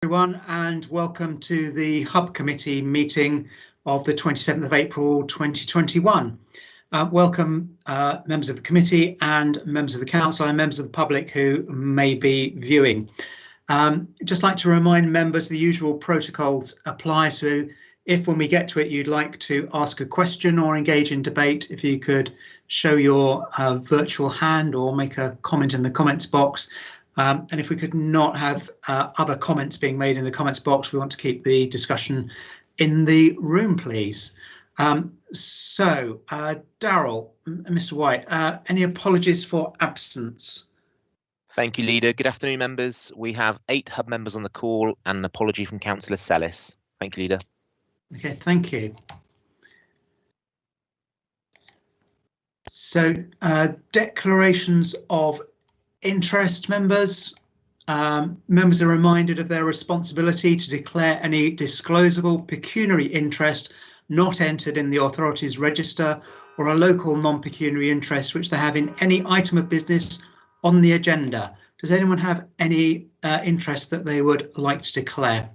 Everyone, and welcome to the Hub Committee meeting of the 27th of April 2021. Welcome members of the committee and members of the council and members of the public who may be viewing. Just like to remind members the usual protocols apply, so if when we get to it you'd like to ask a question or engage in debate, if you could show your virtual hand or make a comment in the comments box. And if we could not have other comments being made in the comments box, we want to keep the discussion in the room, please. Daryl, Mr. White, any apologies for absence? Thank you, Leader. Good afternoon, members. We have 8 Hub members on the call and an apology from Councillor Sellis. Thank you, Leader. Okay, thank you. So, declarations of interest, members. Members are reminded of their responsibility to declare any disclosable pecuniary interest not entered in the authority's register or a local non-pecuniary interest which they have in any item of business on the agenda. Does anyone have any interest that they would like to declare?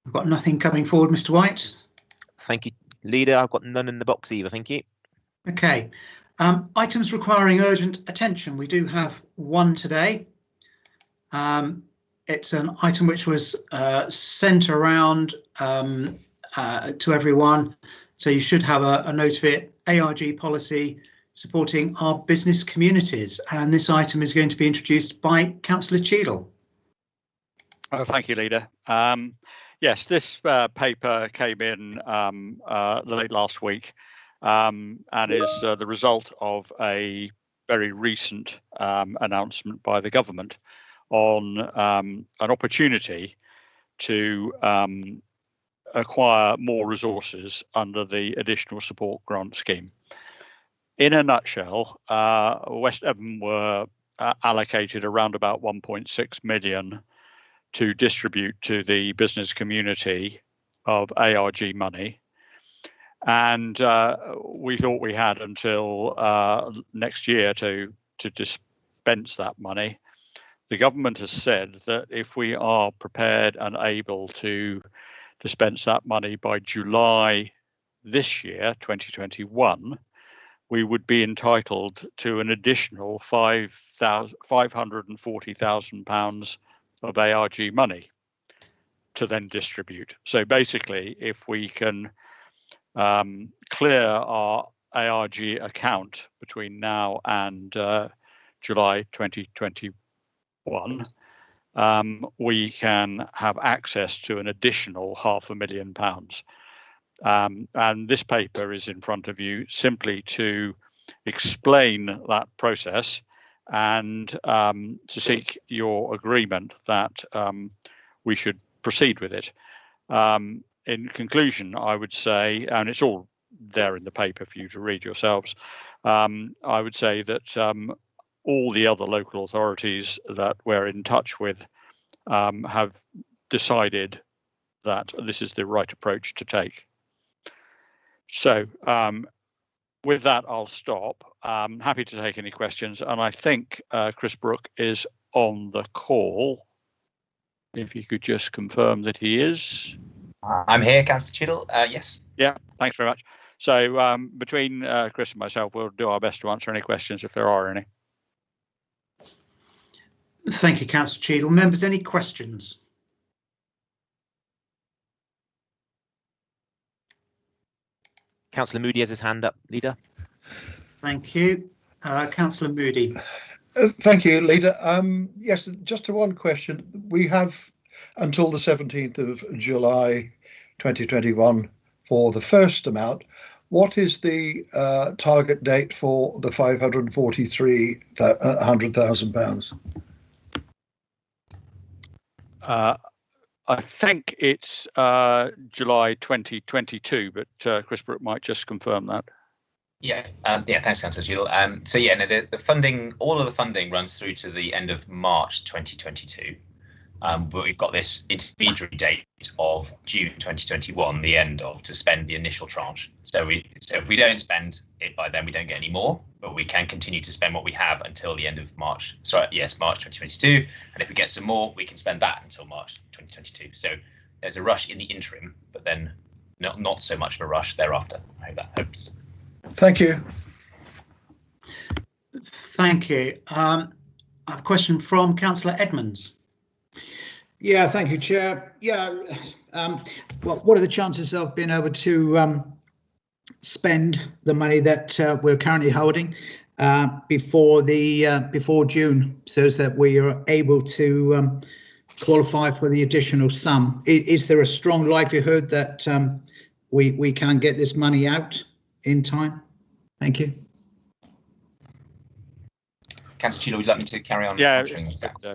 I've got nothing coming forward, Mr. White. Thank you, Leader. I've got none in the box either, thank you. Okay, items requiring urgent attention. We do have one today. It's an item which was sent around to everyone, so you should have a note of it. ARG policy supporting our business communities, and this item is going to be introduced by Councillor Cheadle. Oh, thank you, Leader. Yes, this paper came in late last week and is the result of a very recent announcement by the government on an opportunity to acquire more resources under the additional support grant scheme. In a nutshell, West Devon were allocated around about 1.6 million to distribute to the business community of ARG money, and we thought we had until next year to dispense that money. The government has said that if we are prepared and able to dispense that money by July this year, 2021, we would be entitled to an additional £540,000 of ARG money to then distribute. So basically, if we can clear our ARG account between now and July 2021, we can have access to an additional £500,000. And this paper is in front of you simply to explain that process and to seek your agreement that we should proceed with it. In conclusion, I would say, and it's all there in the paper for you to read yourselves, I would say that all the other local authorities that we're in touch with have decided that this is the right approach to take. So with that, I'll stop. I'm happy to take any questions, and I think Chris Brooke is on the call. If you could just confirm that he is. I'm here, Councillor Cheadle. Yes. Yeah, thanks very much. So between Chris and myself, we'll do our best to answer any questions if there are any. Thank you, Councillor Cheadle. Members, any questions? Councillor Moody has his hand up, Leader. Thank you. Councillor Moody. Thank you, Leader. Yes, just one question. We have until the 17th of July 2021 for the first amount. What is the target date for the £543,000? I think it's July 2022, but Chris Brooke might just confirm that. Yeah, thanks, Councillor Cheadle. So yeah, no, the funding, all of the funding runs through to the end of March 2022. But we've got this intermediary date of June 2021, the end of, to spend the initial tranche. So if we don't spend it by then, we don't get any more, but we can continue to spend what we have until the end of March. March 2022. And if we get some more, we can spend that until March 2022. So there's a rush in the interim, but then not so much of a rush thereafter. I hope that helps. Thank you. Thank you. I have a question from Councillor Edmonds. Yeah, thank you, Chair. Yeah, well, what are the chances of being able to spend the money that we're currently holding before June, so that we are able to qualify for the additional sum? Is there a strong likelihood that we can get this money out in time? Thank you. Councillor Cheadle, would you like me to carry on? Yeah,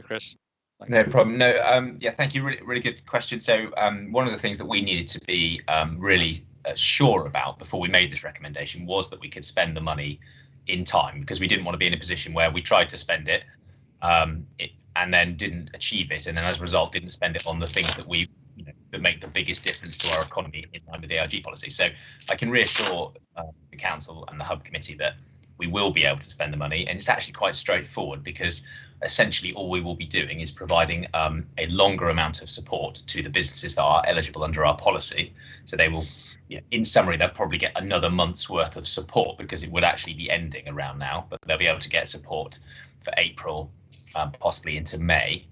Chris. Thanks. No problem. No, yeah, thank you. Really good question. So one of the things that we needed to be really sure about before we made this recommendation was that we could spend the money in time, because we didn't want to be in a position where we tried to spend it, and then didn't achieve it, and then as a result didn't spend it on the things that that make the biggest difference to our economy in line with the ARG policy. So I can reassure the council and the hub committee that we will be able to spend the money, and it's actually quite straightforward, because essentially all we will be doing is providing a longer amount of support to the businesses that are eligible under our policy. So they will, in summary, they'll probably get another month's worth of support, because it would actually be ending around now, but they'll be able to get support for April, possibly into May,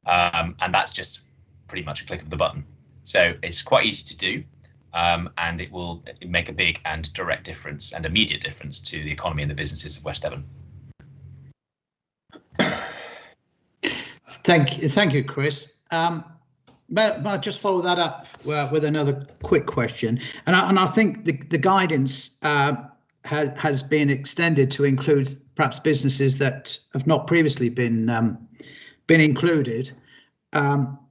and that's just pretty much a click of the button. So it's quite easy to do. And it will make a big and direct difference and immediate difference to the economy and the businesses of West Devon. Thank you, Chris. But I'll just follow that up with another quick question, and I think the guidance has been extended to include perhaps businesses that have not previously been included.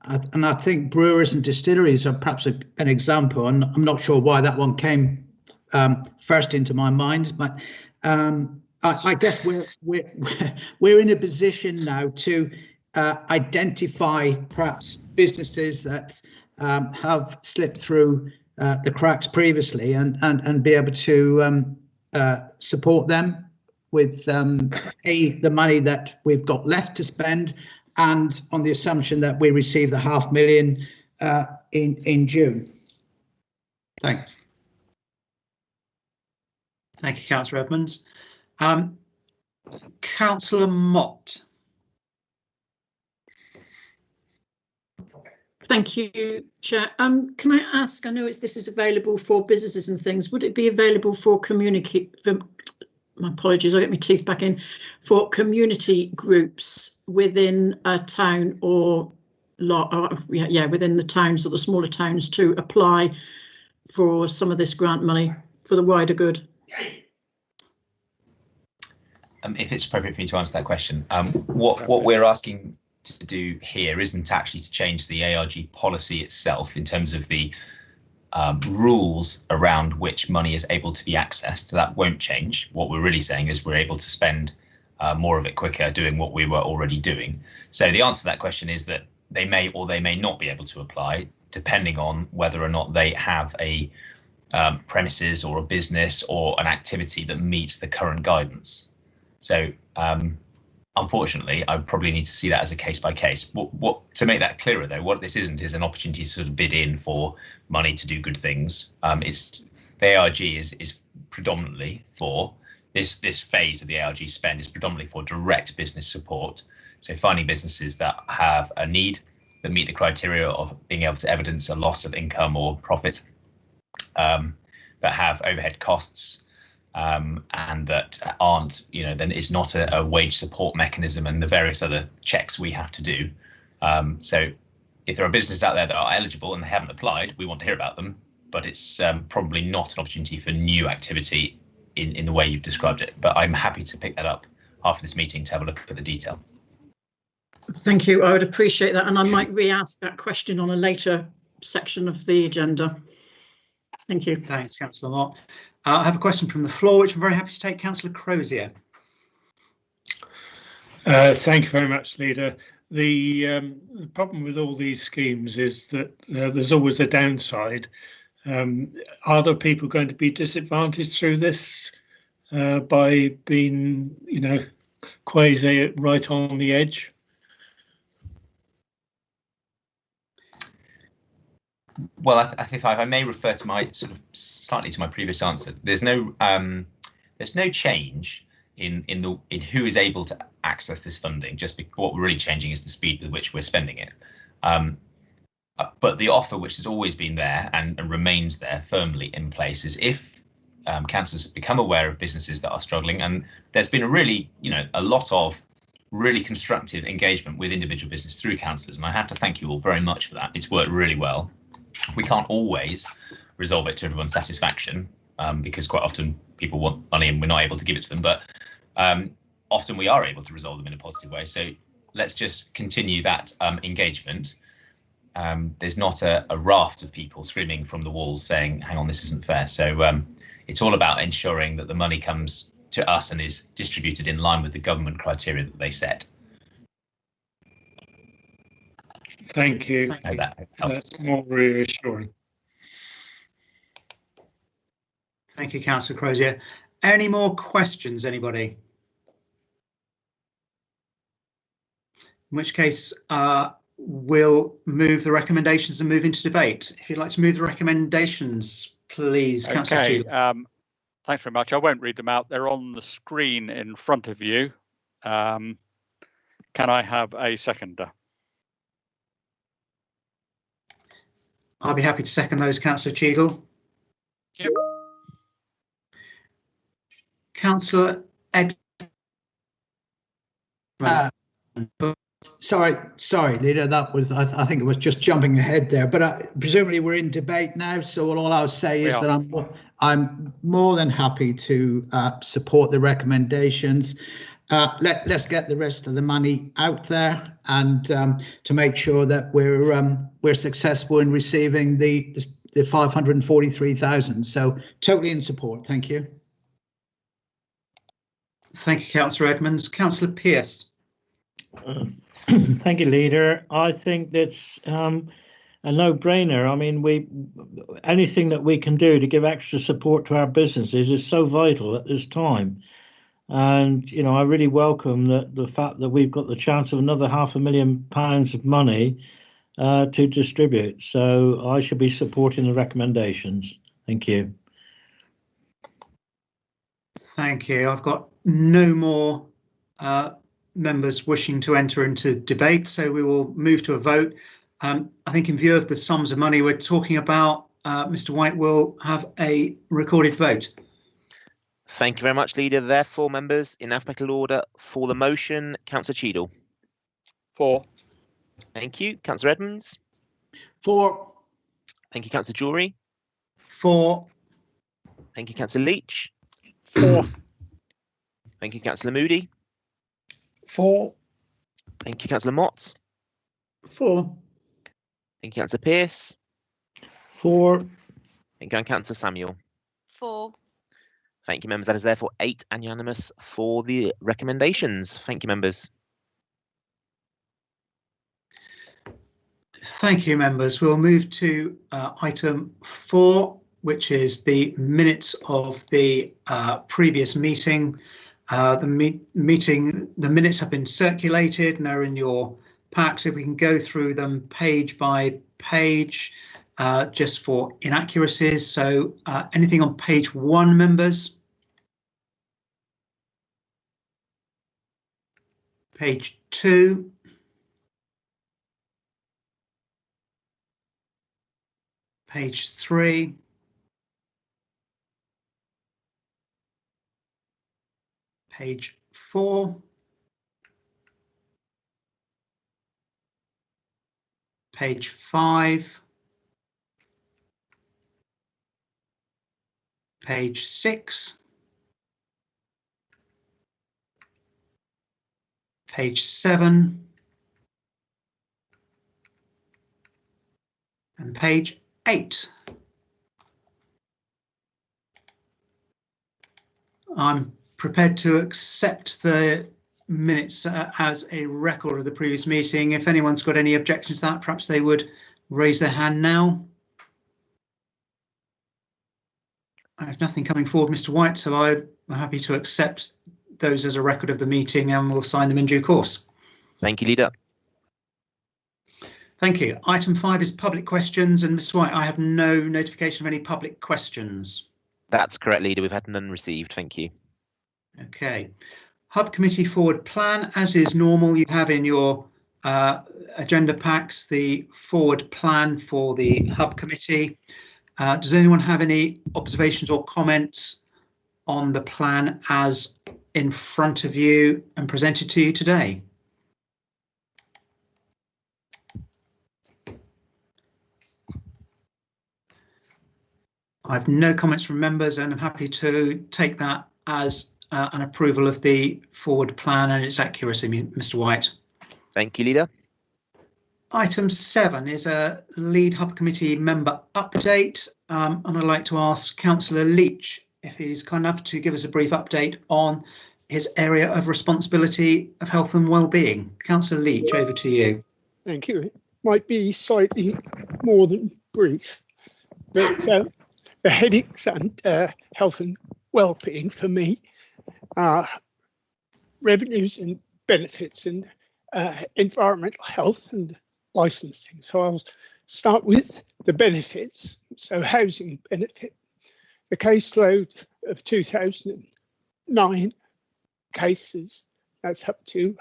And I think brewers and distilleries are perhaps an example, and I'm not sure why that one came first into my mind, but I guess we're in a position now to identify perhaps businesses that have slipped through the cracks previously, and be able to support them with the money that we've got left to spend, and on the assumption that we receive the £500,000 in June. Thanks. Thank you, Councillor Edmonds. Councillor Mott. Thank you, Chair. Can I ask, I know this is available for businesses and things, would it be available for my apologies, I'll get my teeth back in, for community groups within a town or within the towns or the smaller towns to apply for some of this grant money for the wider good? If it's appropriate for me to answer that question, what we're asking to do here isn't actually to change the ARG policy itself in terms of the rules around which money is able to be accessed. So that won't change. What we're really saying is we're able to spend more of it quicker doing what we were already doing. So the answer to that question is that they may or they may not be able to apply, depending on whether or not they have a premises or a business or an activity that meets the current guidance. So unfortunately, I probably need to see that as a case by case. What to make that clearer, though, what this isn't is an opportunity to sort of bid in for money to do good things. It's the ARG is predominantly for this phase of the ARG spend is predominantly for direct business support. So finding businesses that have a need that meet the criteria of being able to evidence a loss of income or profit, that have overhead costs, and that aren't, then is not a wage support mechanism and the various other checks we have to do. So if there are businesses out there that are eligible and they haven't applied, we want to hear about them, but it's probably not an opportunity for new activity in the way you've described it. But I'm happy to pick that up after this meeting to have a look at the detail. Thank you. I would appreciate that, and I might re-ask that question on a later section of the agenda. Thank you. Thanks, Councillor Mott. I have a question from the floor, which I'm very happy to take. Councillor Crozier. Thank you very much, Leader. The problem with all these schemes is that there's always a downside. Are there people going to be disadvantaged through this by being, quasi right on the edge? Well, if I may refer to my slightly to my previous answer, there's no change in who is able to access this funding. Just because what we're really changing is the speed with which we're spending it. But the offer, which has always been there and remains there firmly in place, is if councillors become aware of businesses that are struggling, and there's been a lot of really constructive engagement with individual business through councillors, and I have to thank you all very much for that. It's worked really well. We can't always resolve it to everyone's satisfaction because quite often people want money and we're not able to give it to them, but often we are able to resolve them in a positive way. So let's just continue that engagement. There's not a raft of people screaming from the walls saying, hang on, this isn't fair. So it's all about ensuring that the money comes to us and is distributed in line with the government criteria that they set. Thank you. I hope that helps. That's more reassuring. Thank you, Councillor Crozier. Any more questions, anybody? In which case, we'll move the recommendations and move into debate. If you'd like to move the recommendations, please, Councillor Cheadle. Thanks very much. I won't read them out. They're on the screen in front of you. Can I have a seconder? I'll be happy to second those, Councillor Cheadle. Yep. Councillor Ed. Sorry, Leader. That was, I think it was just jumping ahead there. But presumably we're in debate now. So all I'll say is that I'm more than happy to support the recommendations. Let's get the rest of the money out there and to make sure that we're successful in receiving the 543,000. So totally in support. Thank you. Thank you, Councillor Edmonds. Councillor Pearce. Thank you, Leader. I think that's a no-brainer. I mean, anything that we can do to give extra support to our businesses is so vital at this time. And, I really welcome the fact that we've got the chance of another £500,000 of money to distribute. So I should be supporting the recommendations. Thank you. Thank you. I've got no more members wishing to enter into debate, so we will move to a vote. I think in view of the sums of money we're talking about, Mr. White will have a recorded vote. Thank you very much, Leader. Therefore, members, in alphabetical order for the motion, Councillor Cheadle. 4. Thank you. Councillor Edmonds. 4. Thank you, Councillor Jury. 4. Thank you, Councillor Leach. 4. Thank you, Councillor Moody. 4. Thank you, Councillor Mott. 4. Thank you, Councillor Pearce. 4. Thank you, and Councillor Samuel. 4. Thank you, members. That is therefore 8 and unanimous for the recommendations. Thank you, members. Thank you, members. We'll move to item 4, which is the minutes of the previous meeting. The minutes have been circulated and are in your packs. If we can go through them page by page, just for inaccuracies. So anything on page 1, members? Page 2. Page 3. Page 4. Page 5. Page 6. Page 7. And page 8. I'm prepared to accept the minutes as a record of the previous meeting. If anyone's got any objections to that, perhaps they would raise their hand now. I have nothing coming forward, Mr. White, so I'm happy to accept those as a record of the meeting, and we'll sign them in due course. Thank you, Leader. Thank you. Item 5 is public questions, and Mr. White, I have no notification of any public questions. That's correct, Leader. We've had none received. Thank you. Okay. Hub Committee forward plan, as is normal, you have in your agenda packs the forward plan for the Hub Committee. Does anyone have any observations or comments on the plan as in front of you and presented to you today? I have no comments from members, and I'm happy to take that as an approval of the forward plan and its accuracy, Mr. White. Thank you, Leader. Item 7 is a lead Hub Committee member update, and I'd like to ask Councillor Leach if he's kind enough to give us a brief update on his area of responsibility of health and well-being. Councillor Leach, over to you. Thank you. It might be slightly more than brief, but the headaches and health and well-being for me are revenues and benefits and environmental health and licensing. So I'll start with the benefits. So housing benefit, the caseload of 2009 cases, that's up to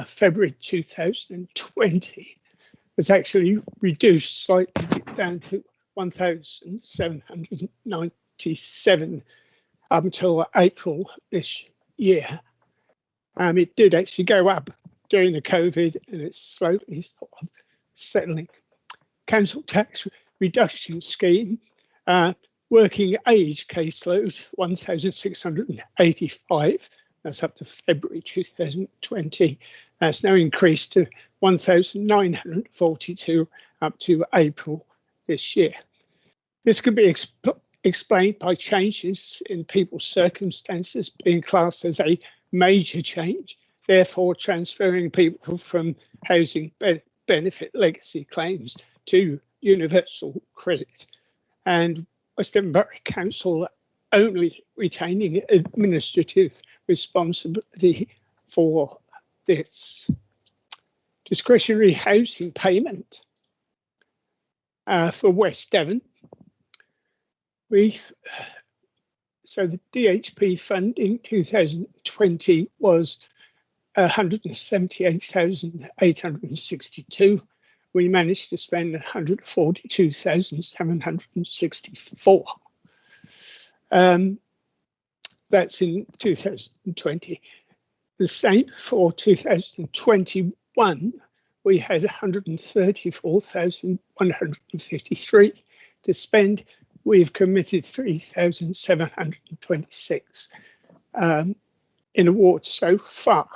February 2020, was actually reduced slightly down to 1,797 up until April this year. It did actually go up during the COVID, and it's slowly sort of settling. Council tax reduction scheme, working age caseload 1,685. That's up to February 2020. That's now increased to 1,942 up to April this year. This can be explained by changes in people's circumstances being classed as a major change, therefore transferring people from housing benefit legacy claims to universal credit, and Western Borough Council only retaining administrative responsibility for this. Discretionary housing payment for West Devon. So the DHP funding 2020 was 178,862. We managed to spend 142,764. That's in 2020. The same for 2021. We had 134,153 to spend. We've committed 3,726 in awards so far.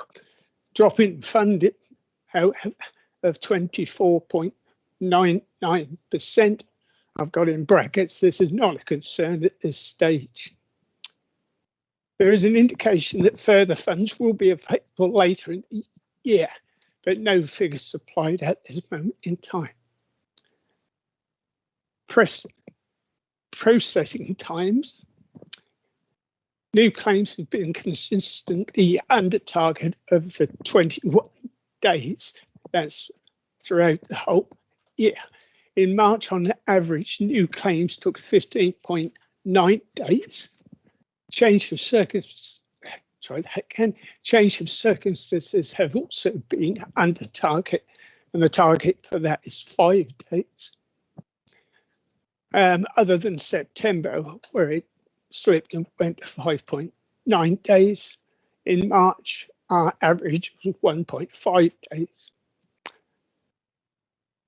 Drop in funding, however, of 24.99%. I've got in brackets, this is not a concern at this stage. There is an indication that further funds will be available later in the year, but no figures supplied at this moment in time. Processing times. New claims have been consistently under target of the 21 days. That's throughout the whole year. In March, on average, new claims took 15.9 days. Change of circumstances have also been under target, and the target for that is 5 days. Other than September, where it slipped and went to 5.9 days. In March, our average was 1.5 days.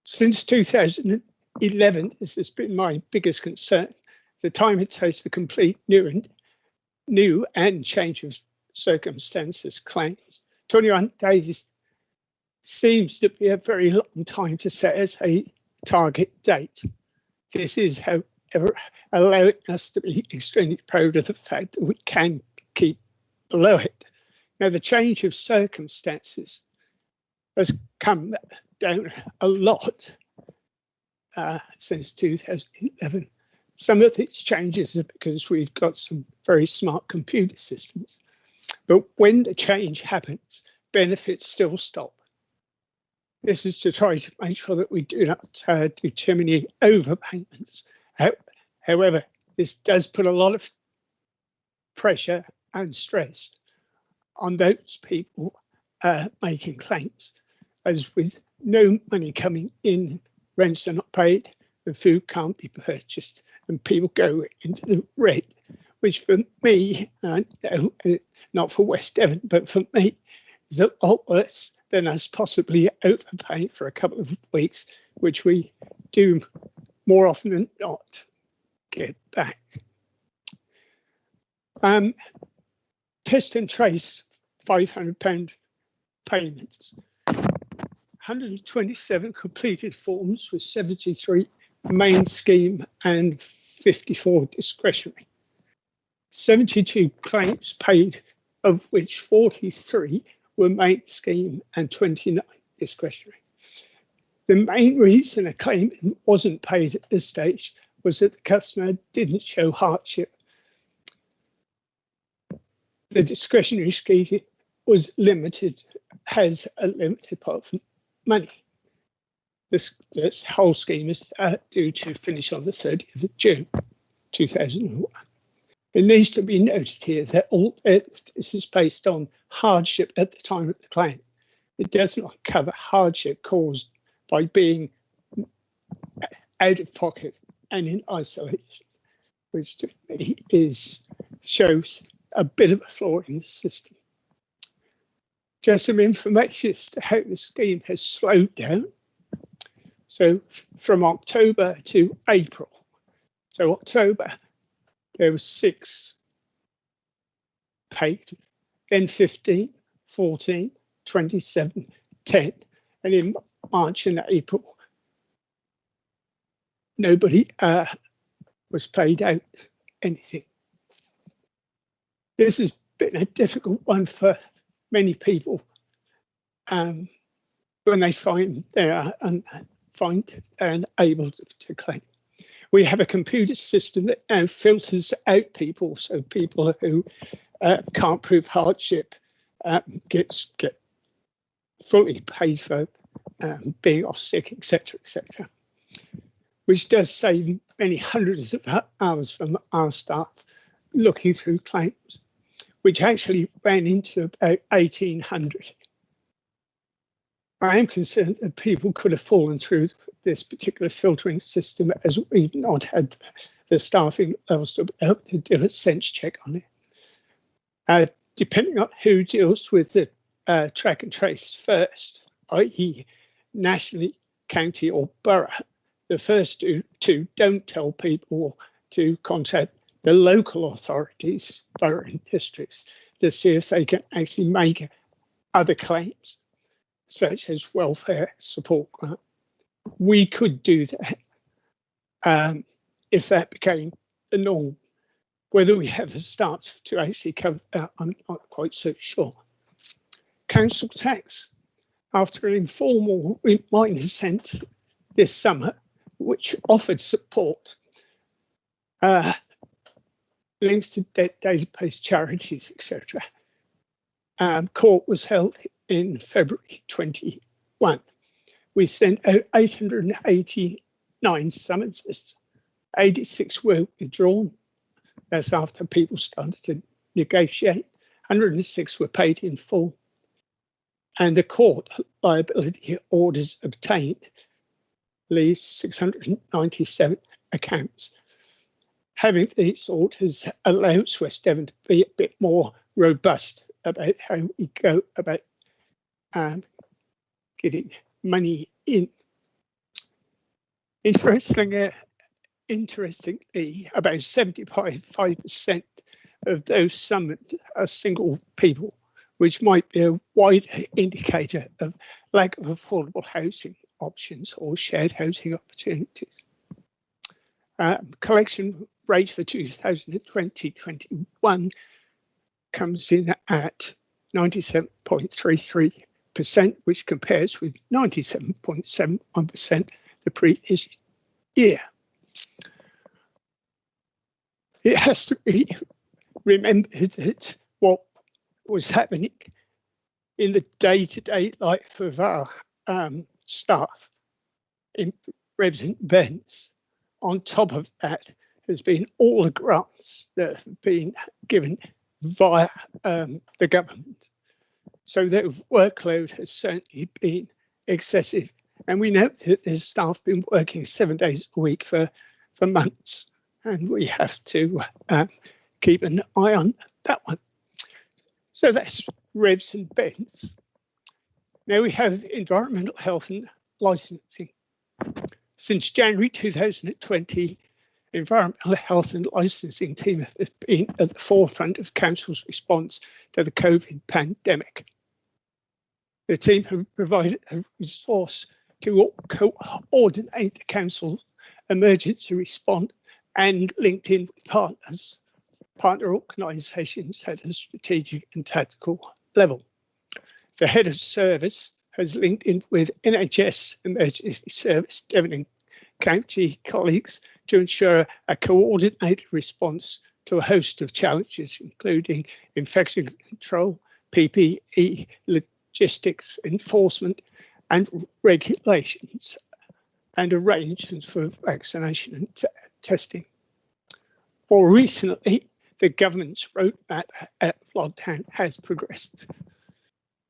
Since 2011, this has been my biggest concern. The time it takes to complete new and change of circumstances claims. 21 days seems to be a very long time to set as a target date. This is, however, allowing us to be extremely proud of the fact that we can keep below it. Now, the change of circumstances has come down a lot since 2011. Some of these changes are because we've got some very smart computer systems. But when the change happens, benefits still stop. This is to try to make sure that we do not do too many overpayments. However, this does put a lot of pressure and stress on those people making claims, as with no money coming in, rents are not paid, the food can't be purchased, and people go into the red, which for me, not for West Devon, but for me, is a lot worse than us possibly overpaying for a couple of weeks, which we do more often than not get back. Test and trace £500 payments. 127 completed forms with 73 main scheme and 54 discretionary. 72 claims paid, of which 43 were main scheme and 29 discretionary. The main reason a claim wasn't paid at this stage was that the customer didn't show hardship. The discretionary scheme was limited, has a limited pot of money. This whole scheme is due to finish on the 30th of June 2001. It needs to be noted here that all this is based on hardship at the time of the claim. It does not cover hardship caused by being out of pocket and in isolation, which to me shows a bit of a flaw in the system. Just some information as to how the scheme has slowed down. So from October to April. So October, there was 6 paid, then 15, 14, 27, 10, and in March and April, nobody was paid out anything. This has been a difficult one for many people when they find they are unable to claim. We have a computer system that filters out people, so people who can't prove hardship get fully paid for being off sick, etc., etc., which does save many hundreds of hours from our staff looking through claims, which actually ran into about 1,800. I am concerned that people could have fallen through this particular filtering system, as we've not had the staffing levels to be able to do a sense check on it. Depending on who deals with the track and trace first, i.e. nationally, county or borough, the first two don't tell people to contact the local authorities, borough and districts, to see if they can actually make other claims, such as welfare support grant. We could do that if that became the norm. Whether we have the stats to actually cover that, I'm not quite so sure. Council tax, after an informal reminder sent this summer, which offered support, links to database charities, etc. Court was held in February 21. We sent out 889 summonses. 86 were withdrawn. That's after people started to negotiate. 106 were paid in full. And the court liability orders obtained leaves 697 accounts. Having these orders allows West Devon to be a bit more robust about how we go about getting money in. Interestingly, about 75% of those summoned are single people, which might be a wider indicator of lack of affordable housing options or shared housing opportunities. Collection rate for 2020-21 comes in at 97.33%, which compares with 97.71% the previous year. It has to be remembered that what was happening in the day-to-day life of our staff in revs and vents, on top of that, has been all the grants that have been given via the government. So the workload has certainly been excessive. And we know that the staff have been working 7 days a week for months, and we have to keep an eye on that one. So that's revs and vents. Now we have environmental health and licensing. Since January 2020, environmental health and licensing team has been at the forefront of council's response to the COVID pandemic. The team have provided a resource to coordinate the council's emergency response and linked in with partner organisations at a strategic and tactical level. The head of service has linked in with NHS Emergency Service Devon and County colleagues to ensure a coordinated response to a host of challenges, including infection control, PPE, logistics, enforcement and regulations, and arrangements for vaccination and testing. More recently, the government's roadmap at lockdown has progressed,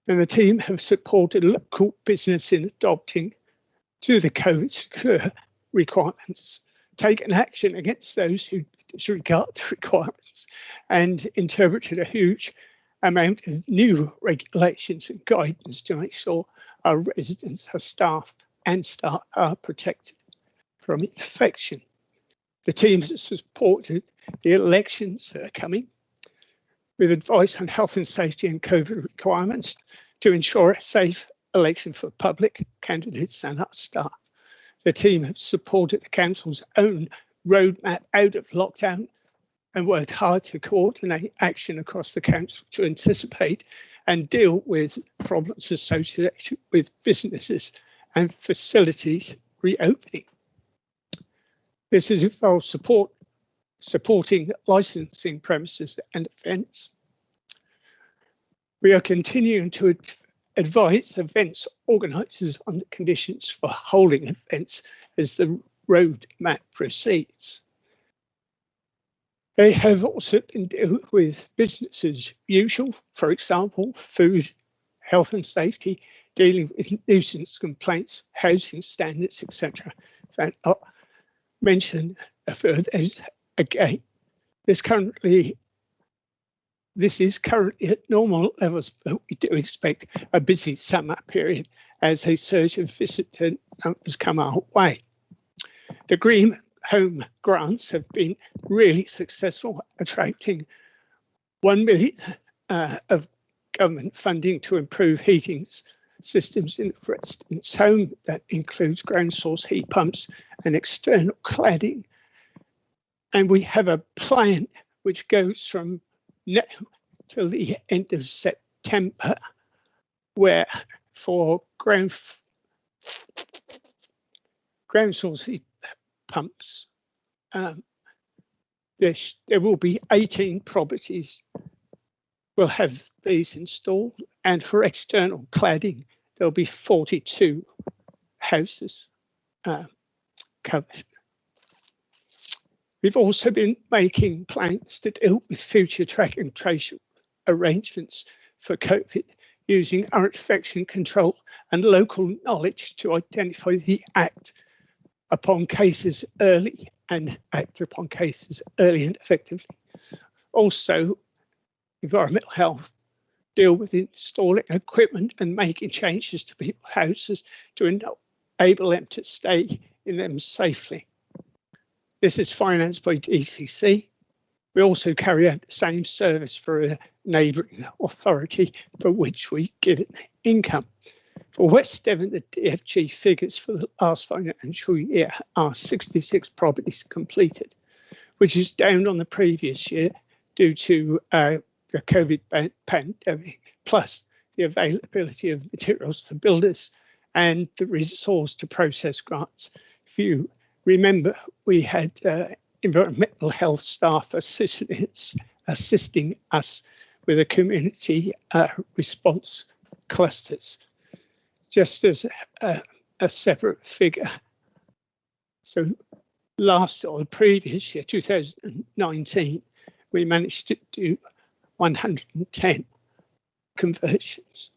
and the team have supported local business in adopting to the COVID secure requirements, taken action against those who disregard the requirements, and interpreted a huge amount of new regulations and guidance to make sure our residents, our staff are protected from infection. The team has supported the elections that are coming with advice on health and safety and COVID requirements to ensure a safe election for public candidates and our staff. The team have supported the council's own roadmap out of lockdown and worked hard to coordinate action across the council to anticipate and deal with problems associated with businesses and facilities reopening. This has involved supporting licensing premises and events. We are continuing to advise events organisers on the conditions for holding events as the roadmap proceeds. They have also been dealing with business as usual, for example, food, health and safety, dealing with nuisance complaints, housing standards, etc. I'll mention a few of those again. This is currently at normal levels, but we do expect a busy summer period as a surge of visitor numbers come our way. The Green Home grants have been really successful, attracting 1 million of government funding to improve heating systems in the residents' home. That includes ground source heat pumps and external cladding. And we have a plan which goes from now till the end of September, where for ground source heat pumps, there will be 18 properties will have these installed, and for external cladding, there'll be 42 houses covered. We've also been making plans to deal with future track and trace arrangements for COVID using our infection control and local knowledge to identify the act upon cases early and act upon cases early and effectively. Also, environmental health deal with installing equipment and making changes to people's houses to enable them to stay in them safely. This is financed by DCC. We also carry out the same service for a neighbouring authority for which we get an income. For West Devon, the DFG figures for the last financial year are 66 properties completed, which is down on the previous year due to the COVID pandemic, plus the availability of materials for builders and the resource to process grants. If you remember, we had environmental health staff assisting us with the community response clusters, just as a separate figure. So last or the previous year, 2019, we managed to do 110 conversions.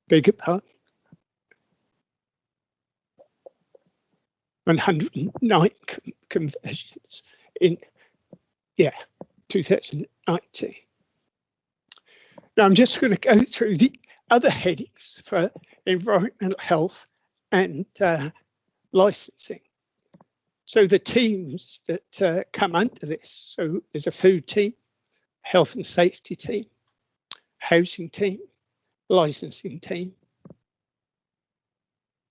Beg your pardon. 109 conversions in 2019. Now I'm just going to go through the other headings for environmental health and licensing. So the teams that come under this, so there's a food team, health and safety team, housing team, licensing team,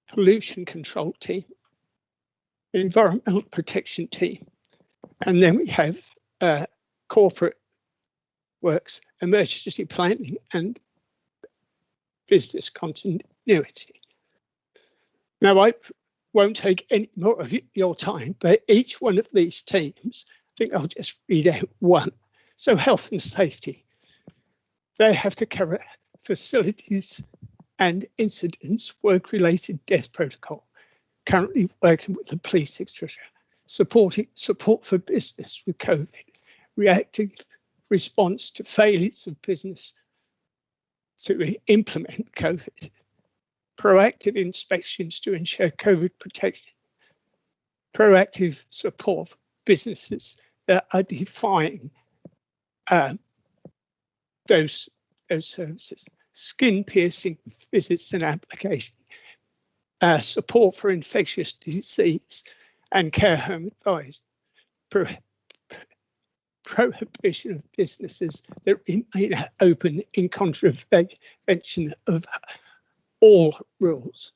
pollution control team, environmental protection team, and then we have corporate works, emergency planning and business continuity. Now I won't take any more of your time, but each one of these teams, I think I'll just read out one. So health and safety, they have to cover facilities and incidents, work-related death protocol, currently working with the police, etc. Support for business with COVID, reactive response to failures of business to implement COVID, proactive inspections to ensure COVID protection, proactive support for businesses that are defying those services, skin piercing visits and application, support for infectious disease and care home advice, prohibition of businesses that remain open in contravention of all rules,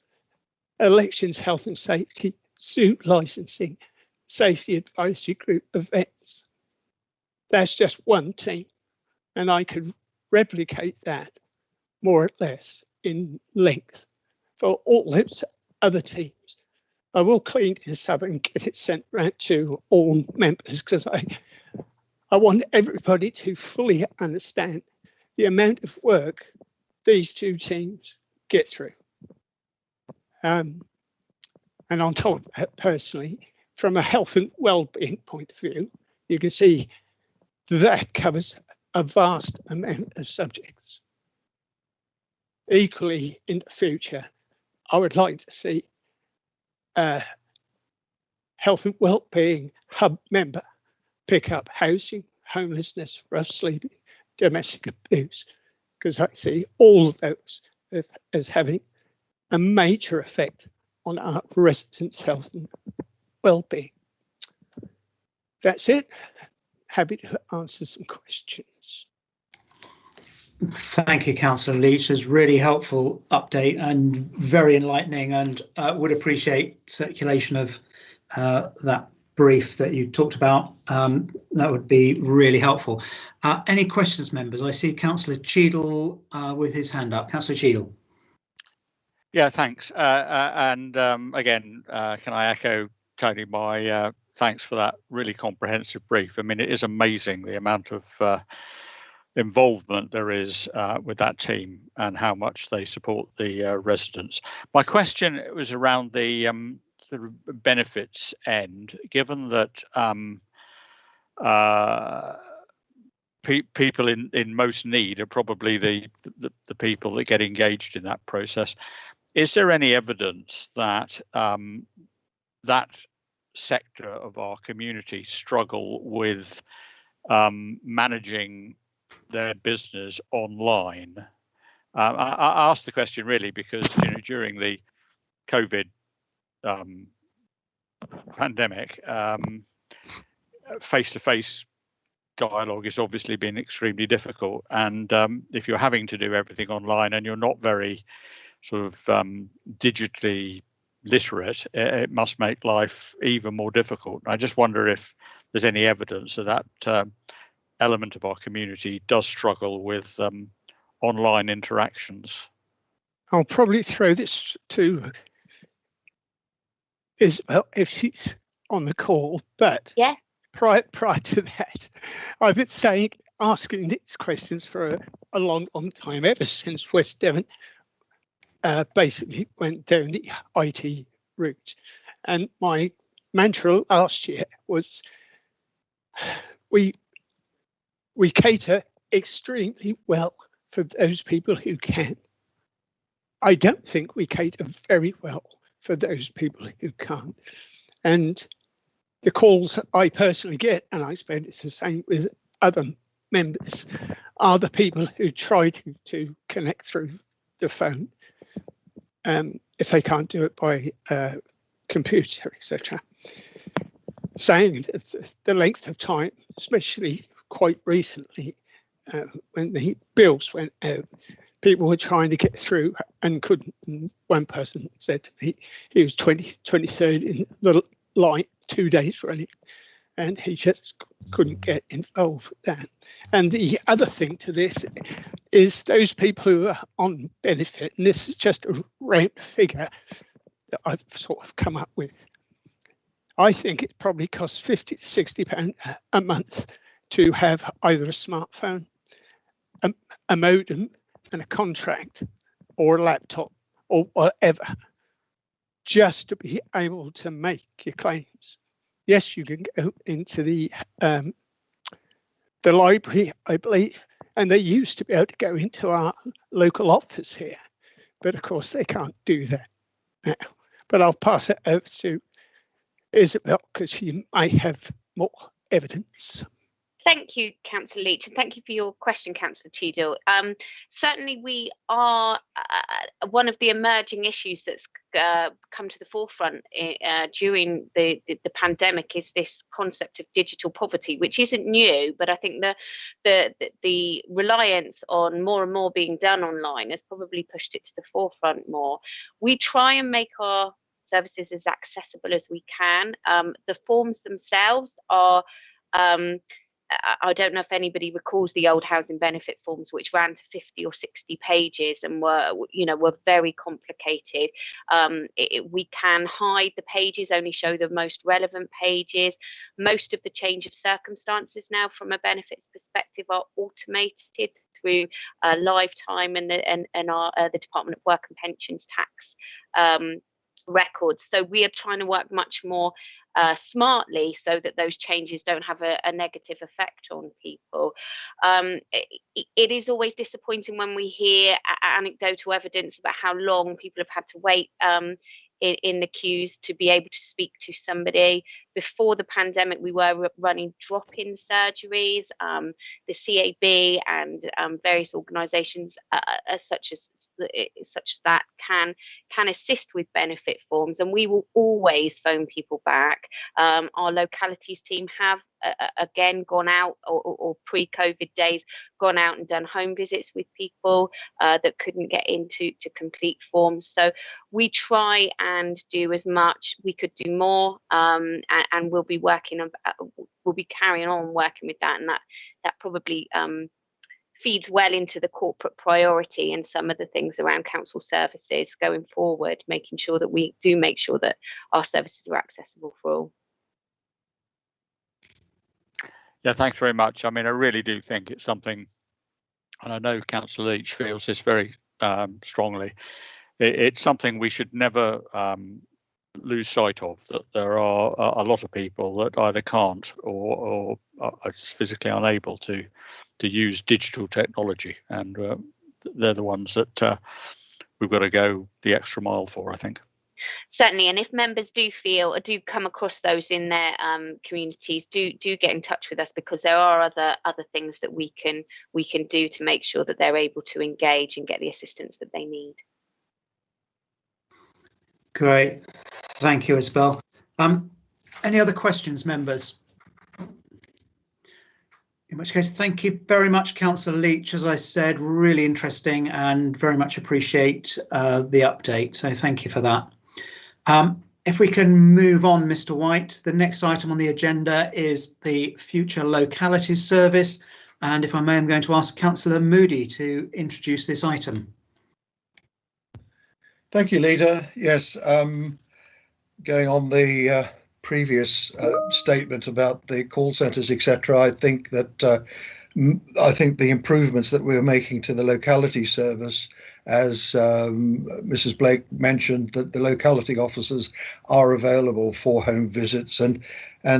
elections, health and safety, suit licensing, safety advisory group events. That's just one team, and I could replicate that more or less in length for all those other teams. I will clean this up and get it sent round to all members because I want everybody to fully understand the amount of work these two teams get through. And on top of that, personally, from a health and well-being point of view, you can see that covers a vast amount of subjects. Equally, in the future, I would like to see a health and well-being hub member pick up housing, homelessness, rough sleeping, domestic abuse, because I see all of those as having a major effect on our residents' health and well-being. That's it. Happy to answer some questions. Thank you, Councillor Leach. It's really helpful update and very enlightening, and would appreciate circulation of that brief that you talked about. That would be really helpful. Any questions, members? I see Councillor Cheadle with his hand up. Councillor Cheadle. Yeah, thanks. Again, can I echo, Tony, my thanks for that really comprehensive brief. I mean, it is amazing the amount of involvement there is with that team and how much they support the residents. My question was around the sort of benefits end, given that people in most need are probably the people that get engaged in that process. Is there any evidence that that sector of our community struggle with managing their business online? I asked the question really because during the COVID pandemic, face-to-face dialogue has obviously been extremely difficult, and if you're having to do everything online and you're not very sort of digitally literate, it must make life even more difficult. I just wonder if there's any evidence of that element of our community does struggle with online interactions. I'll probably throw this to Isabel if she's on the call, but yeah, prior to that, I've been asking these questions for a long time, ever since West Devon basically went down the IT route. And my mantra last year was we cater extremely well for those people who can. I don't think we cater very well for those people who can't. And the calls I personally get, and I expect it's the same with other members, are the people who try to connect through the phone if they can't do it by computer, etc. Saying that the length of time, especially quite recently, when the bills went out, people were trying to get through and couldn't. And one person said to me he was 23rd in the line, 2 days running, and he just couldn't get involved with that. And the other thing to this is those people who are on benefit, and this is just a round figure that I've sort of come up with. I think it probably costs £50 to £60 a month to have either a smartphone, a modem, and a contract, or a laptop, or whatever, just to be able to make your claims. Yes, you can go into the library, I believe, and they used to be able to go into our local office here, but of course they can't do that now. But I'll pass it over to Isabel because she might have more evidence. Thank you, Councillor Leach, and thank you for your question, Councillor Cheadle. Certainly, we are one of the emerging issues that's come to the forefront during the pandemic is this concept of digital poverty, which isn't new, but I think the reliance on more and more being done online has probably pushed it to the forefront more. We try and make our services as accessible as we can. The forms themselves are I don't know if anybody recalls the old housing benefit forms, which ran to 50 or 60 pages and were very complicated. We can hide the pages, only show the most relevant pages. Most of the change of circumstances now from a benefits perspective are automated through Lifetime and the Department of Work and Pensions tax records. So we are trying to work much more smartly so that those changes don't have a negative effect on people. It is always disappointing when we hear anecdotal evidence about how long people have had to wait in the queues to be able to speak to somebody. Before the pandemic, we were running drop-in surgeries. The CAB and various organisations such as that can assist with benefit forms, and we will always phone people back. Our localities team have again gone out, or pre-COVID days, gone out and done home visits with people that couldn't get into complete forms. So we try and do as much. We could do more, and we'll be carrying on working with that, and that probably feeds well into the corporate priority and some of the things around council services going forward, making sure that we do make sure that our services are accessible for all. Yeah, thanks very much. I mean, I really do think it's something, and I know Councillor Leach feels this very strongly. It's something we should never lose sight of, that there are a lot of people that either can't or are physically unable to use digital technology, and they're the ones that we've got to go the extra mile for, I think. Certainly, and if members do come across those in their communities, do get in touch with us, because there are other things that we can do to make sure that they're able to engage and get the assistance that they need. Great, thank you, Isabel. Any other questions, members? In which case, thank you very much, Councillor Leach. As I said, really interesting and very much appreciate the update. So thank you for that. If we can move on, Mr. White, the next item on the agenda is the Future Localities Service. And if I may, I'm going to ask Councillor Moody to introduce this item. Thank you, Leader. Yes, going on the previous statement about the call centres, etc., I think that the improvements that we're making to the locality service, as Mrs. Blake mentioned, that the locality officers are available for home visits, and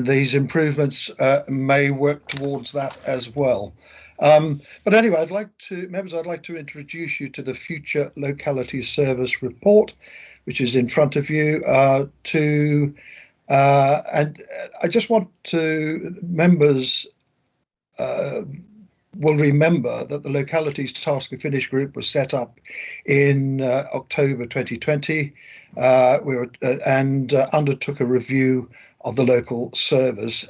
these improvements may work towards that as well. But anyway, I'd like to introduce you to the Future Locality Service report, which is in front of you. And I just want to, members will remember that the Localities Task and Finish Group was set up in October 2020 and undertook a review of the local service.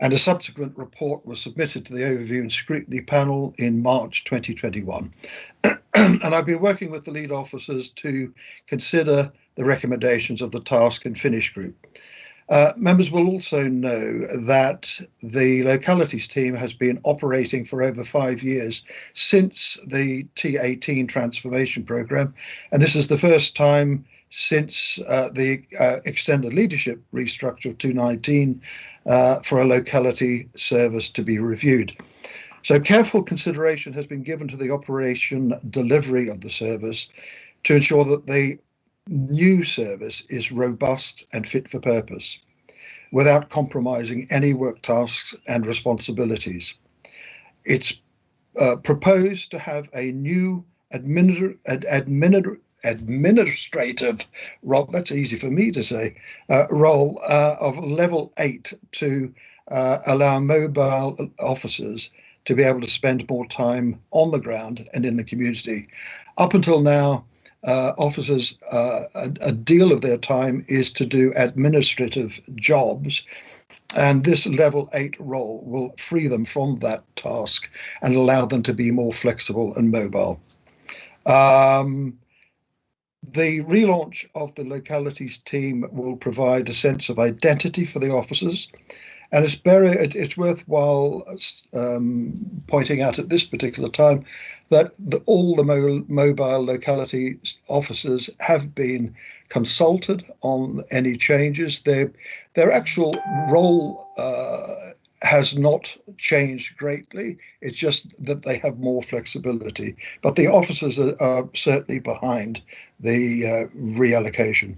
And a subsequent report was submitted to the Overview and Scrutiny Panel in March 2021. And I've been working with the lead officers to consider the recommendations of the Task and Finish Group. Members will also know that the localities team has been operating for over 5 years since the T18 transformation programme, and this is the first time since the extended leadership restructure of 2019 for a locality service to be reviewed. So careful consideration has been given to the operation delivery of the service to ensure that the new service is robust and fit for purpose without compromising any work tasks and responsibilities. It's proposed to have a new administrative role, that's easy for me to say, role of level 8 to allow mobile officers to be able to spend more time on the ground and in the community. Up until now, officers, a deal of their time is to do administrative jobs, and this level 8 role will free them from that task and allow them to be more flexible and mobile. The relaunch of the localities team will provide a sense of identity for the officers, and it's worthwhile pointing out at this particular time that all the mobile locality officers have been consulted on any changes. Their actual role has not changed greatly. It's just that they have more flexibility. But the officers are certainly behind the reallocation.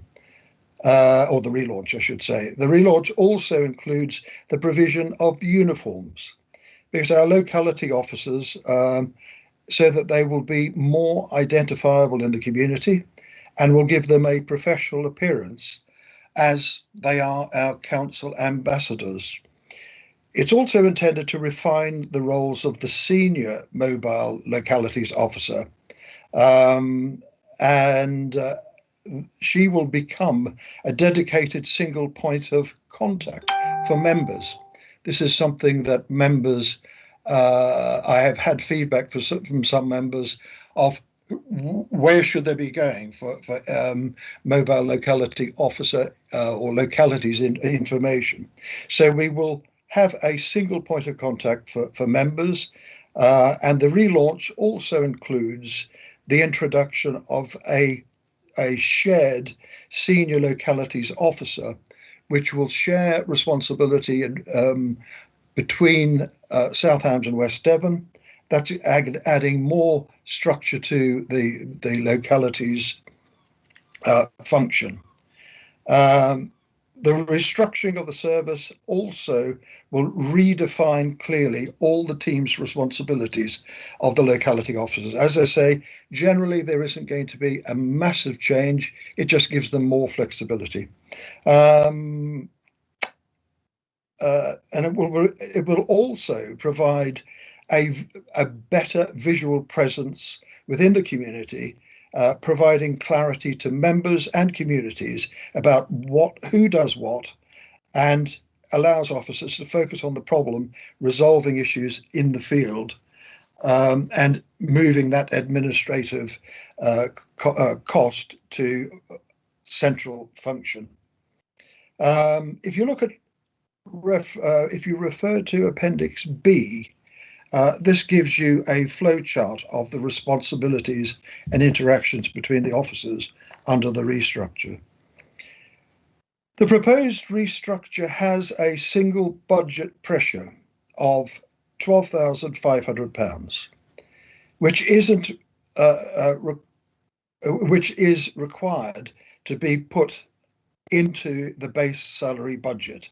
Or the relaunch, I should say. The relaunch also includes the provision of uniforms, because our locality officers, so that they will be more identifiable in the community and will give them a professional appearance as they are our council ambassadors. It's also intended to refine the roles of the senior mobile localities officer, and she will become a dedicated single point of contact for members. This is something that members, I have had feedback from some members of where should they be going for mobile locality officer or localities information. So we will have a single point of contact for members, and the relaunch also includes the introduction of a shared senior localities officer, which will share responsibility between Southampton and West Devon. That's adding more structure to the localities function. The restructuring of the service also will redefine clearly all the team's responsibilities of the locality officers. As I say, generally there isn't going to be a massive change. It just gives them more flexibility. And it will also provide a better visual presence within the community, providing clarity to members and communities about who does what, and allows officers to focus on the problem, resolving issues in the field, and moving that administrative cost to central function. If you look at if you refer to Appendix B, this gives you a flowchart of the responsibilities and interactions between the officers under the restructure. The proposed restructure has a single budget pressure of £12,500, which is required to be put into the base salary budget.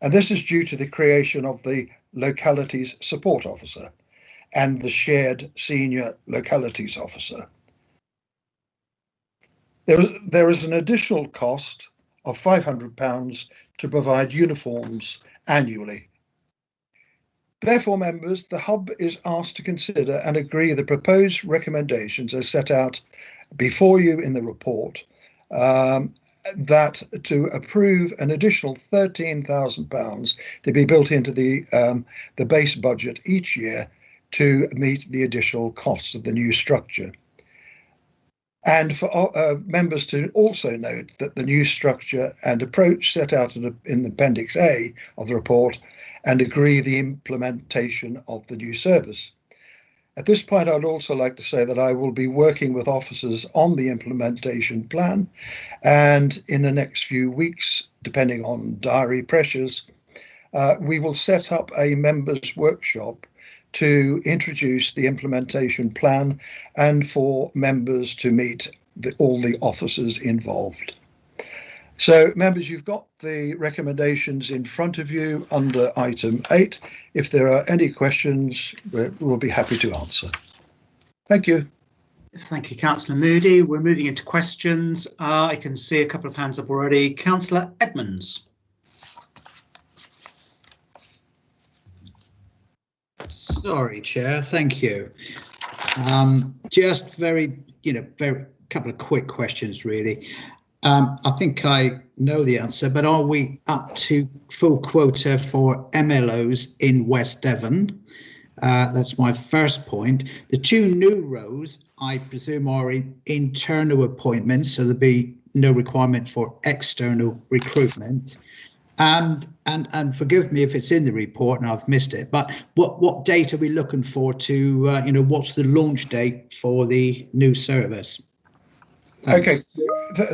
And this is due to the creation of the Localities Support Officer and the Shared Senior Localities Officer. There is an additional cost of £500 to provide uniforms annually. Therefore, members, the Hub is asked to consider and agree the proposed recommendations as set out before you in the report, that to approve an additional £13,000 to be built into the base budget each year to meet the additional costs of the new structure. And for members to also note that the new structure and approach set out in Appendix A of the report and agree the implementation of the new service. At this point, I'd also like to say that I will be working with officers on the implementation plan, and in the next few weeks, depending on diary pressures, we will set up a members' workshop to introduce the implementation plan and for members to meet all the officers involved. So, members, you've got the recommendations in front of you under item 8. If there are any questions, we'll be happy to answer. Thank you. Thank you, Councillor Moody. We're moving into questions. I can see a couple of hands up already. Councillor Edmonds. Sorry, Chair. Thank you. Just very couple of quick questions, really. I think I know the answer, but are we up to full quota for MLOs in West Devon? That's my first point. The 2 new rows, I presume, are internal appointments, so there'll be no requirement for external recruitment. And forgive me if it's in the report and I've missed it, but what date are we looking for to, what's the launch date for the new service? Thanks. Okay,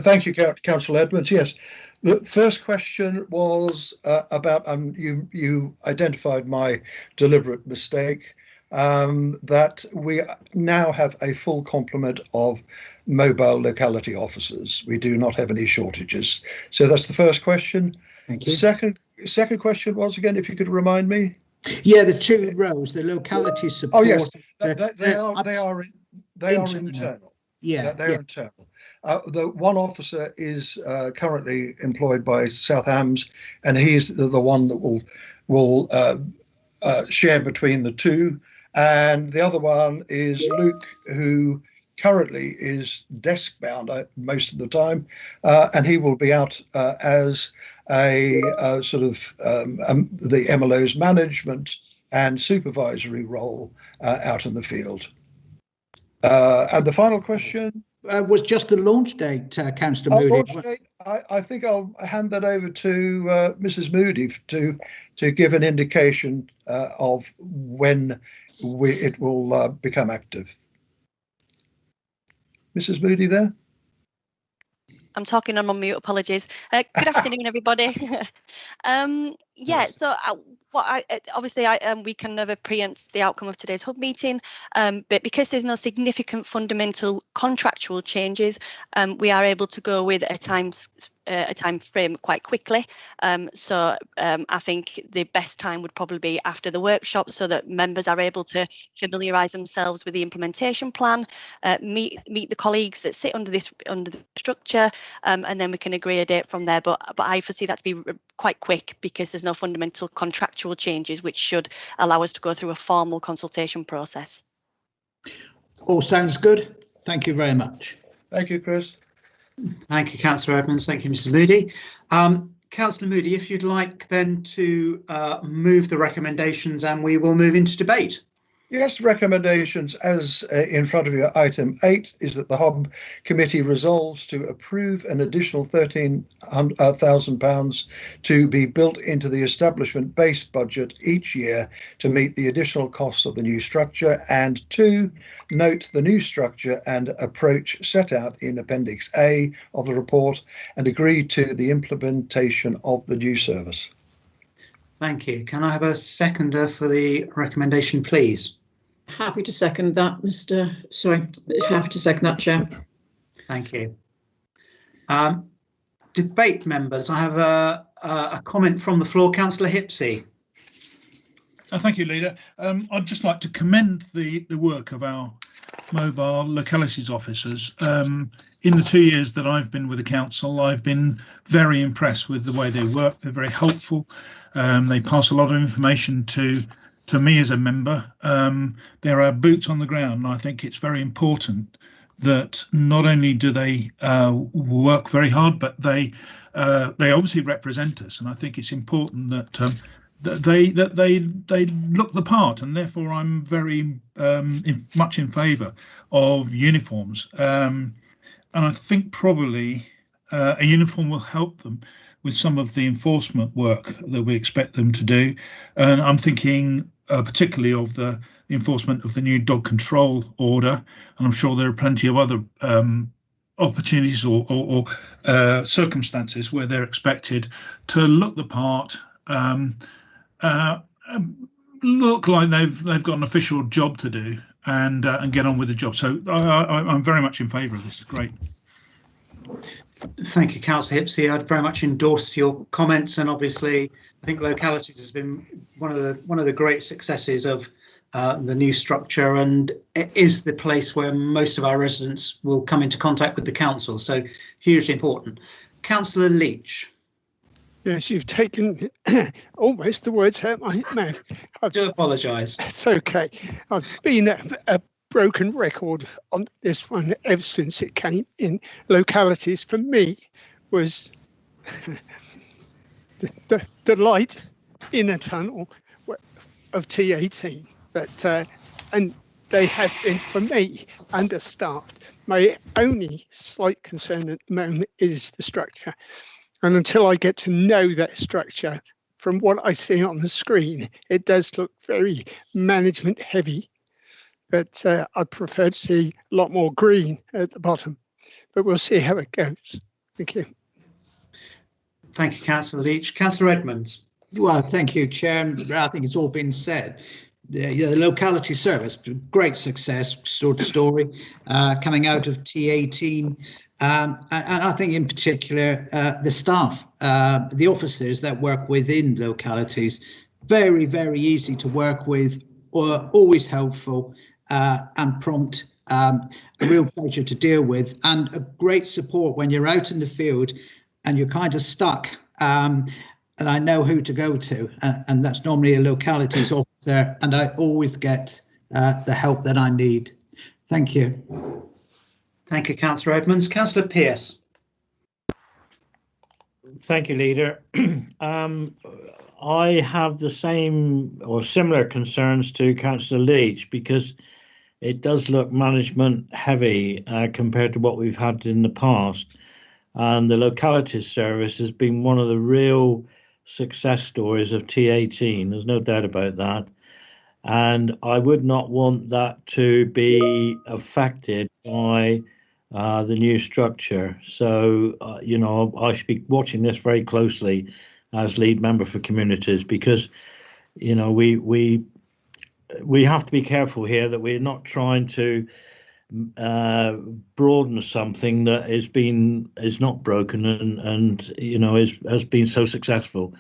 thank you, Councillor Edmonds. Yes, the first question was about, you identified my deliberate mistake, that we now have a full complement of mobile locality officers. We do not have any shortages. So that's the first question. Thank you. Second question was, again, if you could remind me. Yeah, the 2 rows, the locality support. Oh yes, they are internal. Yeah, they're internal. The one officer is currently employed by South Hams, and he's the one that will share between the 2. And the other one is Luke, who currently is desk bound most of the time, and he will be out as a sort of the MLO's management and supervisory role out in the field. And the final question was just the launch date, Councillor Moody. Launch date, I think I'll hand that over to Mrs. Moody to give an indication of when it will become active. Mrs. Moody there? I'm talking on mute, apologies. Good afternoon, everybody. Yeah, so obviously we can never preempt the outcome of today's hub meeting, but because there's no significant fundamental contractual changes, we are able to go with a time frame quite quickly. So I think the best time would probably be after the workshop, so that members are able to familiarise themselves with the implementation plan, meet the colleagues that sit under the structure, and then we can agree a date from there. But I foresee that to be quite quick, because there's no fundamental contractual changes which should allow us to go through a formal consultation process. All sounds good. Thank you very much. Thank you, Chris. Thank you, Councillor Edmonds. Thank you, Mr. Moody. Councillor Moody, if you'd like then to move the recommendations, and we will move into debate. Yes, recommendations as in front of you. Item 8 is that the Hub Committee resolves to approve an additional £13,000 to be built into the establishment base budget each year to meet the additional costs of the new structure, and 2, note the new structure and approach set out in Appendix A of the report and agree to the implementation of the new service. Thank you. Can I have a seconder for the recommendation, please? Happy to second that, happy to second that, Chair. Thank you. Debate members, I have a comment from the floor. Councillor Hipsey. Thank you, Leader. I'd just like to commend the work of our mobile localities officers. In the 2 years that I've been with the council, I've been very impressed with the way they work. They're very helpful. They pass a lot of information to me as a member. There are boots on the ground, and I think it's very important that not only do they work very hard, but they obviously represent us, and I think it's important that they look the part, and therefore I'm very much in favour of uniforms, and I think probably a uniform will help them with some of the enforcement work that we expect them to do, and I'm thinking particularly of the enforcement of the new dog control order, and I'm sure there are plenty of other opportunities or circumstances where they're expected to look the part, look like they've got an official job to do, and get on with the job. So I'm very much in favour of this. It's great. Thank you, Councillor Hipsey. I'd very much endorse your comments, and obviously I think Localities has been one of the great successes of the new structure, and it is the place where most of our residents will come into contact with the council, so hugely important. Councillor Leach. Yes, you've taken almost the words out my mouth. I do apologise. It's okay. I've been a broken record on this one ever since it came in. Localities for me was the light in a tunnel of T18, but and they have been, for me, understaffed. My only slight concern at the moment is the structure, and until I get to know that structure, from what I see on the screen, it does look very management heavy, but I'd prefer to see a lot more green at the bottom, but we'll see how it goes. Thank you. Thank you, Councillor Leach. Councillor Edmonds. Well, thank you, Chair. I think it's all been said. The locality service, great success story coming out of T18. And I think in particular, the staff, the officers that work within localities, very, very easy to work with, always helpful and prompt, a real pleasure to deal with, and a great support when you're out in the field and you're kind of stuck. And I know who to go to, and that's normally a localities officer, and I always get the help that I need. Thank you. Thank you, Councillor Edmonds. Councillor Pearce. Thank you, Leader. I have the same or similar concerns to Councillor Leach, because it does look management heavy compared to what we've had in the past. And the localities service has been one of the real success stories of T18. There's no doubt about that. And I would not want that to be affected by the new structure. So, you know, I should be watching this very closely as lead member for communities, because, you know, we have to be careful here that we're not trying to broaden something that is not broken and you know has been so successful.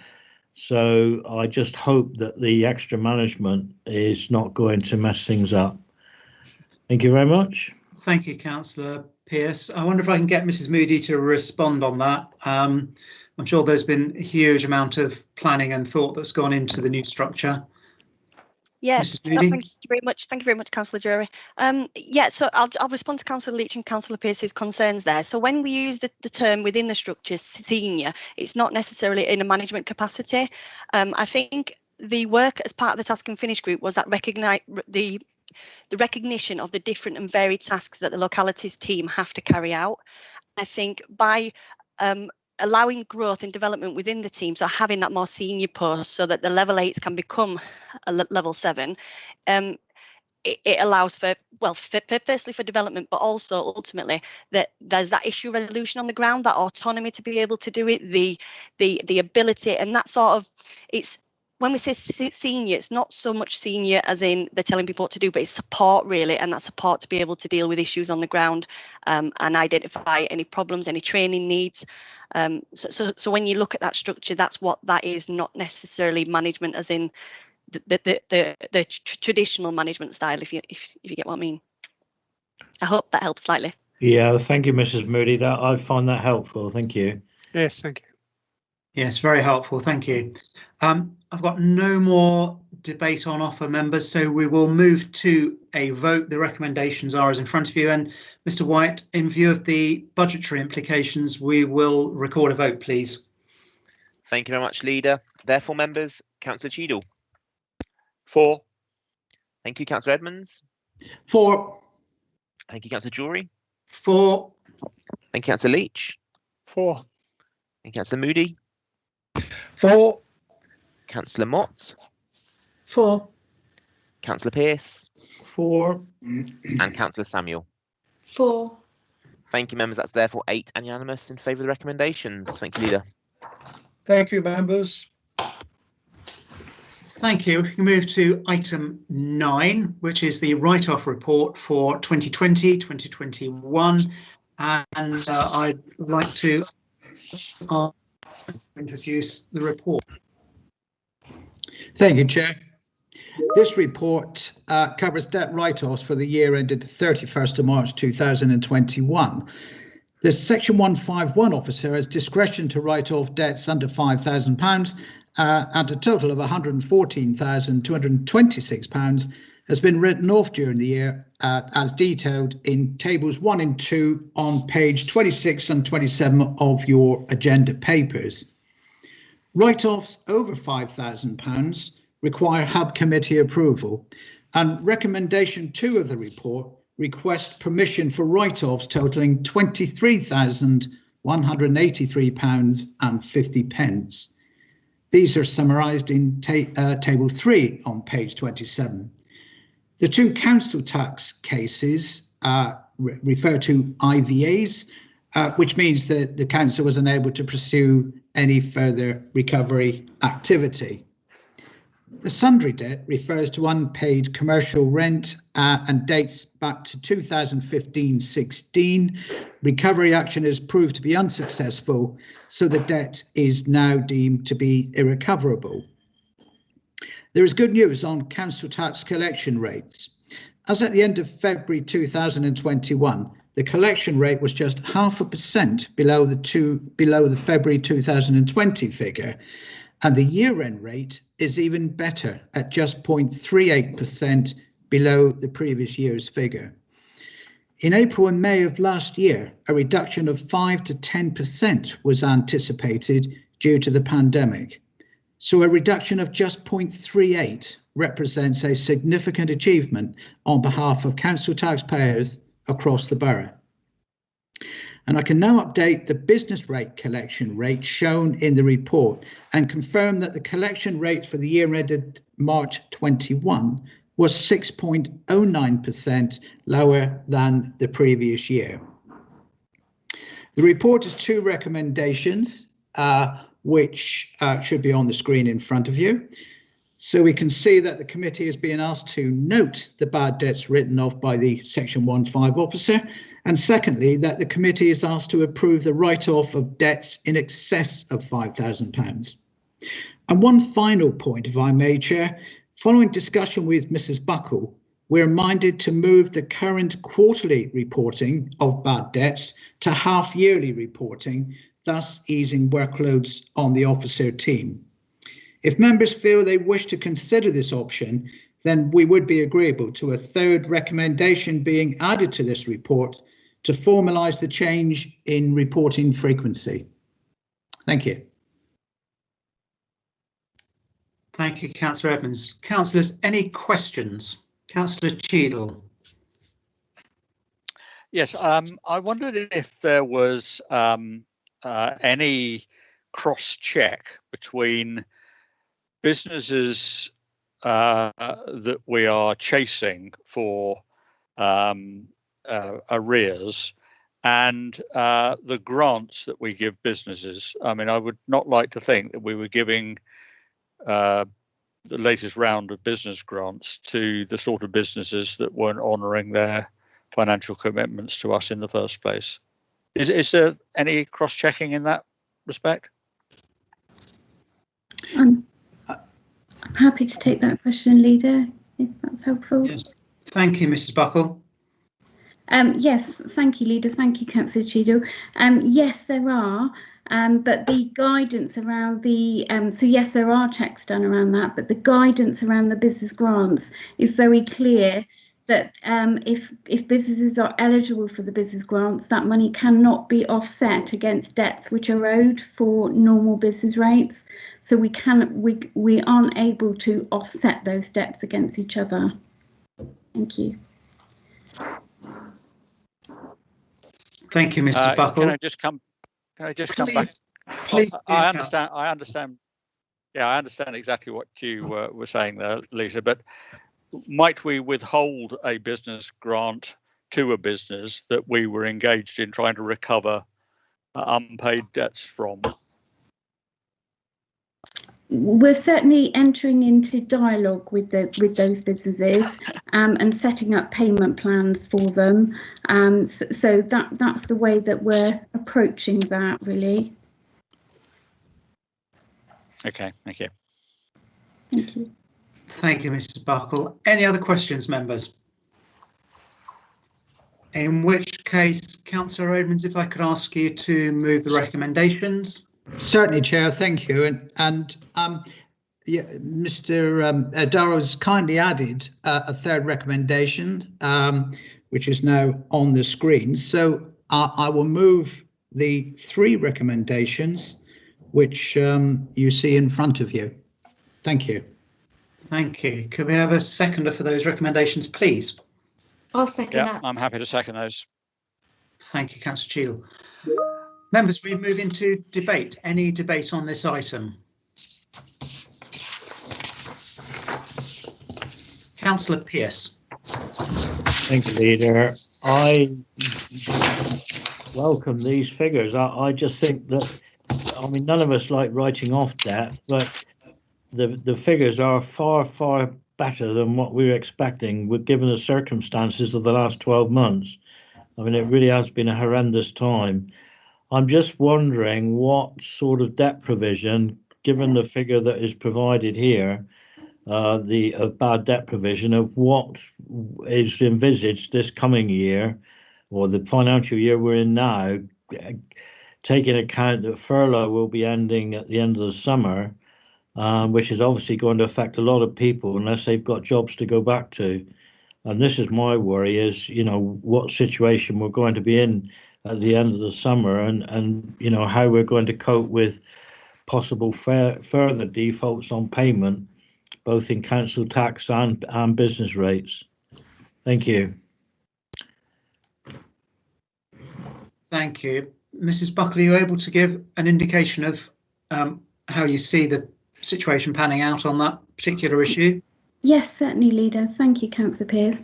So I just hope that the extra management is not going to mess things up. Thank you very much. Thank you, Councillor Pearce. I wonder if I can get Mrs. Moody to respond on that. I'm sure there's been a huge amount of planning and thought that's gone into the new structure. Yes, thank you very much. Thank you very much, Councillor Jury. Yeah, so I'll respond to Councillor Leach and Councillor Pearce's concerns there. So when we use the term within the structure senior, it's not necessarily in a management capacity. I think the work as part of the task and finish group was that the recognition of the different and varied tasks that the localities team have to carry out. I think by allowing growth and development within the team, so having that more senior post so that the level 8s can become a level 7, it allows for, well, firstly for development, but also ultimately that there's that issue resolution on the ground, that autonomy to be able to do it, the ability, and that sort of, it's, when we say senior, it's not so much senior as in they're telling people what to do, but it's support really, and that support to be able to deal with issues on the ground and identify any problems, any training needs. So when you look at that structure, that's what that is, not necessarily management as in the traditional management style, if you get what I mean. I hope that helps slightly. Yeah, thank you, Mrs. Moody. That I find that helpful. Thank you. Yes, thank you. Yes, very helpful. Thank you. I've got no more debate on offer, members, so we will move to a vote. The recommendations are as in front of you, and Mr. White, in view of the budgetary implications, we will record a vote, please. Thank you very much, Leader. Therefore, members, Councillor Cheadle. 4. Thank you, Councillor Edmonds. 4. Thank you, Councillor Drury. 4. Thank you, Councillor Leach. 4. Thank you, Councillor Moody. 4. Councillor Mott. 4. Councillor Pearce. 4. And Councillor Samuel. 4. Thank you, members. That's therefore 8 and unanimous in favour of the recommendations. Thank you, Leader. Thank you, members. Thank you. We can move to item 9, which is the write-off report for 2020-2021, and I'd like to introduce the report. Thank you, Chair. This report covers debt write-offs for the year ended 31st of March 2021. The Section 151 officer has discretion to write off debts under £5,000 and a total of £114,226 has been written off during the year as detailed in tables 1 and 2 on page 26 and 27 of your agenda papers. Write-offs over £5,000 require Hub Committee approval, and recommendation 2 of the report requests permission for write-offs totalling £23,183.50. These are summarised in table 3 on page 27. The 2 council tax cases refer to IVAs, which means that the council was unable to pursue any further recovery activity. The sundry debt refers to unpaid commercial rent and dates back to 2015-16. Recovery action has proved to be unsuccessful, so the debt is now deemed to be irrecoverable. There is good news on council tax collection rates. As at the end of February 2021, the collection rate was just 0.5% below the February 2020 figure, and the year-end rate is even better at just 0.38% below the previous year's figure. In April and May of last year, a reduction of 5 to 10% was anticipated due to the pandemic. So a reduction of just 0.38 represents a significant achievement on behalf of council taxpayers across the borough. And I can now update the business rate collection rate shown in the report and confirm that the collection rate for the year ended March 21 was 6.09% lower than the previous year. The report has 2 recommendations, which should be on the screen in front of you. So we can see that the committee is being asked to note the bad debts written off by the Section 151 officer, and secondly, that the committee is asked to approve the write-off of debts in excess of £5,000. And one final point, if I may, Chair. Following discussion with Mrs. Buckle, we're minded to move the current quarterly reporting of bad debts to half-yearly reporting, thus easing workloads on the officer team. If members feel they wish to consider this option, then we would be agreeable to a 3rd recommendation being added to this report to formalise the change in reporting frequency. Thank you. Thank you, Councillor Evans. Councillors, any questions? Councillor Cheadle. Yes, I wondered if there was any cross-check between businesses that we are chasing for arrears and the grants that we give businesses. I mean, I would not like to think that we were giving the latest round of business grants to the sort of businesses that weren't honouring their financial commitments to us in the first place. Is there any cross-checking in that respect? I'm happy to take that question, Leader, if that's helpful. Yes. Thank you, Mrs. Buckle. Yes, thank you, Leader. Thank you, Councillor Cheadle. Yes, there are. But the guidance around the so yes, there are checks done around that, but the guidance around the business grants is very clear that if businesses are eligible for the business grants, that money cannot be offset against debts which are owed for normal business rates. So we aren't able to offset those debts against each other. Thank you. Thank you, Mr. Buckle. Can I just come back? Please, I understand. Yeah, I understand exactly what you were saying there, Lisa, but might we withhold a business grant to a business that we were engaged in trying to recover unpaid debts from? We're certainly entering into dialogue with those businesses and setting up payment plans for them. So that's the way that we're approaching that, really. Okay, thank you. Thank you. Thank you, Mr. Buckle. Any other questions, members? In which case, Councillor Edmonds, if I could ask you to move the recommendations. Certainly, Chair. Thank you. And yeah, Mr. Darrow's kindly added a third recommendation, which is now on the screen. So I will move the three recommendations, which you see in front of you. Thank you. Thank you. Could we have a seconder for those recommendations, please? I'll second that. I'm happy to second those. Thank you, Councillor Cheadle. Members, we move into debate. Any debate on this item? Councillor Pearce. Thank you, Leader. I welcome these figures. I just think that, I mean, none of us like writing off debt, but the figures are far, far better than what we were expecting, given the circumstances of the last 12 months. I mean, it really has been a horrendous time. I'm just wondering what sort of debt provision, given the figure that is provided here, the bad debt provision of what is envisaged this coming year, or the financial year we're in now, taking account that furlough will be ending at the end of the summer, which is obviously going to affect a lot of people unless they've got jobs to go back to. And this is my worry, is, you know, what situation we're going to be in at the end of the summer, and you know, how we're going to cope with possible further defaults on payment, both in council tax and business rates. Thank you. Thank you. Mrs. Buckley, are you able to give an indication of how you see the situation panning out on that particular issue? Yes, certainly, Leader. Thank you, Councillor Pearce.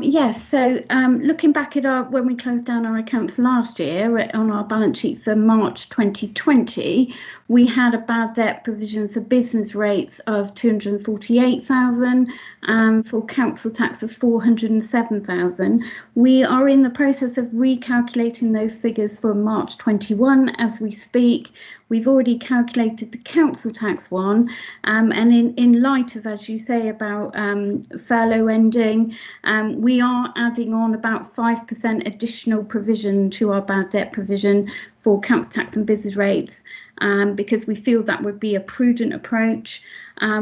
Yes, so looking back at when we closed down our accounts last year on our balance sheet for March 2020, we had a bad debt provision for business rates of 248,000 and for council tax of 407,000. We are in the process of recalculating those figures for March 21 as we speak. We've already calculated the council tax one, and in light of, as you say, about furlough ending, we are adding on about 5% additional provision to our bad debt provision for council tax and business rates. because we feel that would be a prudent approach.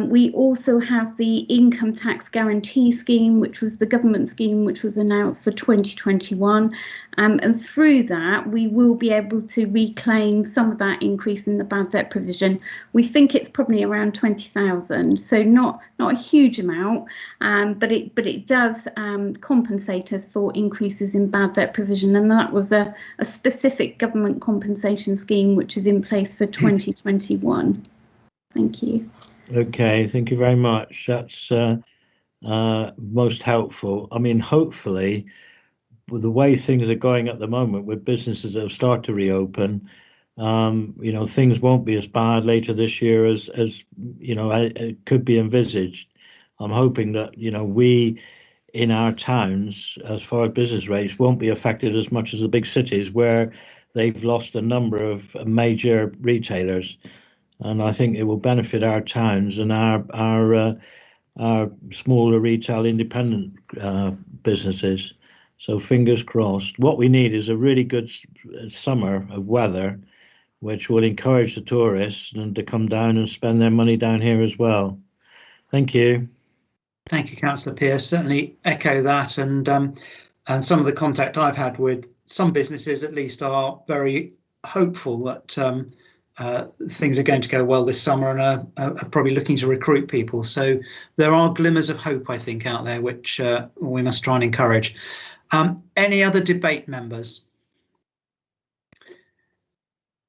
We also have the income tax guarantee scheme, which was the government scheme which was announced for 2021, and through that we will be able to reclaim some of that increase in the bad debt provision. We think it's probably around 20,000, so not a huge amount, but it does compensate us for increases in bad debt provision, and that was a specific government compensation scheme which is in place for 2021. Thank you. Okay, thank you very much. That's most helpful. I mean, hopefully, with the way things are going at the moment, with businesses that have started to reopen, you know, things won't be as bad later this year as you know, it could be envisaged. I'm hoping that, you know, we in our towns, as far as business rates, won't be affected as much as the big cities where they've lost a number of major retailers. And I think it will benefit our towns and our smaller retail independent businesses. So fingers crossed. What we need is a really good summer of weather, which will encourage the tourists and to come down and spend their money down here as well. Thank you. Thank you, Councillor Pearce. Certainly echo that, and some of the contact I've had with some businesses, at least, are very hopeful that things are going to go well this summer and are probably looking to recruit people. So there are glimmers of hope, I think, out there, which we must try and encourage. Any other debate, members?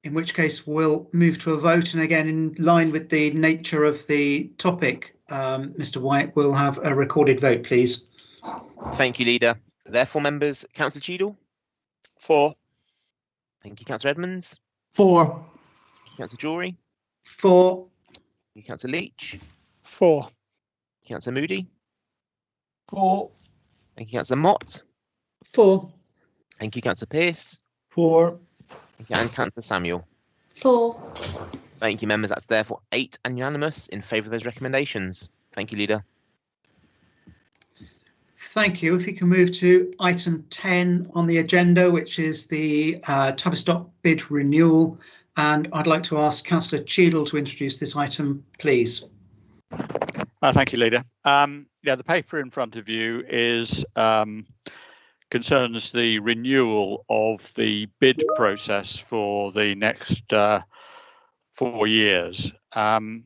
In which case we'll move to a vote, and again, in line with the nature of the topic, Mr. White will have a recorded vote, please. Thank you, Leader. Therefore, members, Councillor Cheadle? For. Thank you, Councillor Edmonds. For. Councillor Jory? For. Thank you, Councillor Leach. For. Councillor Moody? For. Thank you, Councillor Mott. For. Thank you, Councillor Pearce. For. Thank you, and Councillor Samuel. For. Thank you, members. That's therefore 8 and unanimous in favour of those recommendations. Thank you, Leader. Thank you. If we can move to item 10 on the agenda, which is the Tavistock bid renewal, and I'd like to ask Councillor Cheadle to introduce this item, please. Thank you, Leader. Yeah, the paper in front of you is concerns the renewal of the bid process for the next 4 years. The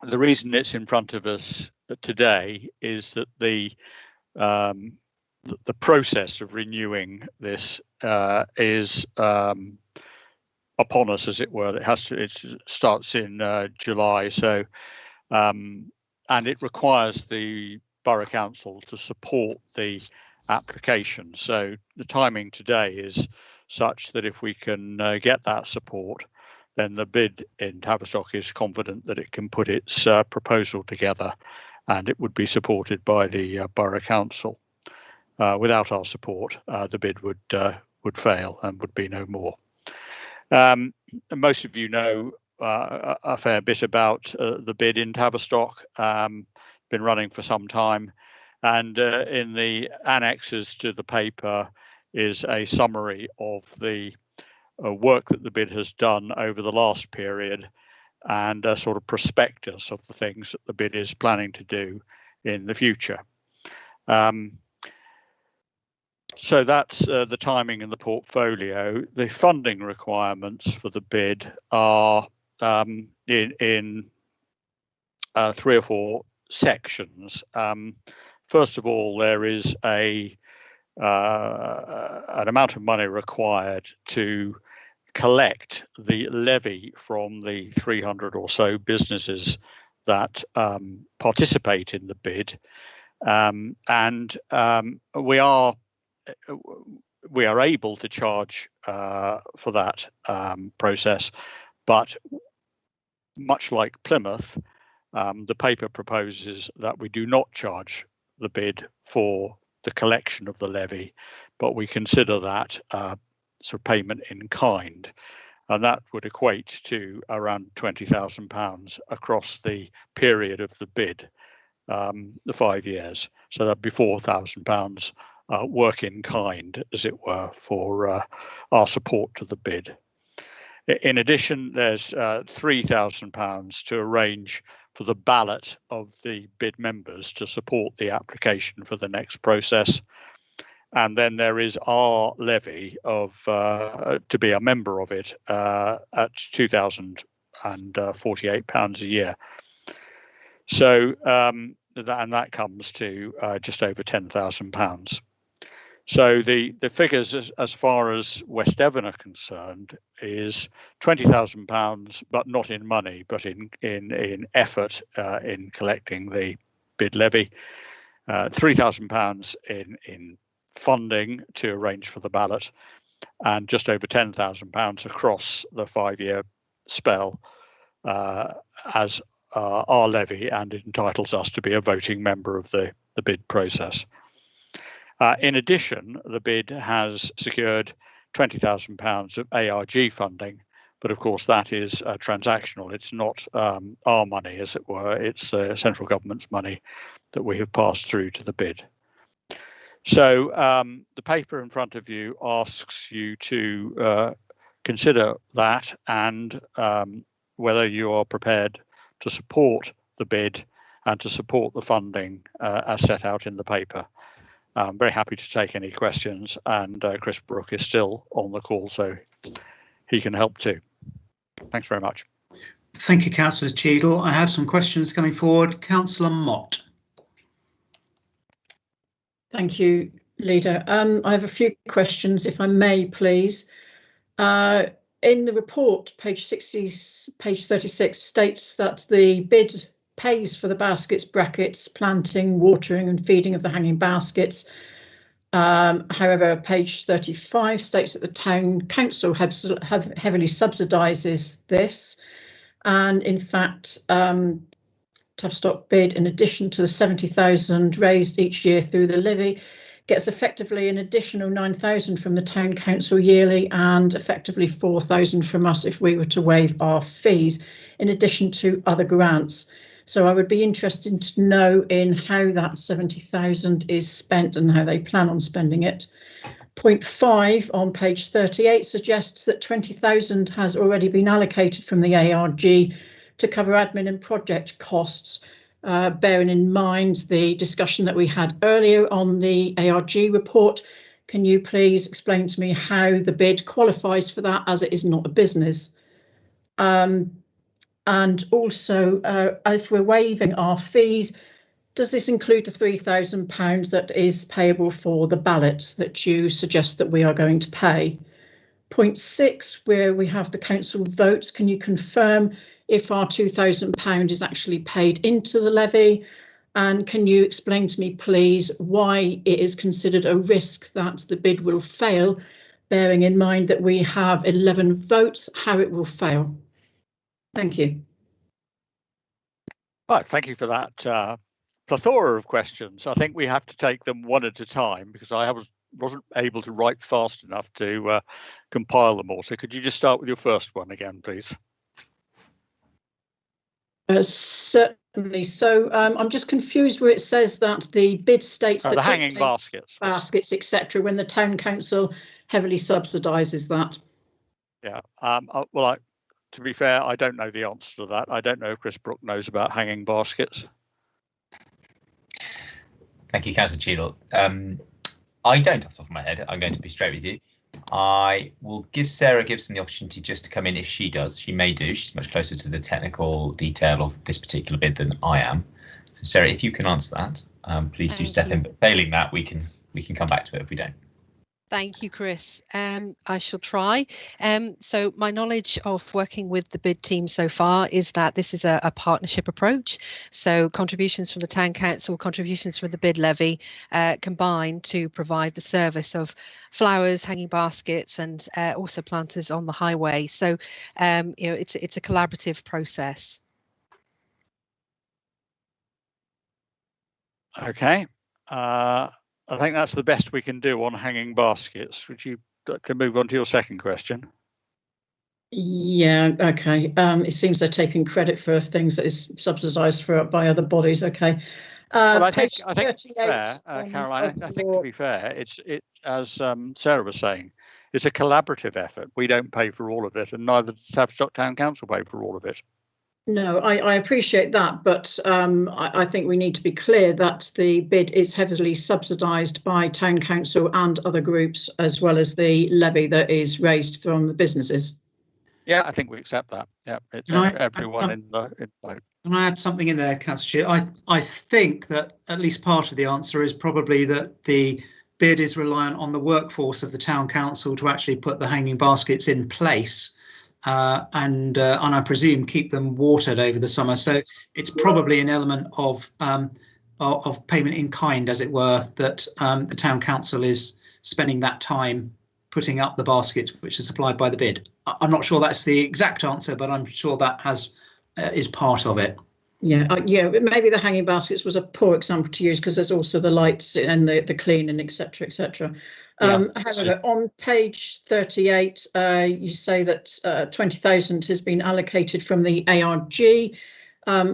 reason it's in front of us today is that the process of renewing this is upon us, as it were. It starts in July, so and it requires the Borough Council to support the application. So the timing today is such that if we can get that support, then the bid in Tavistock is confident that it can put its proposal together, and it would be supported by the Borough Council. Without our support, the bid would fail and would be no more. And most of you know a fair bit about the bid in Tavistock. Been running for some time, and in the annexes to the paper is a summary of the work that the bid has done over the last period, and a sort of prospectus of the things that the bid is planning to do in the future. So that's the timing and the portfolio. The funding requirements for the bid are in 3 or 4 sections. First of all, there is an amount of money required to collect the levy from the 300 or so businesses that participate in the bid, and we are able to charge for that process, but much like Plymouth, the paper proposes that we do not charge the bid for the collection of the levy, but we consider that sort of payment in kind, and that would equate to around £20,000 across the period of the bid, the 5 years. So that'd be £4,000 work in kind, as it were, for our support to the bid. In addition, there's £3,000 to arrange for the ballot of the bid members to support the application for the next process. And then there is our levy of to be a member of it at £2,048 a year. So that comes to just over £10,000. So the figures as far as West Devon are concerned is £20,000, but not in money, but in effort in collecting the bid levy, £3,000 in funding to arrange for the ballot, and just over £10,000 across the 5-year spell as our levy, and it entitles us to be a voting member of the bid process. In addition, the bid has secured £20,000 of ARG funding, but of course that is transactional. It's not our money, as it were. It's central government's money that we have passed through to the bid. So the paper in front of you asks you to consider that and whether you are prepared to support the bid and to support the funding as set out in the paper. I'm very happy to take any questions, and Chris Brooke is still on the call, so he can help too. Thanks very much. Thank you, Councillor Cheadle. I have some questions coming forward. Councillor Mott. Thank you, Leader. I have a few questions, if I may, please. In the report, page 36 states that the bid pays for the baskets, brackets, planting, watering and feeding of the hanging baskets. However, page 35 states that the town council heavily subsidises this, and in fact Tavistock bid, in addition to the 70,000 raised each year through the levy, gets effectively an additional 9,000 from the town council yearly, and effectively 4,000 from us if we were to waive our fees, in addition to other grants. So I would be interested to know in how that 70,000 is spent and how they plan on spending it. Point 5 on page 38 suggests that 20,000 has already been allocated from the ARG to cover admin and project costs, bearing in mind the discussion that we had earlier on the ARG report. Can you please explain to me how the bid qualifies for that, as it is not a business? And also, if we're waiving our fees, does this include the £3,000 that is payable for the ballot that you suggest that we are going to pay? Point 6, where we have the council votes, can you confirm if our £2,000 is actually paid into the levy? And can you explain to me, please, why it is considered a risk that the bid will fail, bearing in mind that we have 11 votes, how it will fail? Thank you. Right, thank you for that plethora of questions. I think we have to take them one at a time because I wasn't able to write fast enough to compile them all. So could you just start with your first one again, please? Certainly. So I'm just confused where it says that the bid states that the hanging baskets, etc., when the town council heavily subsidises that. Yeah. Well, to be fair, I don't know the answer to that. I don't know if Chris Brooke knows about hanging baskets. Thank you, Councillor Cheadle. I don't off the top of my head. I'm going to be straight with you. I will give Sarah Gibson the opportunity just to come in if she does. She may do. She's much closer to the technical detail of this particular bid than I am. So Sarah, if you can answer that, please do step in. But failing that, we can come back to it if we don't. Thank you, Chris. I shall try. So my knowledge of working with the bid team so far is that this is a partnership approach. So contributions from the town council, contributions from the bid levy combine to provide the service of flowers, hanging baskets, and also planters on the highway. So it's a collaborative process. Okay. I think that's the best we can do on hanging baskets. Would you like to move on to your second question? Yeah, okay. It seems they're taking credit for things that is subsidised by other bodies. Okay. Well, I think to be fair, Caroline, I think to be fair, it as Sarah was saying, it's a collaborative effort. We don't pay for all of it, and neither does Tavistock Town Council pay for all of it. No, I appreciate that, but I think we need to be clear that the bid is heavily subsidised by Town Council and other groups, as well as the levy that is raised from the businesses. Yeah, I think we accept that. Yeah, it's everyone in the boat. Can I add something in there, Councillor Chair? I think that at least part of the answer is probably that the bid is reliant on the workforce of the Town Council to actually put the hanging baskets in place. And I presume keep them watered over the summer. So it's probably an element of payment in kind, as it were, that the Town Council is spending that time putting up the baskets which are supplied by the bid. I'm not sure that's the exact answer, but I'm sure that is part of it. Yeah, maybe the hanging baskets was a poor example to use because there's also the lights and the cleaning, etc., etc. However, on page 38, you say that 20,000 has been allocated from the ARG.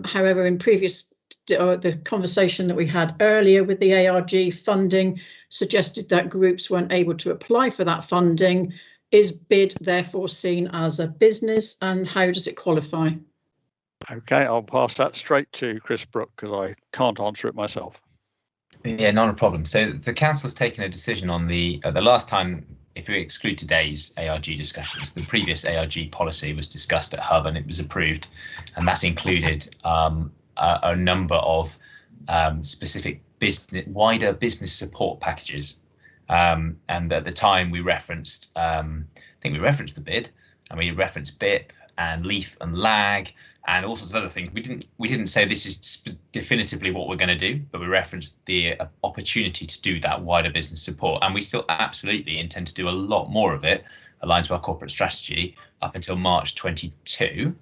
However, in previous the conversation that we had earlier with the ARG funding suggested that groups weren't able to apply for that funding. Is bid therefore seen as a business, and how does it qualify? Okay, I'll pass that straight to Chris Brooke because I can't answer it myself. Yeah, not a problem. So the council's taken a decision on the last time, if we exclude today's ARG discussions, the previous ARG policy was discussed at Hub and it was approved, and that included a number of specific wider business support packages. And at the time we referenced, I think we referenced the bid, and we referenced BIP and LEAF and LAG and all sorts of other things. We didn't say this is definitively what we're going to do, but we referenced the opportunity to do that wider business support, and we still absolutely intend to do a lot more of it aligned to our corporate strategy up until March 22.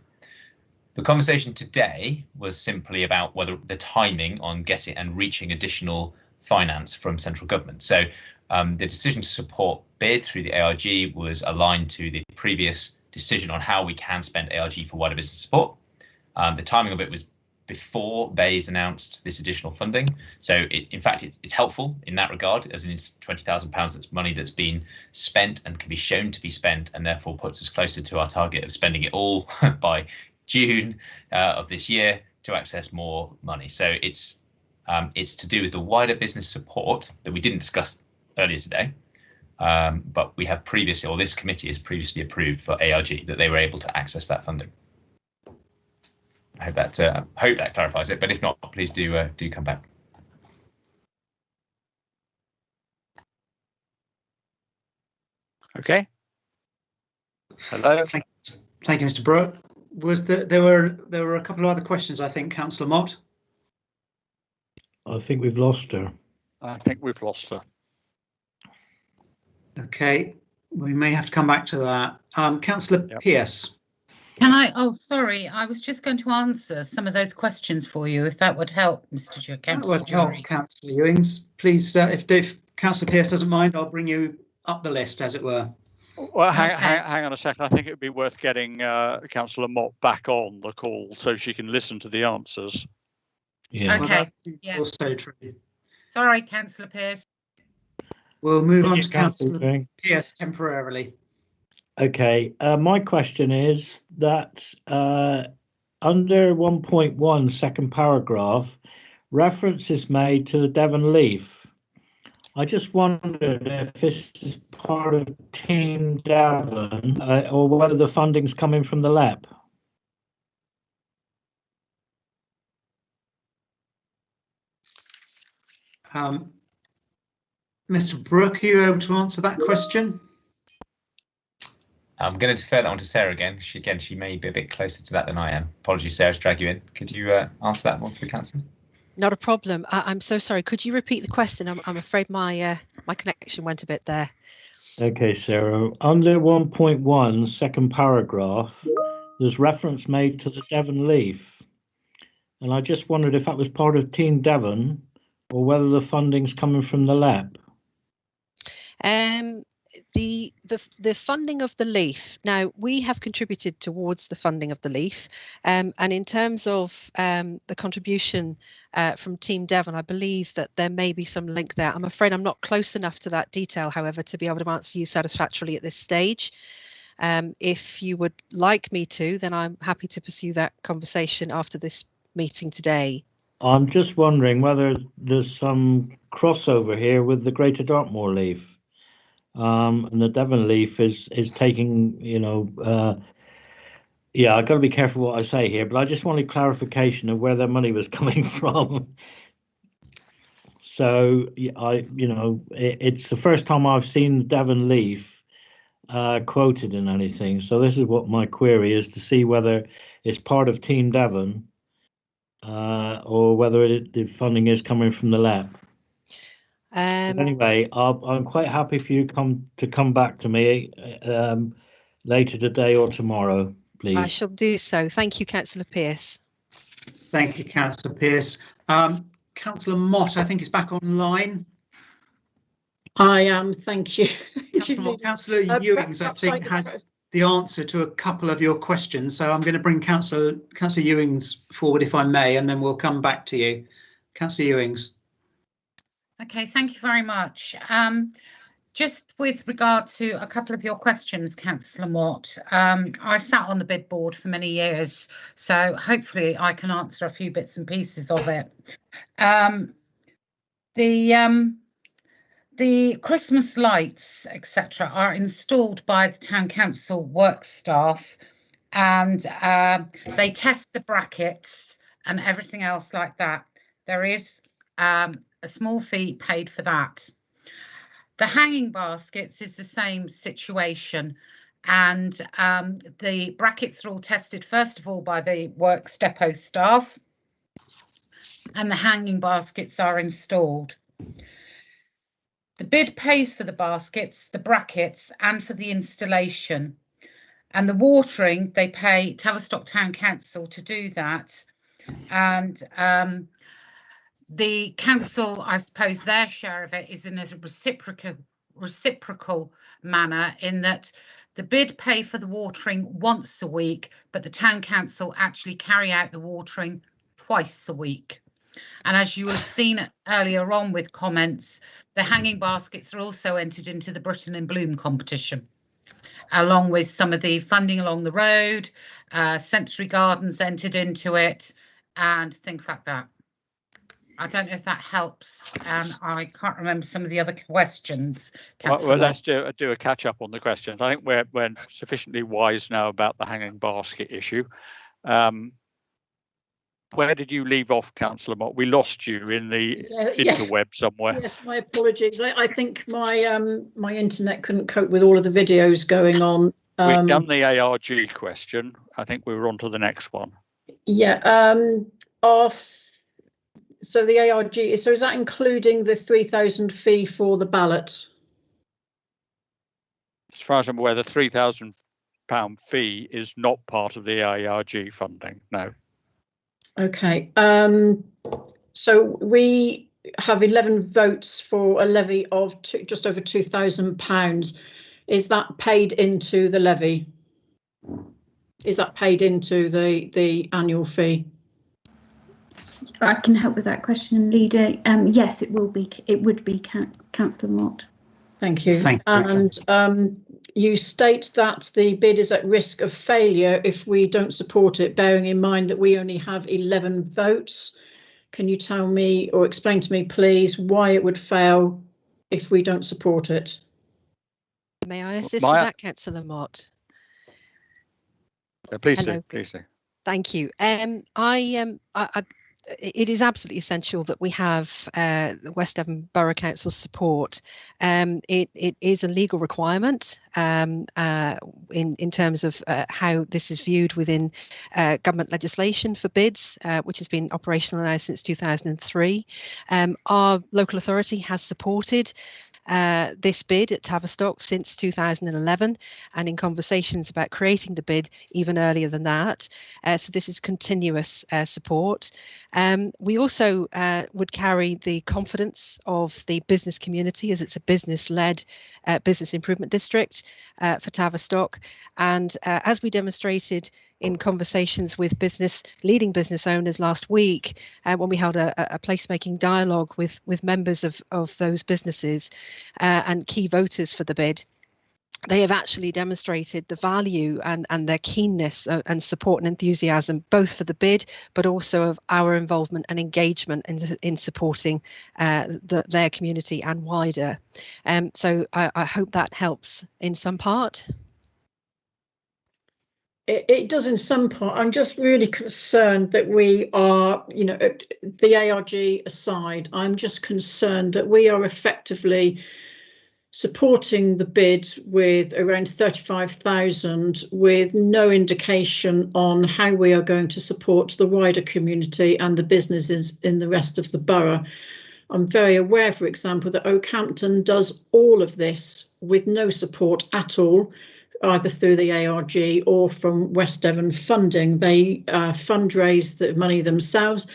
The conversation today was simply about whether the timing on getting and reaching additional finance from central government. So the decision to support bid through the ARG was aligned to the previous decision on how we can spend ARG for wider business support. The timing of it was before BEIS announced this additional funding. So in fact, it's helpful in that regard, as in it's £20,000 that's money that's been spent and can be shown to be spent, and therefore puts us closer to our target of spending it all by June of this year to access more money. So it's to do with the wider business support that we didn't discuss earlier today. But we have previously, or this committee has previously approved for ARG that they were able to access that funding. I hope that clarifies it, but if not, please do come back. Okay. Hello. Thank you, Mr. Brooke. There were a couple of other questions, I think, Councillor Mott. I think we've lost her. I think we've lost her. Okay, we may have to come back to that. Councillor Pearce. Can I? Oh, sorry. I was just going to answer some of those questions for you, if that would help, Mr. Chair. That would help, Councillor Ewings. Please, if Councillor Pearce doesn't mind, I'll bring you up the list, as it were. Well, hang on a second. I think it would be worth getting Councillor Mott back on the call so she can listen to the answers. Yeah. Okay. Well, also true. Sorry, Councillor Pearce. We'll move on to Councillor Pearce temporarily. Okay, my question is that under 1.1 second paragraph, reference is made to the Devon Leaf. I just wondered if this is part of Team Devon or whether the funding's coming from the LEP. Mr. Brooke, are you able to answer that question? I'm going to defer that on to Sarah again. She may be a bit closer to that than I am. Apologies, Sarah, to drag you in. Could you answer that one for the council? Not a problem. I'm so sorry. Could you repeat the question? I'm afraid my connection went a bit there. Okay, Sarah. Under 1.1 second paragraph, there's reference made to the Devon Leaf. And I just wondered if that was part of Team Devon or whether the funding's coming from the LEP. The the funding of the LEAF. Now, we have contributed towards the funding of the LEAF, and in terms of the contribution from Team Devon, I believe that there may be some link there. I'm afraid I'm not close enough to that detail, however, to be able to answer you satisfactorily at this stage. If you would like me to, then I'm happy to pursue that conversation after this meeting today. I'm just wondering whether there's some crossover here with the Greater Dartmoor LEAF. And the Devon LEAF is taking, yeah, I've got to be careful what I say here, but I just wanted clarification of where their money was coming from. So it's the first time I've seen the Devon LEAF quoted in anything. So this is what my query is, to see whether it's part of Team Devon or whether the funding is coming from the LEP. Anyway, I'm quite happy for you to come back to me later today or tomorrow, please. I shall do so. Thank you, Councillor Pearce. Thank you, Councillor Pearce. Councillor Mott, I think, is back online. I am. Thank you. Councillor Ewings, I think, has the answer to a couple of your questions. So I'm going to bring Councillor Ewings forward, if I may, and then we'll come back to you. Councillor Ewings. Okay, thank you very much. Just with regard to a couple of your questions, Councillor Mott, I sat on the bid board for many years, so hopefully I can answer a few bits and pieces of it. The Christmas lights, etc., are installed by the Town Council work staff, and they test the brackets and everything else like that. There is a small fee paid for that. The hanging baskets is the same situation, and the brackets are all tested first of all by the works depot staff, and the hanging baskets are installed. The bid pays for the baskets, the brackets, and for the installation, and the watering they pay Tavistock Town Council to do that, and the council, I suppose, their share of it is in a reciprocal manner, in that the bid pay for the watering once a week, but the Town Council actually carry out the watering twice a week. And as you will have seen earlier on with comments, the hanging baskets are also entered into the Britain in Bloom competition, along with some of the funding along the road, Sensory Gardens entered into it, and things like that. I don't know if that helps, and I can't remember some of the other questions. Well, let's do a catch up on the questions. I think we're sufficiently wise now about the hanging basket issue. Where did you leave off, Councillor Mott? We lost you in the interweb somewhere. Yes, my apologies. I think my internet couldn't cope with all of the videos going on. We've done the ARG question. I think we were on to the next one. Yeah. So the ARG, so is that including the £3,000 fee for the ballot? As far as I'm aware, the £3,000 fee is not part of the ARG funding, no. Okay, so we have 11 votes for a levy of just over £2,000. Is that paid into the levy? Is that paid into the annual fee? I can help with that question, Leader. Yes, it will be. It would be, Councillor Mott. Thank you. And you state that the bid is at risk of failure if we don't support it, bearing in mind that we only have 11 votes. Can you tell me or explain to me, please, why it would fail if we don't support it? May I assist with that, Councillor Mott? Please do. Please do. Thank you. It is absolutely essential that we have the West Devon Borough Council's support. It is a legal requirement in terms of how this is viewed within government legislation for bids, which has been operational now since 2003. Our local authority has supported this bid at Tavistock since 2011, and in conversations about creating the bid even earlier than that. So this is continuous support. We also would carry the confidence of the business community, as it's a business-led business improvement district for Tavistock. And as we demonstrated in conversations with leading business owners last week, when we held a placemaking dialogue with members of those businesses and key voters for the bid, they have actually demonstrated the value and their keenness and support and enthusiasm, both for the bid, but also of our involvement and engagement in supporting their community and wider. So I hope that helps in some part. It does in some part. I'm just really concerned that we are, the ARG aside, I'm just concerned that we are effectively supporting the bid with around 35,000 with no indication on how we are going to support the wider community and the businesses in the rest of the borough. I'm very aware, for example, that Oakhampton does all of this with no support at all, either through the ARG or from West Devon funding. They fundraise the money themselves.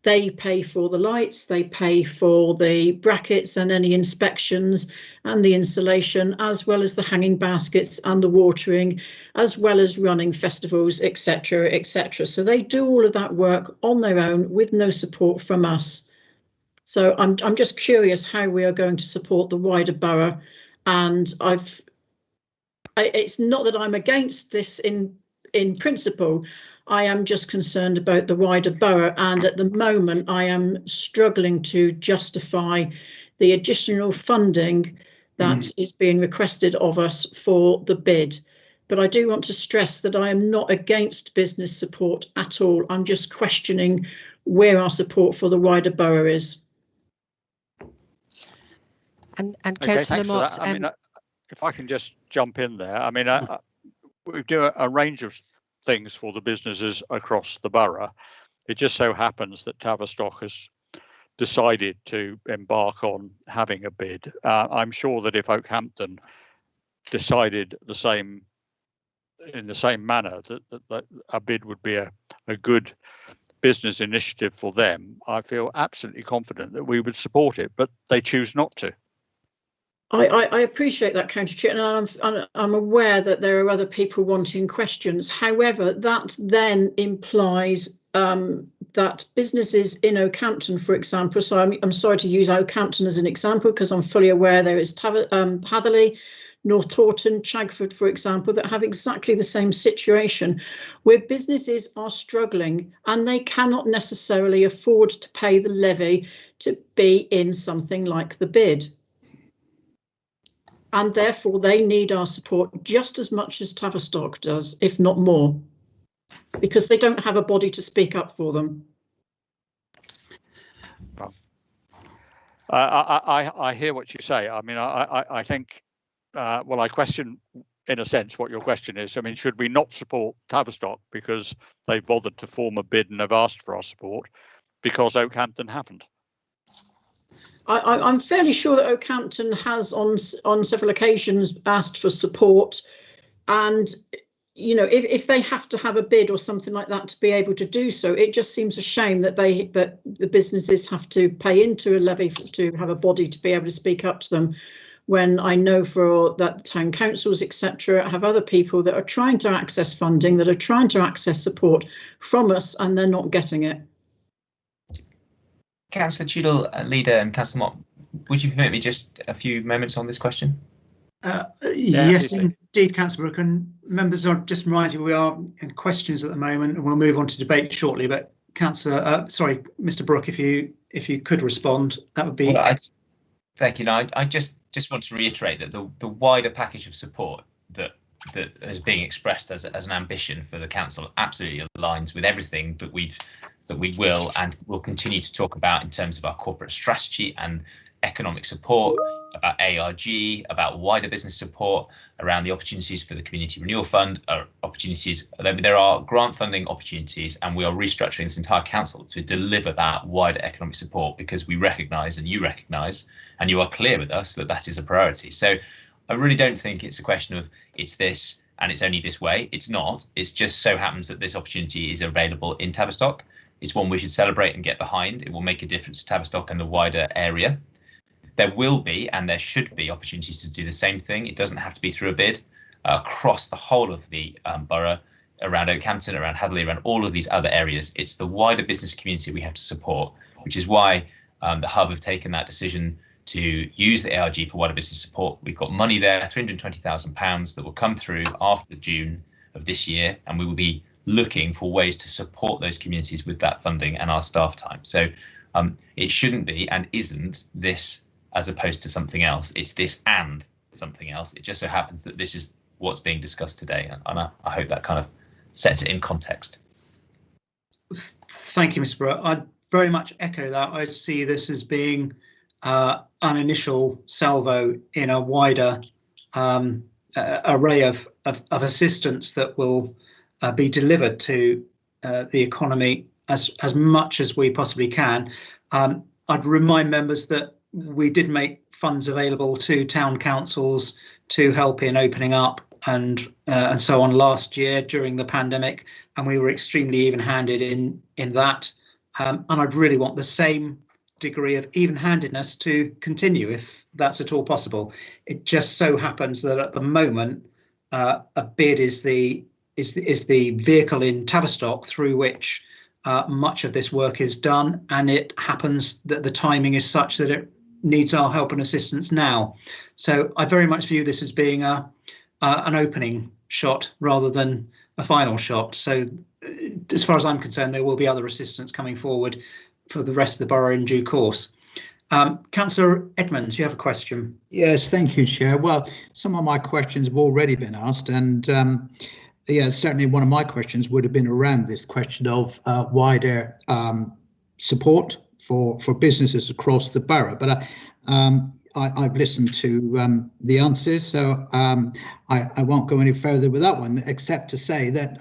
They pay for the lights, they pay for the brackets and any inspections and the installation, as well as the hanging baskets and the watering, as well as running festivals, etc., etc. So they do all of that work on their own with no support from us. So I'm just curious how we are going to support the wider borough. And it's not that I'm against this in principle. I am just concerned about the wider borough, and at the moment I am struggling to justify the additional funding that is being requested of us for the bid. But I do want to stress that I am not against business support at all. I'm just questioning where our support for the wider borough is. And okay, thanks for that. I mean, if I can just jump in there, I mean, we do a range of things for the businesses across the borough. It just so happens that Tavistock has decided to embark on having a bid. I'm sure that if Oakhampton decided in the same manner that a bid would be a good business initiative for them, I feel absolutely confident that we would support it, but they choose not to. I appreciate that, County Chair, and I'm aware that there are other people wanting questions. However, that then implies that businesses in Oakhampton, for example, so I'm sorry to use Oakhampton as an example because I'm fully aware there is Hatherley, North Taunton, Chagford, for example, that have exactly the same situation where businesses are struggling and they cannot necessarily afford to pay the levy to be in something like the bid. And therefore they need our support just as much as Tavistock does, if not more, because they don't have a body to speak up for them. Well, I hear what you say. I mean, I think, well, I question, in a sense, what your question is. I mean, should we not support Tavistock because they've bothered to form a bid and have asked for our support because Oakhampton haven't? I'm fairly sure that Oakhampton has on several occasions asked for support, and if they have to have a bid or something like that to be able to do so, it just seems a shame that the businesses have to pay into a levy to have a body to be able to speak up to them, when I know that town councils, etc., have other people that are trying to access funding, that are trying to access support from us, and they're not getting it. Councillor Cheadle, Leader, and Councillor Mott, would you permit me just a few moments on this question? Yes, indeed, Councillor Brooke, and members are just reminded we are in questions at the moment, and we'll move on to debate shortly. But Mr. Brooke, if you could respond, that would be. Well, thank you. No, I just want to reiterate that the wider package of support that is being expressed as an ambition for the council absolutely aligns with everything that we will and will continue to talk about in terms of our corporate strategy and economic support, about ARG, about wider business support, around the opportunities for the Community Renewal Fund, opportunities. There are grant funding opportunities, and we are restructuring this entire council to deliver that wider economic support, because we recognise, and you recognise, and you are clear with us that that is a priority. So I really don't think it's a question of it's this and it's only this way. It's not. It's just so happens that this opportunity is available in Tavistock. It's one we should celebrate and get behind. It will make a difference to Tavistock and the wider area. There will be, and there should be, opportunities to do the same thing. It doesn't have to be through a bid, across the whole of the borough, around Oakhampton, around Hadley, around all of these other areas. It's the wider business community we have to support, which is why the Hub have taken that decision to use the ARG for wider business support. We've got money there, £320,000, that will come through after June of this year, and we will be looking for ways to support those communities with that funding and our staff time. So it shouldn't be, and isn't, this as opposed to something else. It's this and something else. It just so happens that this is what's being discussed today, and I hope that kind of sets it in context. Thank you, Mr. Brewer. I very much echo that. I see this as being an initial salvo in a wider array of assistance that will be delivered to the economy as much as we possibly can. I'd remind members that we did make funds available to town councils to help in opening up and so on last year during the pandemic, and we were extremely even-handed in that. And I'd really want the same degree of even-handedness to continue, if that's at all possible. It just so happens that at the moment, a bid is the vehicle in Tavistock through which much of this work is done, and it happens that the timing is such that it needs our help and assistance now. So I very much view this as being an opening shot rather than a final shot. So as far as I'm concerned, there will be other assistance coming forward for the rest of the borough in due course. Councillor Edmonds, you have a question. Yes, thank you, Chair. Well, some of my questions have already been asked, and yeah, certainly one of my questions would have been around this question of wider support for businesses across the borough. But I've listened to the answers, so I won't go any further with that one, except to say that,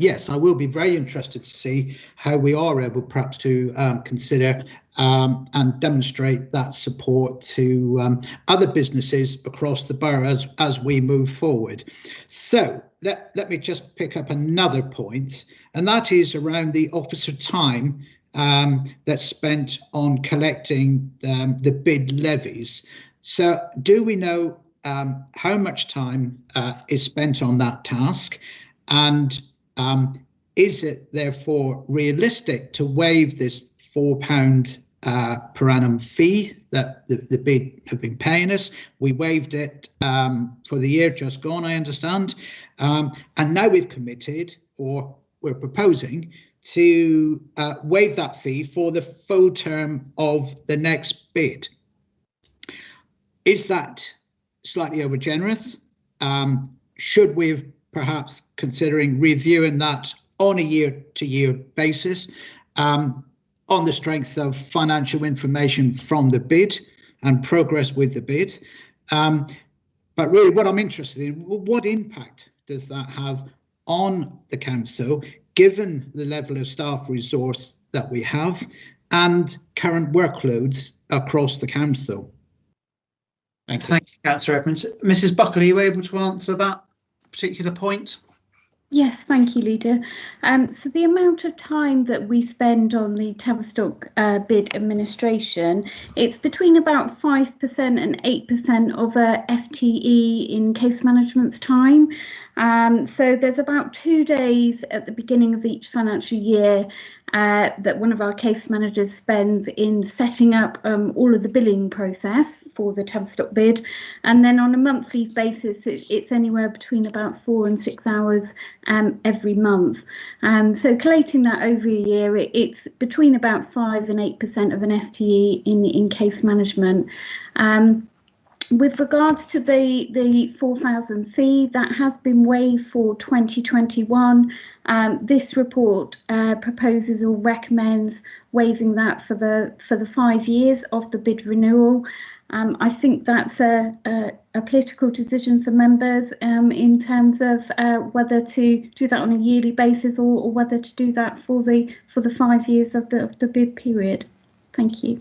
yes, I will be very interested to see how we are able perhaps to consider and demonstrate that support to other businesses across the borough as we move forward. So let me just pick up another point, and that is around the officer time that's spent on collecting the bid levies. So do we know how much time is spent on that task, and is it therefore realistic to waive this £4 per annum fee that the bid have been paying us? We waived it for the year just gone, I understand, and now we've committed, or we're proposing, to waive that fee for the full term of the next bid. Is that slightly over generous? Should we have perhaps considering reviewing that on a year-to-year basis on the strength of financial information from the bid and progress with the bid? But really what I'm interested in, what impact does that have on the council, given the level of staff resource that we have and current workloads across the council? Thank you, Councillor Edmonds. Mrs. Buckley, are you able to answer that particular point? Yes, thank you, Leader. So the amount of time that we spend on the Tavistock bid administration, it's between about 5% and 8% of a FTE in case management's time. So there's about 2 days at the beginning of each financial year that one of our case managers spends in setting up all of the billing process for the Tavistock bid, and then on a monthly basis it's anywhere between about 4 and 6 hours every month. So collating that over a year, it's between about 5 and 8% of an FTE in case management. With regards to the 4,000 fee, that has been waived for 2021. This report proposes or recommends waiving that for the 5 years of the bid renewal. I think that's a political decision for members in terms of whether to do that on a yearly basis or whether to do that for the 5 years of the bid period. Thank you.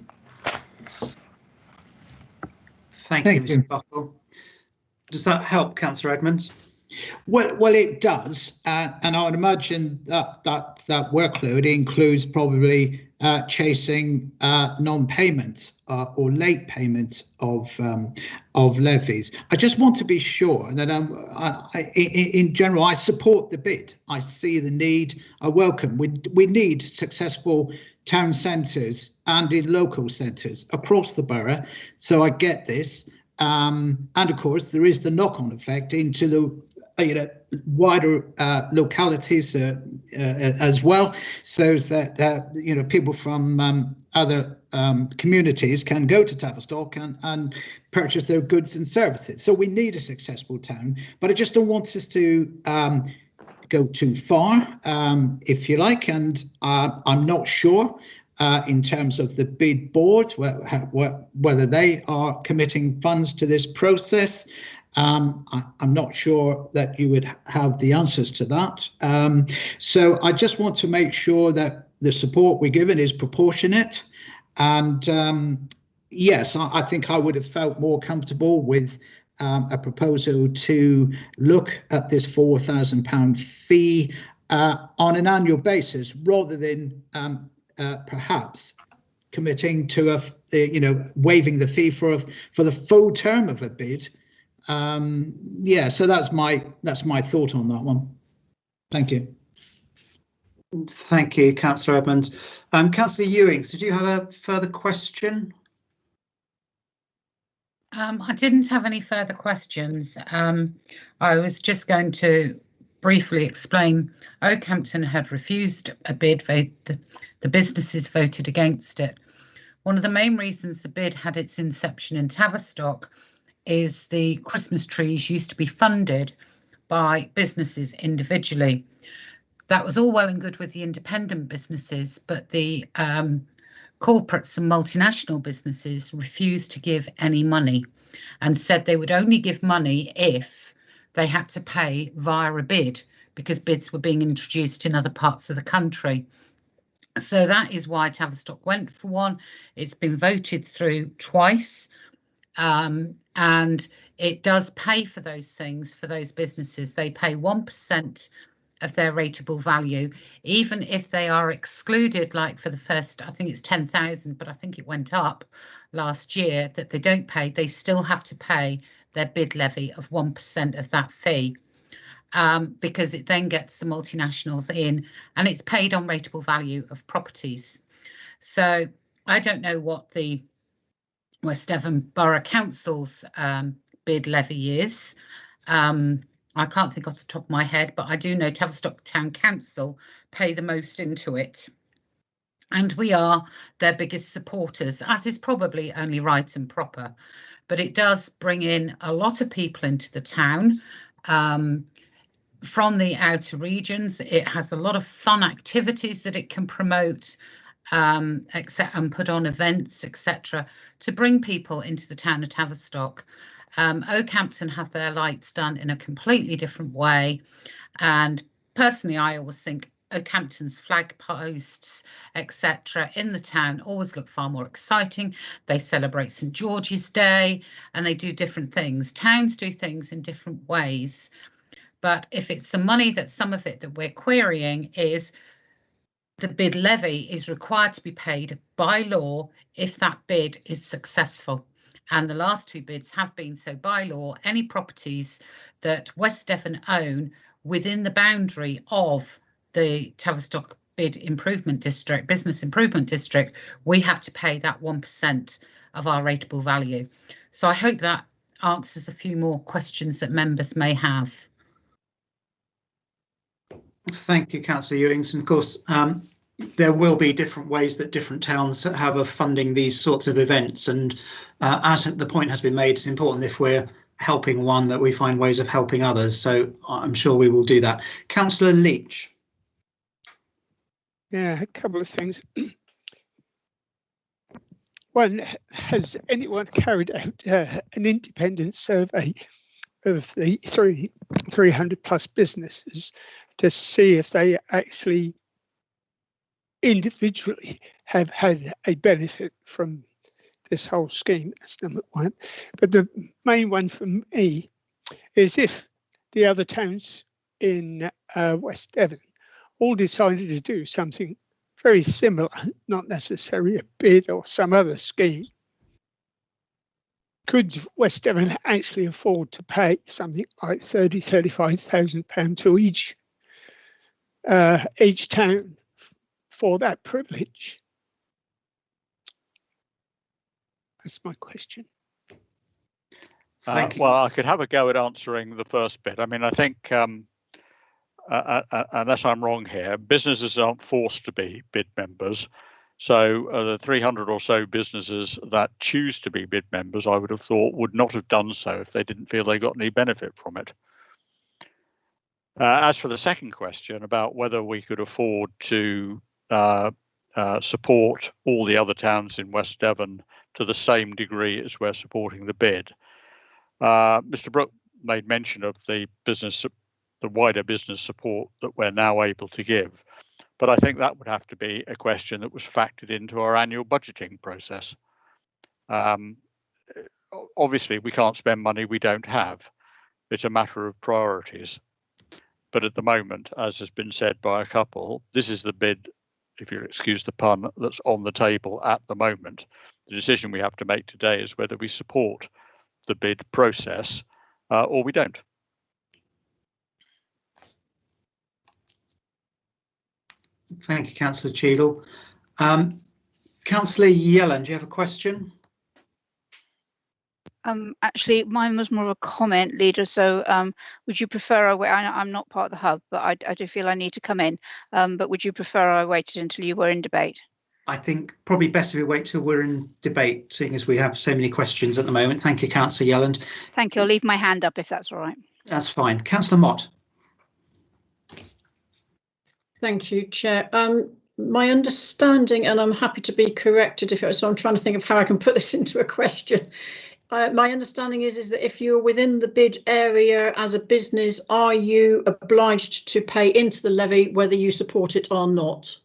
Thank you, Mr. Buckle. Does that help, Councillor Edmonds? Well, it does, and I would imagine that workload includes probably chasing non-payment or late payment of levies. I just want to be sure that in general, I support the bid. I see the need. I welcome. We need successful town centres and in local centres across the borough. So I get this, and of course there is the knock-on effect into the wider localities as well, so that people from other communities can go to Tavistock and purchase their goods and services. So we need a successful town, but I just don't want us to go too far, if you like, and I'm not sure in terms of the bid board whether they are committing funds to this process. I'm not sure that you would have the answers to that. So I just want to make sure that the support we're given is proportionate. And yes, I think I would have felt more comfortable with a proposal to look at this £4,000 fee on an annual basis, rather than perhaps committing to waiving the fee for the full term of a bid. Yeah, so that's my thought on that one. Thank you. Thank you, Councillor Edmonds. Councillor Ewings, did you have a further question? I didn't have any further questions. I was just going to briefly explain Oakhampton had refused a bid. The businesses voted against it. One of the main reasons the bid had its inception in Tavistock is the Christmas trees used to be funded by businesses individually. That was all well and good with the independent businesses, but the corporates and multinational businesses refused to give any money and said they would only give money if they had to pay via a bid, because bids were being introduced in other parts of the country. So that is why Tavistock went for one. It's been voted through twice. And it does pay for those things for those businesses. They pay 1% of their rateable value, even if they are excluded, like for the first, I think it's 10,000, but I think it went up last year, that they don't pay. They still have to pay their bid levy of 1% of that fee, because it then gets the multinationals in, and it's paid on rateable value of properties. So I don't know what the West Devon Borough Council's bid levy is. I can't think off the top of my head, but I do know Tavistock Town Council pay the most into it. And we are their biggest supporters, as is probably only right and proper. But it does bring in a lot of people into the town from the outer regions. It has a lot of fun activities that it can promote, and put on events, etc., to bring people into the town of Tavistock. Oakhampton have their lights done in a completely different way, and personally I always think Oakhampton's flag posts, etc., in the town always look far more exciting. They celebrate St George's Day and they do different things. Towns do things in different ways, but if it's the money, that some of it that we're querying is the bid levy is required to be paid by law if that bid is successful. And the last two bids have been so by law. Any properties that West Devon own within the boundary of the Tavistock Bid Improvement District, Business Improvement District, we have to pay that 1% of our rateable value. So I hope that answers a few more questions that members may have. Thank you, Councillor Ewings. And of course, there will be different ways that different towns have of funding these sorts of events. And as the point has been made, it's important if we're helping one that we find ways of helping others. So I'm sure we will do that. Councillor Leach. Yeah, a couple of things. has anyone carried out an independent survey of the 300 plus businesses to see if they actually individually have had a benefit from this whole scheme? That's number one. But the main one for me is if the other towns in West Devon all decided to do something very similar, not necessarily a bid or some other scheme, could West Devon actually afford to pay something like £30,000-35,000 to each town for that privilege? That's my question. Thank you. Well, I could have a go at answering the first bit. I mean, I think, unless I'm wrong here, businesses aren't forced to be bid members. So the 300 or so businesses that choose to be bid members, I would have thought, would not have done so if they didn't feel they got any benefit from it. As for the second question about whether we could afford to support all the other towns in West Devon to the same degree as we're supporting the bid, Mr. Brooke made mention of the wider business support that we're now able to give. But I think that would have to be a question that was factored into our annual budgeting process. Obviously, we can't spend money we don't have. It's a matter of priorities. But at the moment, as has been said by a couple, this is the bid, if you'll excuse the pun, that's on the table at the moment. The decision we have to make today is whether we support the bid process or we don't. Thank you, Councillor Cheadle. Councillor Yellen, do you have a question? Actually, mine was more of a comment, Leader. So would you prefer I'm not part of the hub, but I do feel I need to come in. But would you prefer I waited until you were in debate? I think probably best if we wait till we're in debate, seeing as we have so many questions at the moment. Thank you, Councillor Yelland. Thank you. I'll leave my hand up if that's all right. That's fine. Councillor Mott. Thank you, Chair. My understanding, and I'm happy to be corrected if so, I'm trying to think of how I can put this into a question. My understanding is that if you're within the bid area as a business, are you obliged to pay into the levy whether you support it or not?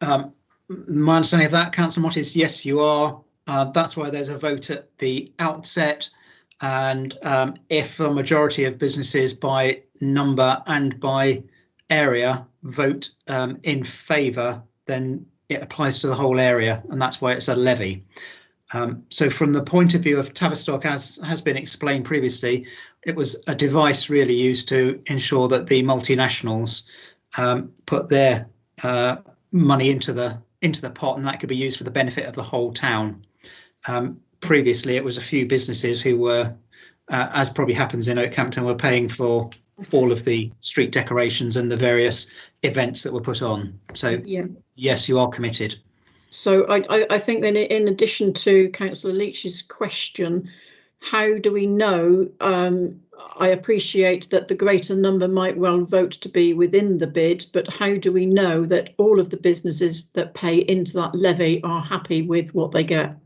My understanding of that, Councillor Mott, is yes, you are. That's why there's a vote at the outset. And if a majority of businesses by number and by area vote in favour, then it applies to the whole area, and that's why it's a levy. So from the point of view of Tavistock, as has been explained previously, it was a device really used to ensure that the multinationals put their money into the pot, and that could be used for the benefit of the whole town. Previously, it was a few businesses who were, as probably happens in Oakhampton, were paying for all of the street decorations and the various events that were put on. So yeah. Yes, you are committed. So I think then, in addition to Councillor Leach's question, how do we know? I appreciate that the greater number might well vote to be within the bid, but how do we know that all of the businesses that pay into that levy are happy with what they get?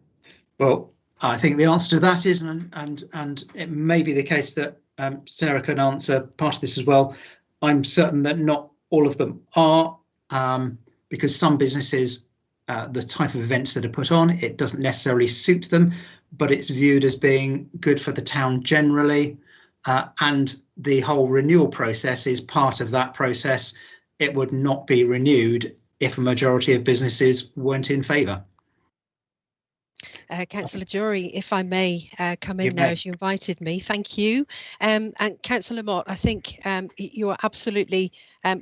Well, I think the answer to that is, and it may be the case that Sarah can answer part of this as well. I'm certain that not all of them are, because some businesses, the type of events that are put on, it doesn't necessarily suit them, but it's viewed as being good for the town generally. And the whole renewal process is part of that process. It would not be renewed if a majority of businesses weren't in favour. Councillor Jury, if I may come in now, as you invited me, thank you. And Councillor Mott, I think you are absolutely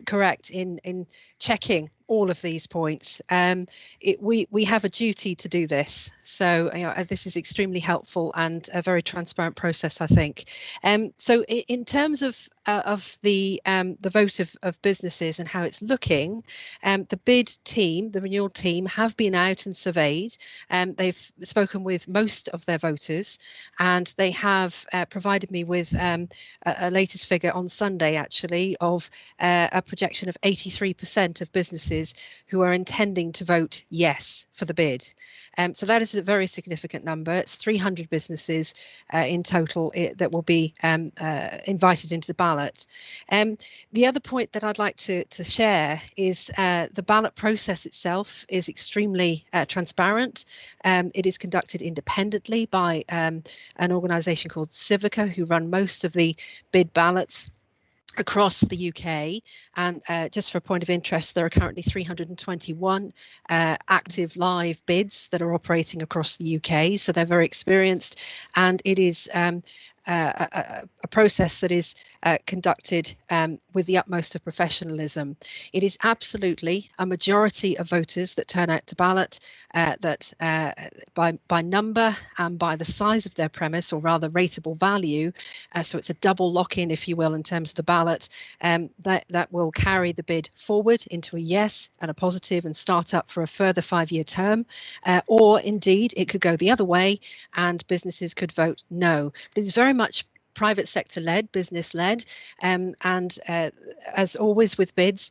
correct in checking all of these points. We have a duty to do this, so this is extremely helpful and a very transparent process, I think. So in terms of the vote of businesses and how it's looking, the bid team, the renewal team, have been out and surveyed. They've spoken spoken with most of their voters, and they have provided me with a latest figure on Sunday, actually, of a projection of 83% of businesses who are intending to vote yes for the bid. So that is a very significant number. It's 300 businesses in total that will be invited into the ballot. The other point that I'd like to share is the ballot process itself is extremely transparent. It is conducted independently by an organisation called Civica, who run most of the bid ballots across the UK. And just for a point of interest, there are currently 321 active live bids that are operating across the UK. So they're very experienced, and it is a process that is conducted with the utmost of professionalism. It is absolutely a majority of voters that turn out to ballot that by number and by the size of their premise, or rather rateable value. So it's a double lock-in, if you will, in terms of the ballot, that will carry the bid forward into a yes and a positive and start up for a further 5-year term. Or indeed, it could go the other way and businesses could vote no. But it's very much private sector led, business led, and as always with bids,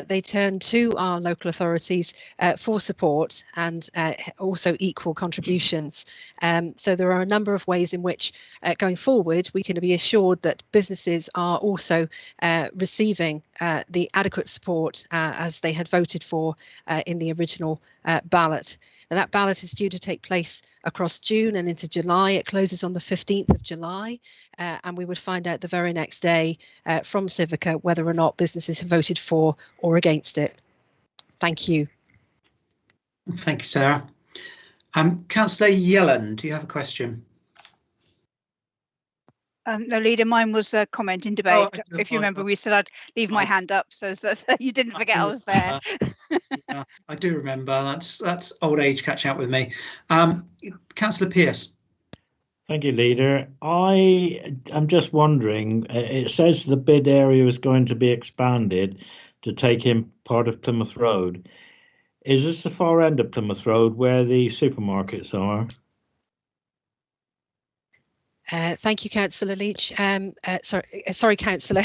they turn to our local authorities for support and also equal contributions. So there are a number of ways in which going forward we can be assured that businesses are also receiving the adequate support as they had voted for in the original ballot. Now, that ballot is due to take place across June and into July. It closes on the 15th of July, and we would find out the very next day from Civica whether or not businesses have voted for or against it. Thank you. Thank you, Sarah. Councillor Yellen, do you have a question? No, Leader, mine was a comment in debate. If you remember, we said I'd leave my hand up, so you didn't forget I was there. Yeah, I do remember. That's old age catching up with me. Councillor Pearce. Thank you, Leader. I'm just wondering, it says the bid area is going to be expanded to take in part of Plymouth Road. Is this the far end of Plymouth Road where the supermarkets are? Thank you, Councillor Leach. Sorry, Councillor.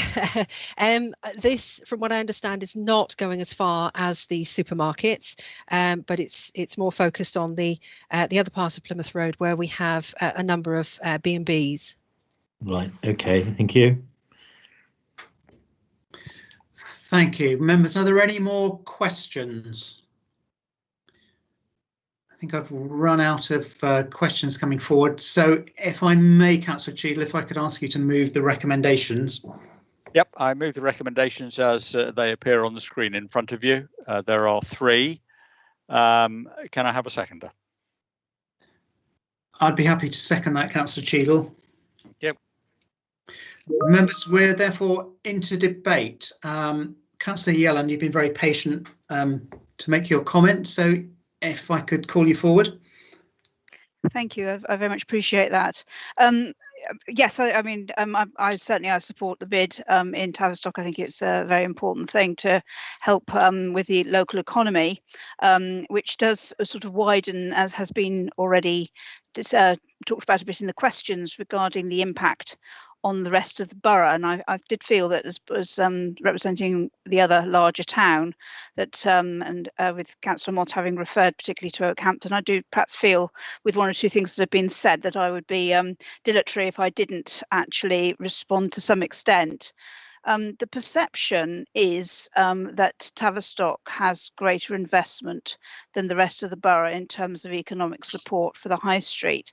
This, from what I understand, is not going as far as the supermarkets, but it's more focused on the other part of Plymouth Road where we have a number of B&Bs. Right. Okay. Thank you. Thank you, members. Are there any more questions? I think I've run out of questions coming forward. So if I may, Councillor Cheadle, if I could ask you to move the recommendations. Yep, I move the recommendations as they appear on the screen in front of you. There are 3. Can I have a seconder? I'd be happy to second that, Councillor Cheadle. Yep. Members, we're therefore into debate. Councillor Yellen, you've been very patient to make your comment. So if I could call you forward. Thank you. I very much appreciate that. Yes, I mean, I certainly support the bid in Tavistock. I think it's a very important thing to help with the local economy, which does sort of widen, as has been already talked about a bit in the questions regarding the impact on the rest of the borough. And I did feel that as representing the other larger town, that and with Councillor Mott having referred particularly to Oakhampton, I do perhaps feel with one or two things that have been said that I would be dilatory if I didn't actually respond to some extent. The perception is that Tavistock has greater investment than the rest of the borough in terms of economic support for the high street.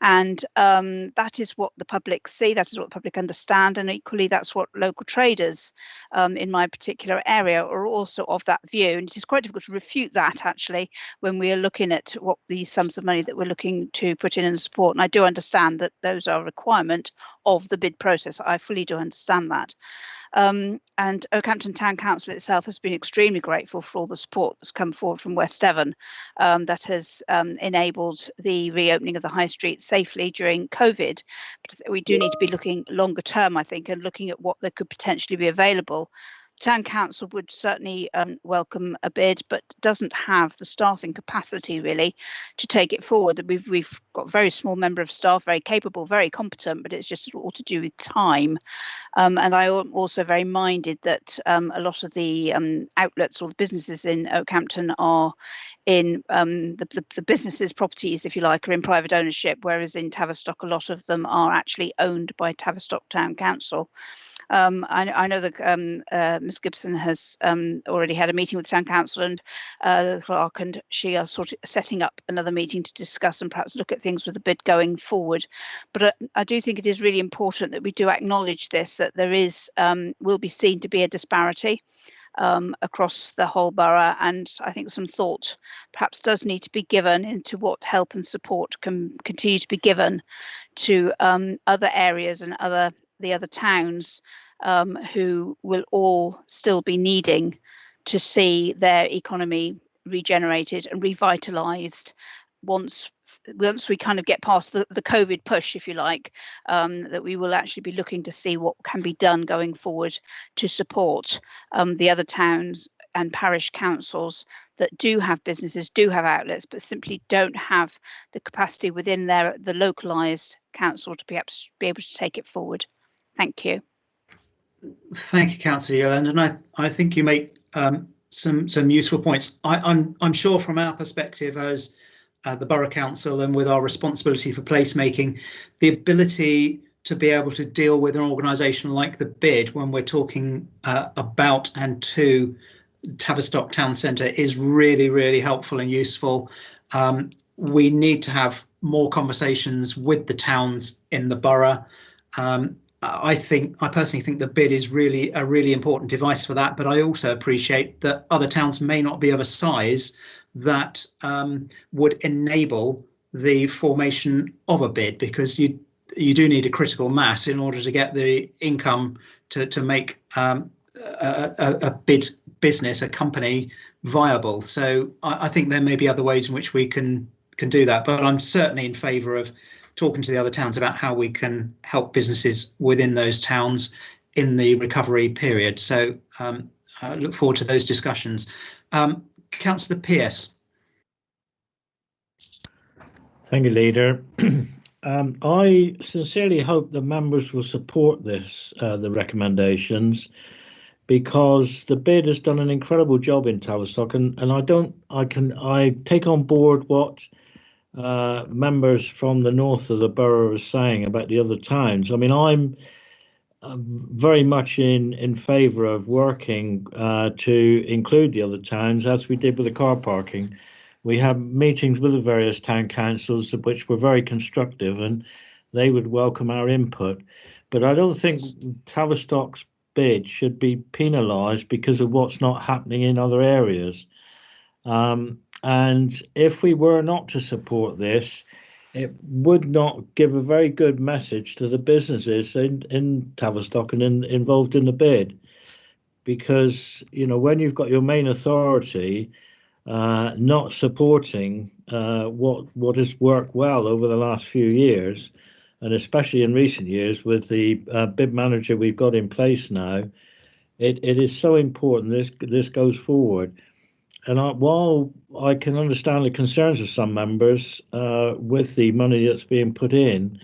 And that is what the public see, that is what the public understand, and equally that's what local traders in my particular area are also of that view. And it is quite difficult to refute that actually when we are looking at what the sums of money that we're looking to put in and support. And I do understand that those are a requirement of the bid process. I fully do understand that. And Oakhampton Town Council itself has been extremely grateful for all the support that's come forward from West Devon that has enabled the reopening of the high street safely during COVID. But we do need to be looking longer term, I think, and looking at what there could potentially be available. Town Council would certainly welcome a bid, but doesn't have the staffing capacity really to take it forward. We've got a very small member of staff, very capable, very competent, but it's just all to do with time. And I am also very minded that a lot of the outlets or the businesses in Oakhampton are in the businesses' properties, if you like, are in private ownership, whereas in Tavistock, a lot of them are actually owned by Tavistock Town Council. I know that Ms Gibson has already had a meeting with Town Council and the clerk, and she are sort of setting up another meeting to discuss and perhaps look at things with the bid going forward. But I do think it is really important that we do acknowledge this, that there is will be seen to be a disparity across the whole borough, and I think some thought perhaps does need to be given into what help and support can continue to be given to other areas and the other towns who will all still be needing to see their economy regenerated and revitalised once we kind of get past the COVID push, if you like, that we will actually be looking to see what can be done going forward to support the other towns and parish councils that do have businesses, do have outlets, but simply don't have the capacity within the localised council to be able to take it forward. Thank you. Thank you, Councillor Yelland, and I think you make some useful points. I'm sure from our perspective as the Borough Council and with our responsibility for placemaking, the ability to be able to deal with an organisation like the bid when we're talking about and to Tavistock Town Centre is really, really helpful and useful. We need to have more conversations with the towns in the borough. I personally think the bid is really a really important device for that, but I also appreciate that other towns may not be of a size that would enable the formation of a bid, because you do need a critical mass in order to get the income to make a bid business, a company, viable. So I think there may be other ways in which we can do that, but I'm certainly in favour of talking to the other towns about how we can help businesses within those towns in the recovery period. So I look forward to those discussions. Councillor Pearce. Thank you, Leader. I sincerely hope the members will support the recommendations, because the bid has done an incredible job in Tavistock, and I take on board what members from the north of the borough are saying about the other towns. I mean, I'm very much in favour of working to include the other towns, as we did with the car parking. We had meetings with the various town councils, which were very constructive, and they would welcome our input. But I don't think Tavistock's bid should be penalised because of what's not happening in other areas. And if we were not to support this, it would not give a very good message to the businesses in Tavistock and involved in the bid, because, you know, when you've got your main authority not supporting what has worked well over the last few years, and especially in recent years with the bid manager we've got in place now, it is so important this goes forward. And while I can understand the concerns of some members with the money that's being put in,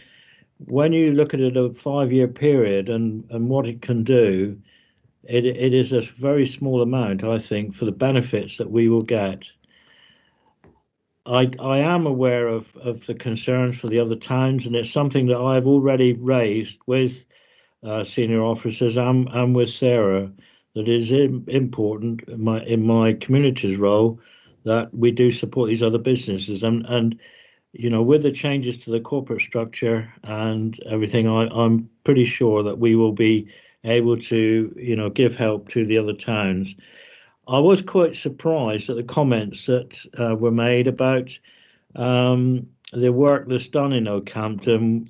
when you look at it a 5-year period and what it can do, it is a very small amount, I think, for the benefits that we will get. I am aware of the concerns for the other towns, and it's something that I've already raised with senior officers and with Sarah, that is important in my community's role, that we do support these other businesses. And you know, with the changes to the corporate structure and everything, I'm pretty sure that we will be able to, you know, give help to the other towns. I was quite surprised at the comments that were made about the work that's done in Oakhampton,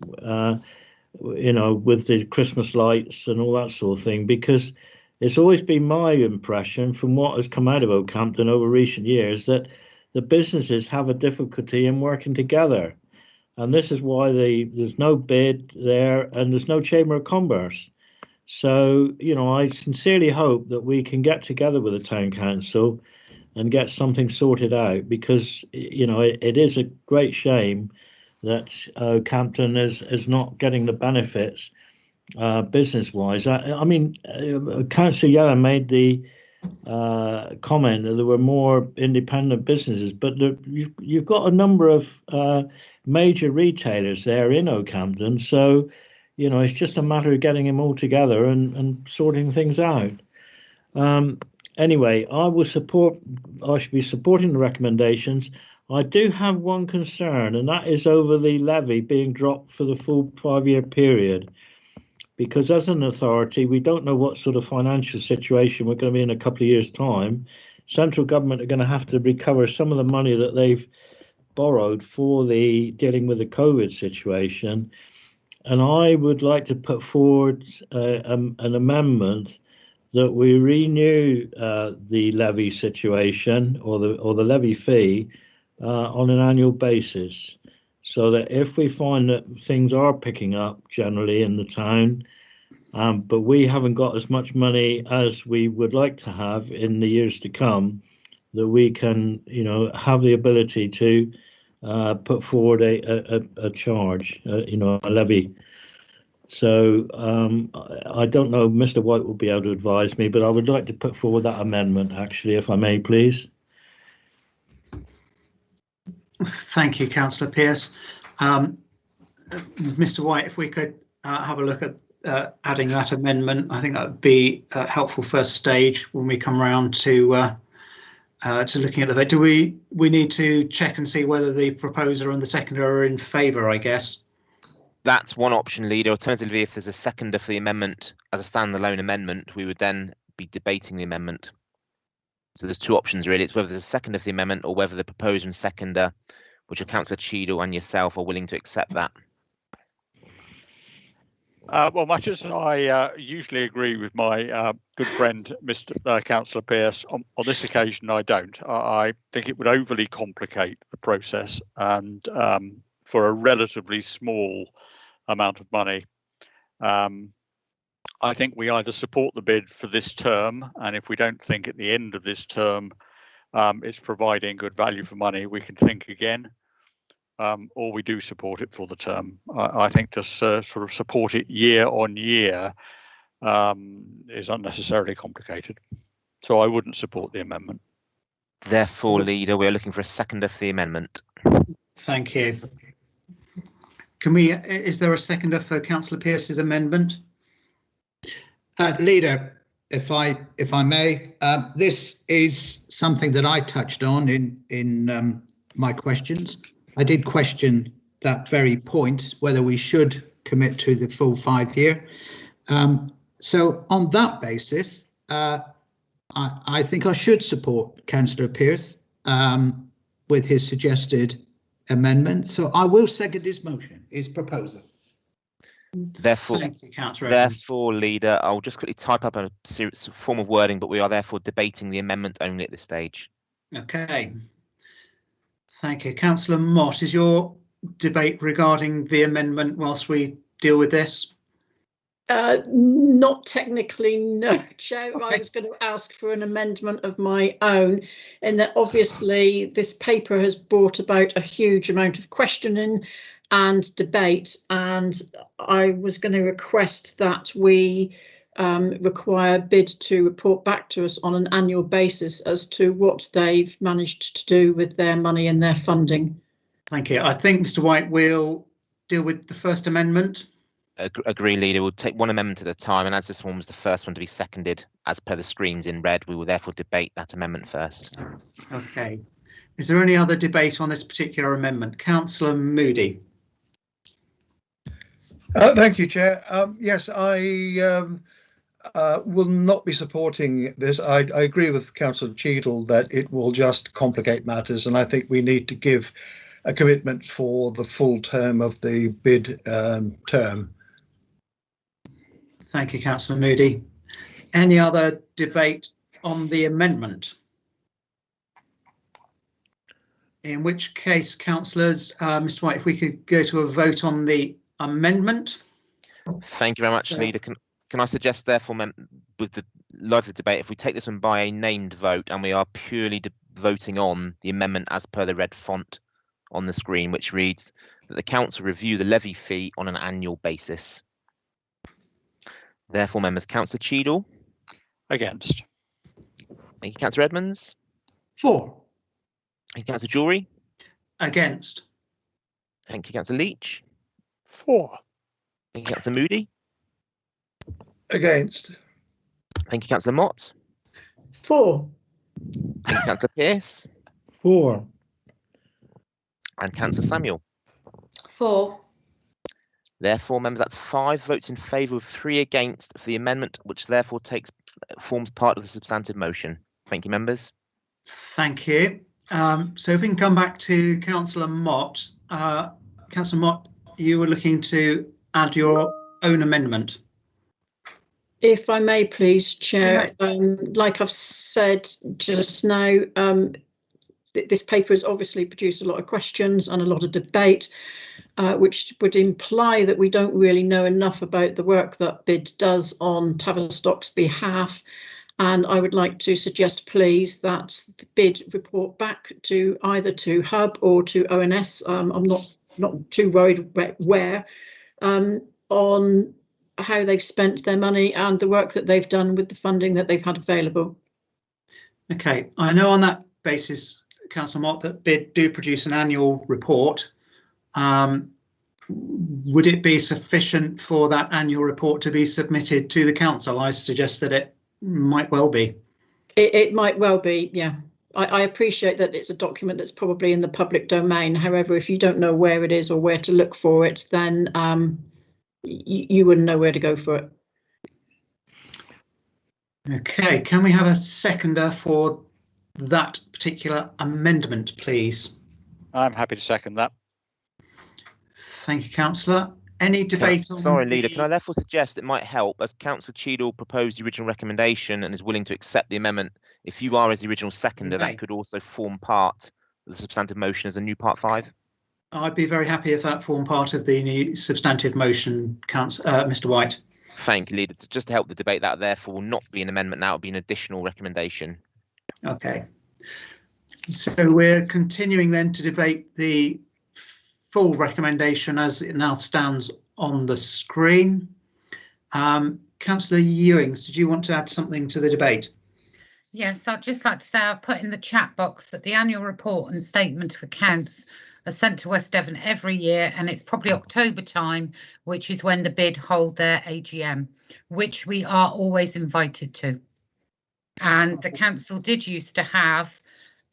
you know, with the Christmas lights and all that sort of thing, because it's always been my impression from what has come out of Oakhampton over recent years that the businesses have a difficulty in working together. And this is why there's no bid there and there's no Chamber of Commerce. So, I sincerely hope that we can get together with the town council and get something sorted out, because, it is a great shame that Campden is not getting the benefits business-wise. I mean, Councillor Yellen made the comment that there were more independent businesses, but you've got a number of major retailers there in Oakhampton, so it's just a matter of getting them all together and sorting things out. Anyway, I should be supporting the recommendations. I do have one concern, and that is over the levy being dropped for the full 5-year period, because as an authority, we don't know what sort of financial situation we're going to be in a couple of years' time. Central government are going to have to recover some of the money that they've borrowed for dealing with the COVID situation. And I would like to put forward an amendment that we renew the levy situation or the levy fee on an annual basis, so that if we find that things are picking up generally in the town, but we haven't got as much money as we would like to have in the years to come, that we can, have the ability to put forward a charge, a levy. So I don't know, Mr. White will be able to advise me, but I would like to put forward that amendment, actually, if I may, please. Thank you, Councillor Pearce. Mr. White, if we could have a look at adding that amendment, I think that would be a helpful first stage when we come round to looking at the vote. Do we need to check and see whether the proposer and the seconder are in favour, I guess? That's one option, Leader. Alternatively, if there's a seconder for the amendment as a standalone amendment, we would then be debating the amendment. So there's two options, really. It's whether there's a seconder for the amendment or whether the proposer and seconder, which are Councillor Cheadle and yourself, are willing to accept that. Well, much as I usually agree with my good friend, Mr. Councillor Pearce, on this occasion I don't. I think it would overly complicate the process, and for a relatively small amount of money. I think we either support the bid for this term, and if we don't think at the end of this term it's providing good value for money, we can think again, or we do support it for the term. I think to sort of support it year on year is unnecessarily complicated. So I wouldn't support the amendment. Therefore, Leader, we're looking for a seconder for the amendment. Thank you. Is there a seconder for Councillor Pearce's amendment? Leader, if I may, this is something that I touched on in my questions. I did question that very point, whether we should commit to the full 5-year. So on that basis, I think I should support Councillor Pearce with his suggested amendment. So I will second his motion, his proposal. Therefore, thank you, Councillor Evans. Therefore, Leader, I'll just quickly type up a form of wording, but we are therefore debating the amendment only at this stage. Okay. Thank you. Councillor Mott, is your debate regarding the amendment whilst we deal with this? Not technically, no, Chair. Okay. I was going to ask for an amendment of my own, in that obviously this paper has brought about a huge amount of questioning and debate, and I was going to request that we require BID to report back to us on an annual basis as to what they've managed to do with their money and their funding. Thank you. I think, Mr. White, we'll deal with the first amendment. Agree, Leader. We'll take one amendment at a time, and as this one was the first one to be seconded, as per the screens in red, we will therefore debate that amendment first. Okay. Is there any other debate on this particular amendment? Councillor Moody. Thank you, Chair. Yes, I will not be supporting this. I agree with Councillor Cheadle that it will just complicate matters, and I think we need to give a commitment for the full term of the BID term. Thank you, Councillor Moody. Any other debate on the amendment? In which case, councillors, Mr. White, if we could go to a vote on the amendment. Thank you very much, Leader. Can can I suggest, therefore, with the lively debate, if we take this one by a named vote and we are purely voting on the amendment as per the red font on the screen, which reads that the council review the levy fee on an annual basis. Therefore, members, Councillor Cheadle. Against. Thank you, Councillor Edmonds. For. Thank you, Councillor Jewry. Against. Thank you, Councillor Leach. For. Thank you, Councillor Moody. Against. Thank you, Councillor Mott. For. Thank you, Councillor Pearce. For. And Councillor Samuel. For. Therefore, members, that's 5 votes in favour with 3 against for the amendment, which therefore forms part of the substantive motion. Thank you, members. Thank you. So if we can come back to Councillor Mott. Councillor Mott, you were looking to add your own amendment. If I may, please, Chair, like I've said just now, this paper has obviously produced a lot of questions and a lot of debate, which would imply that we don't really know enough about the work that BID does on Tavistock's behalf. And I would like to suggest, please, that the BID report back to either to Hub or to ONS. I'm not too worried where, on how they've spent their money and the work that they've done with the funding that they've had available. OK, I know on that basis, Councillor Mott, that BID do produce an annual report. Would it be sufficient for that annual report to be submitted to the council? I suggest that it might well be. It might well be, yeah. I appreciate that it's a document that's probably in the public domain. However, if you don't know where it is or where to look for it, then you wouldn't know where to go for it. OK, can we have a seconder for that particular amendment, please? I'm happy to second that. Thank you, Councillor. Any debate on... Sorry, Leader, can I therefore suggest it might help, as Councillor Cheadle proposed the original recommendation and is willing to accept the amendment, if you are as the original seconder, that could also form part of the substantive motion as a new part 5? I'd be very happy if that formed part of the new substantive motion, Mr. White. Thank you, Leader. Just to help the debate, that therefore will not be an amendment now, it will be an additional recommendation. OK. So we're continuing then to debate the full recommendation as it now stands on the screen. Councillor Ewings, did you want to add something to the debate? Yes, I'd just like to say I've put in the chat box that the annual report and statement of accounts are sent to West Devon every year, and it's probably October time, which is when the BID hold their AGM, which we are always invited to. And the council did used to have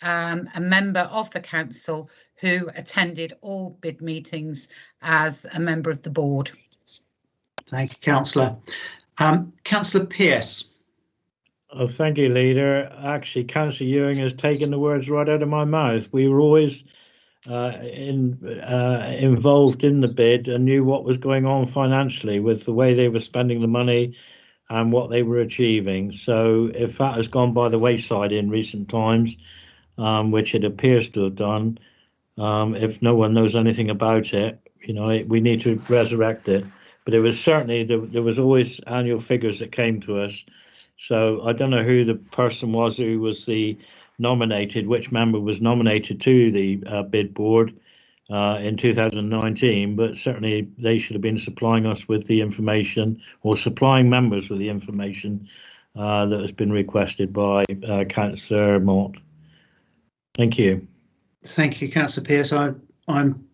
a member of the council who attended all BID meetings as a member of the board. Thank you, Councillor. Councillor Pearce. Oh, thank you, Leader. Actually, Councillor Ewing has taken the words right out of my mouth. We were always involved in the BID and knew what was going on financially with the way they were spending the money and what they were achieving. So if that has gone by the wayside in recent times, which it appears to have done, if no one knows anything about it, you know, we need to resurrect it. But it was certainly, there was always annual figures that came to us. So I don't know who the person was who was which member was nominated to the BID board in 2019, but certainly they should have been supplying us with the information, or supplying members with the information that has been requested by Councillor Mott. Thank you. Thank you, Councillor Pearce. I'm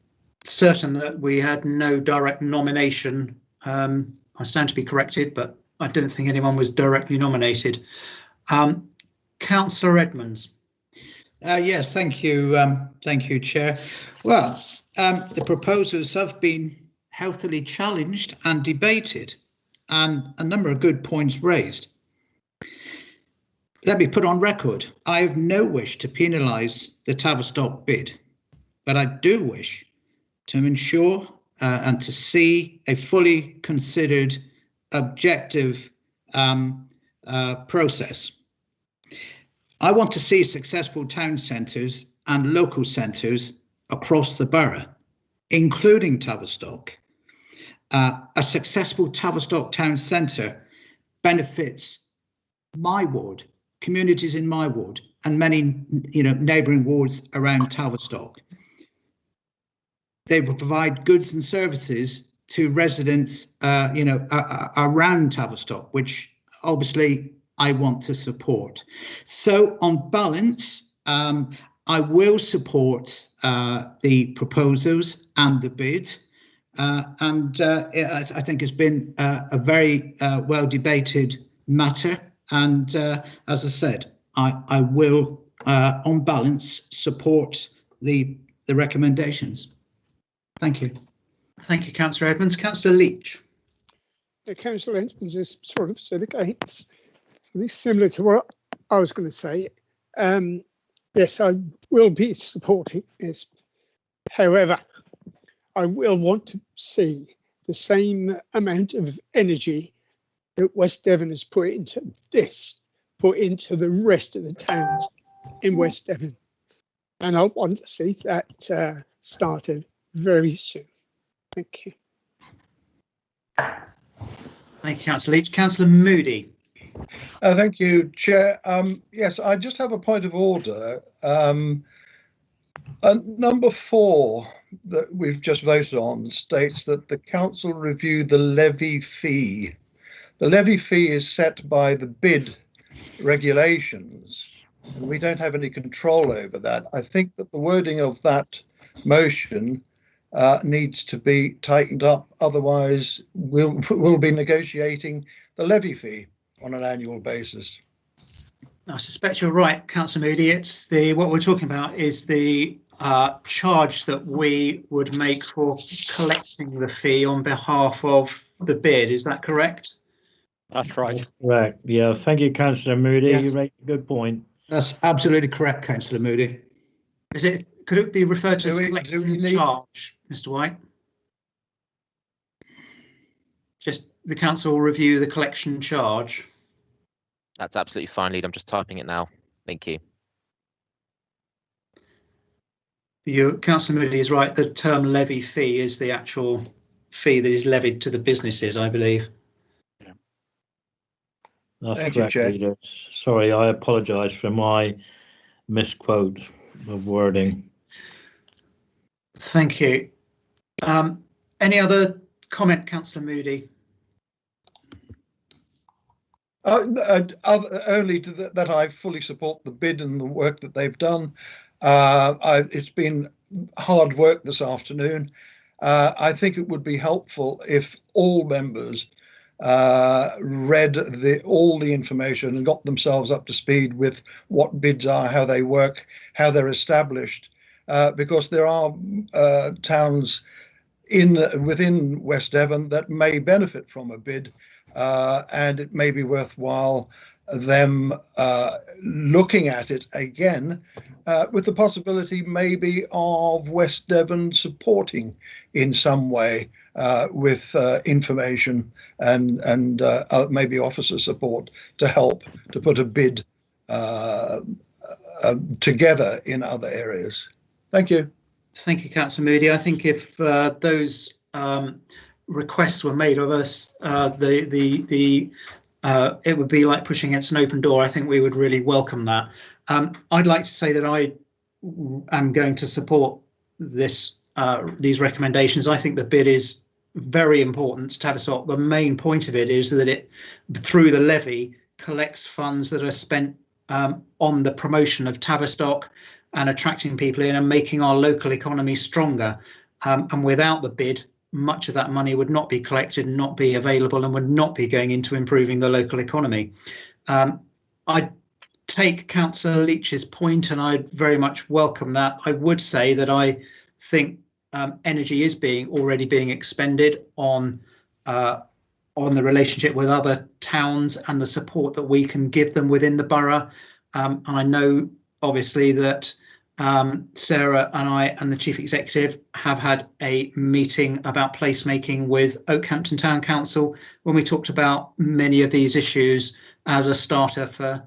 certain that we had no direct nomination. I stand to be corrected, but I don't think anyone was directly nominated. Councillor Edmonds. Yes, thank you. Thank you, Chair. Well, the proposals have been healthily challenged and debated, and a number of good points raised. Let me put on record, I have no wish to penalise the Tavistock BID, but I do wish to ensure and to see a fully considered, objective process. I want to see successful town centres and local centres across the borough, including Tavistock. A successful Tavistock town centre benefits my ward, communities in my ward, and many, neighbouring wards around Tavistock. They will provide goods and services to residents, around Tavistock, which obviously I want to support. So on balance, I will support the proposals and the bid. I think it's been a very well debated matter. And as I said, I will, on balance, support the recommendations. Thank you. Thank you, Councillor Edmonds. Councillor Leach. Councillor Edmonds has sort of said against something similar to what I was going to say. Yes, I will be supporting this. However, I will want to see the same amount of energy that West Devon has put into this, put into the rest of the towns in West Devon. And I want to see that started very soon. Thank you. Thank you, Councillor Leach. Councillor Moody. Thank you, Chair. Yes, I just have a point of order. Number 4 that we've just voted on states that the council review the levy fee. The levy fee is set by the bid regulations, and we don't have any control over that. I think that the wording of that motion needs to be tightened up. Otherwise, we'll be negotiating the levy fee on an annual basis. I suspect you're right, Councillor Moody. It's what we're talking about is the charge that we would make for collecting the fee on behalf of the bid. Is that correct? That's right. Correct. Yeah. Thank you, Councillor Moody. Yes. You make a good point. That's absolutely correct, Councillor Moody. Could it be referred to as collection charge, Mr. White? Just the council will review the collection charge. That's absolutely fine, Lead. I'm just typing it now. Thank you. Councillor Moody is right. The term levy fee is the actual fee that is levied to the businesses, I believe. Yeah. That's Thank correct, you, Chair. Leader. Sorry, I apologise for my misquote of wording. Thank you. Any other comment, Councillor Moody? Only that I fully support the bid and the work that they've done. It's been hard work this afternoon. I think it would be helpful if all members read all the information and got themselves up to speed with what bids are, how they work, how they're established, because there are towns within West Devon that may benefit from a bid, and it may be worthwhile them looking at it again, with the possibility maybe of West Devon supporting in some way with information and maybe officer support to help to put a bid together in other areas. Thank you. Thank you, Councillor Moody. I think if those requests were made of us, it would be like pushing against an open door. I think we would really welcome that. I'd like to say that I am going to support these recommendations. I think the bid is very important to Tavistock. The main point of it is that it, through the levy, collects funds that are spent on the promotion of Tavistock and attracting people in and making our local economy stronger. And without the bid, much of that money would not be collected and not be available and would not be going into improving the local economy. I take Councillor Leach's point and I very much welcome that. I would say that I think energy is already being expended on the relationship with other towns and the support that we can give them within the borough. And I know obviously that Sarah and I and the Chief Executive have had a meeting about placemaking with Oakhampton Town Council when we talked about many of these issues as a starter for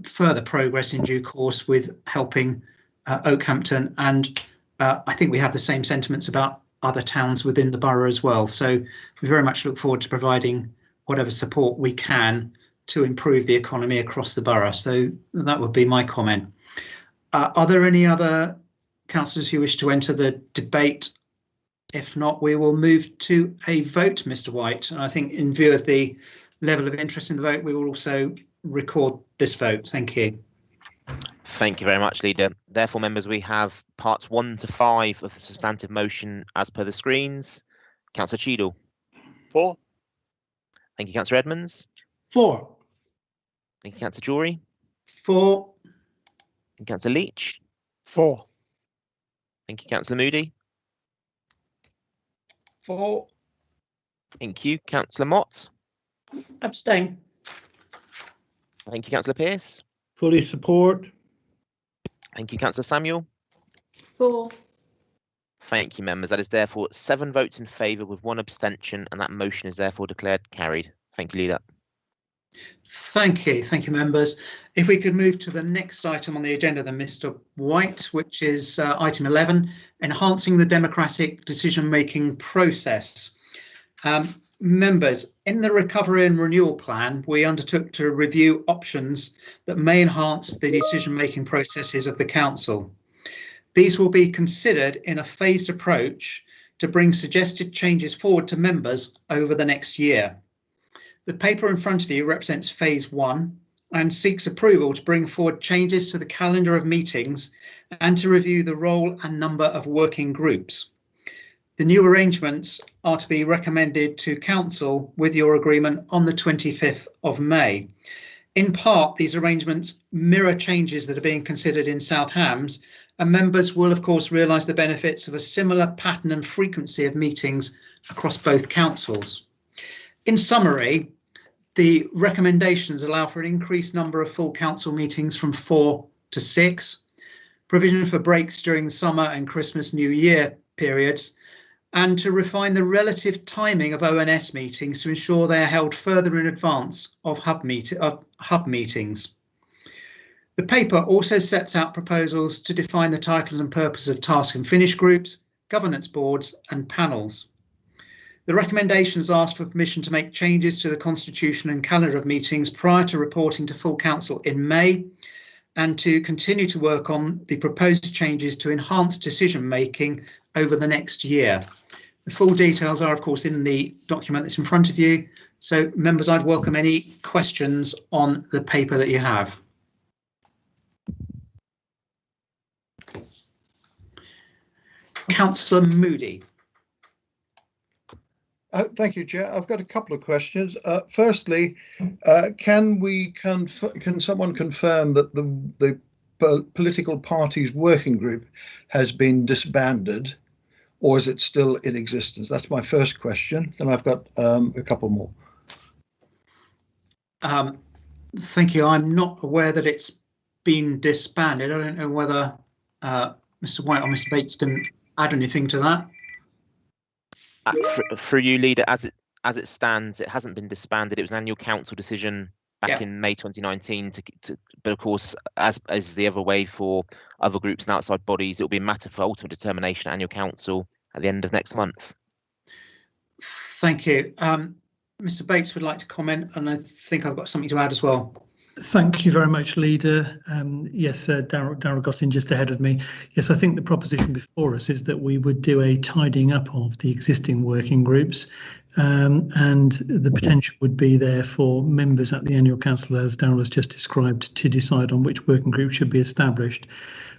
further progress in due course with helping Oakhampton. And I think we have the same sentiments about other towns within the borough as well. So we very much look forward to providing whatever support we can to improve the economy across the borough. So that would be my comment. Are there any other councillors who wish to enter the debate? If not, we will move to a vote, Mr. White. And I think in view of the level of interest in the vote, we will also record this vote. Thank you. Thank you very much, Leader. Therefore, members, we have parts 1 to 5 of the substantive motion as per the screens. Councillor Cheadle. 4. Thank you, Councillor Edmonds. 4. Thank you, Councillor Jory. 4. Thank you, Councillor Leach. 4. Thank you, Councillor Moody. 4. Thank you, Councillor Mott. Abstain. Thank you, Councillor Pearce. Fully support. Thank you, Councillor Samuel. 4. Thank you, members. That is therefore 7 votes in favour with 1 abstention, and that motion is therefore declared carried. Thank you, Leader. Thank you, members. If we could move to the next item on the agenda, then, Mr. White, which is item 11, enhancing the democratic decision-making process. Members, in the Recovery and Renewal Plan, we undertook to review options that may enhance the decision-making processes of the Council. These will be considered in a phased approach to bring suggested changes forward to members over the next year. The paper in front of you represents phase 1 and seeks approval to bring forward changes to the calendar of meetings and to review the role and number of working groups. The new arrangements are to be recommended to Council with your agreement on the 25th of May. In part, these arrangements mirror changes that are being considered in South Hams, and members will of course realise the benefits of a similar pattern and frequency of meetings across both councils. In summary, the recommendations allow for an increased number of full council meetings from 4 to 6, provision for breaks during the summer and Christmas New Year periods, and to refine the relative timing of ONS meetings to ensure they are held further in advance of hub meetings. The paper also sets out proposals to define the titles and purpose of task and finish groups, governance boards and panels. The recommendations ask for permission to make changes to the constitution and calendar of meetings prior to reporting to full council in May, and to continue to work on the proposed changes to enhance decision making over the next year. The full details are of course in the document that's in front of you. So members, I'd welcome any questions on the paper that you have. Councillor Moody. Thank you, Chair. I've got a couple of questions. Firstly, can someone confirm that the political parties working group has been disbanded, or is it still in existence? That's my first question. And I've got a couple more. Thank you. I'm not aware that it's been disbanded. I don't know whether Mr. White or Mr. Bates can add anything to that. For you, Leader, as it stands, it hasn't been disbanded. It was an annual council decision back in May 2019. But of course, as the other way for other groups and outside bodies, it will be a matter for ultimate determination at annual council at the end of next month. Thank you. Mr. Bates would like to comment, and I think I've got something to add as well. Thank you very much, Leader. Yes, Darryl got in just ahead of me. Yes, I think the proposition before us is that we would do a tidying up of the existing working groups, and the potential would be there for members at the annual council, as Darryl has just described, to decide on which working group should be established.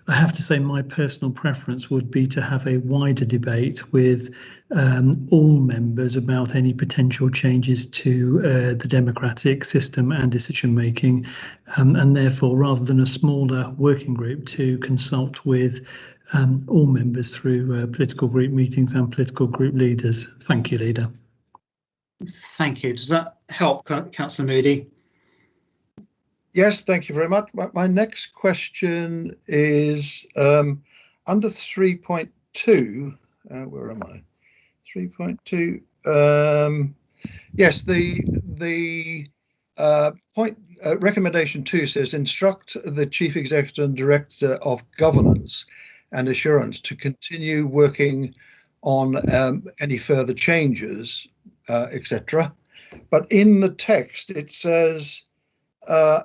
I have to say my personal preference would be to have a wider debate with all members about any potential changes to the democratic system and decision making, and therefore rather than a smaller working group, to consult with all members through political group meetings and political group leaders. Thank you, Leader. Thank you. Does that help, Councillor Moody? Yes, thank you very much. My next question is under 3.2. Where am I? 3.2. Yes, the point recommendation 2 says instruct the Chief Executive and Director of Governance and Assurance to continue working on any further changes, etc. but in the text it says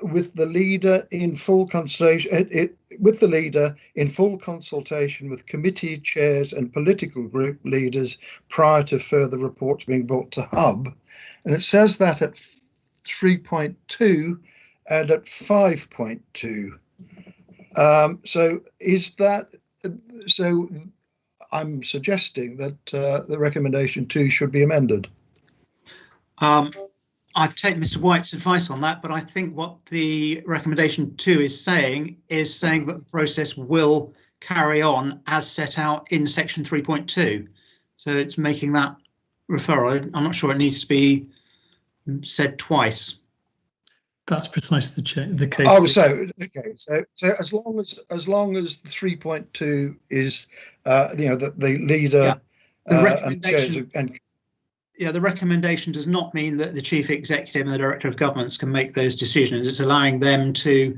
with the leader in full consultation. With the leader in full consultation with committee chairs and political group leaders prior to further reports being brought to Hub, and it says that at 3.2 and at 5.2. So is that so? I'm suggesting that the recommendation 2 should be amended. I'd take Mr. White's advice on that, but I think what the recommendation 2 is saying that the process will carry on as set out in section 3.2. So it's making that referral. I'm not sure it needs to be said twice. That's precisely the case. Oh, so okay. So as long as the 3.2 is, that the leader the recommendation. The recommendation does not mean that the chief executive and the director of governance can make those decisions. It's allowing them to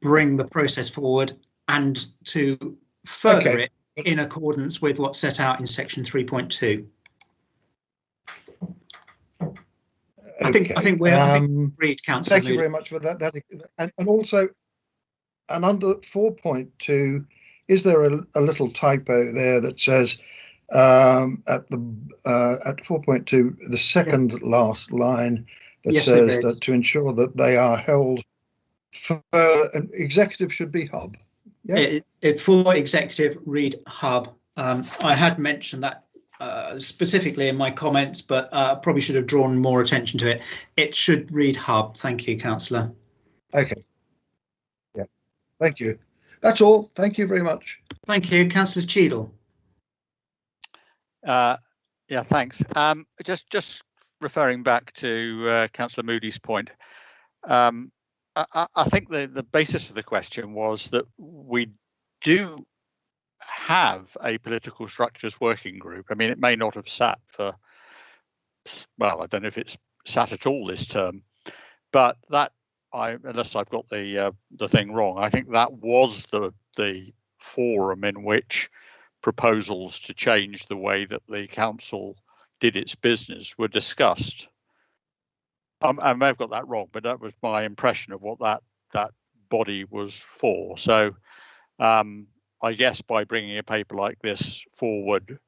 bring the process forward and to further it in accordance with what's set out in section 3.2. I think we're agreed, Councillor. Thank you very much for that. And also, and under 4.2, is there a little typo there that says at 4.2, the second last line that says that to ensure that they are held for executive should be Hub. Yeah. For executive, read Hub. I had mentioned that specifically in my comments, but probably should have drawn more attention to it. It should read Hub. Thank you, Councillor. Okay. Yeah. Thank you. That's all. Thank you very much. Thank you, Councillor Cheadle. Yeah, thanks. Just referring back to Councillor Moody's point, I think the basis of the question was that we do have a political structures working group. I mean, it may not have sat for, well, I don't know if it's sat at all this term, but that unless I've got the thing wrong, I think that was the forum in which proposals to change the way that the council did its business were discussed. I may have got that wrong, but that was my impression of what that body was for. So I guess by bringing a paper like this forward,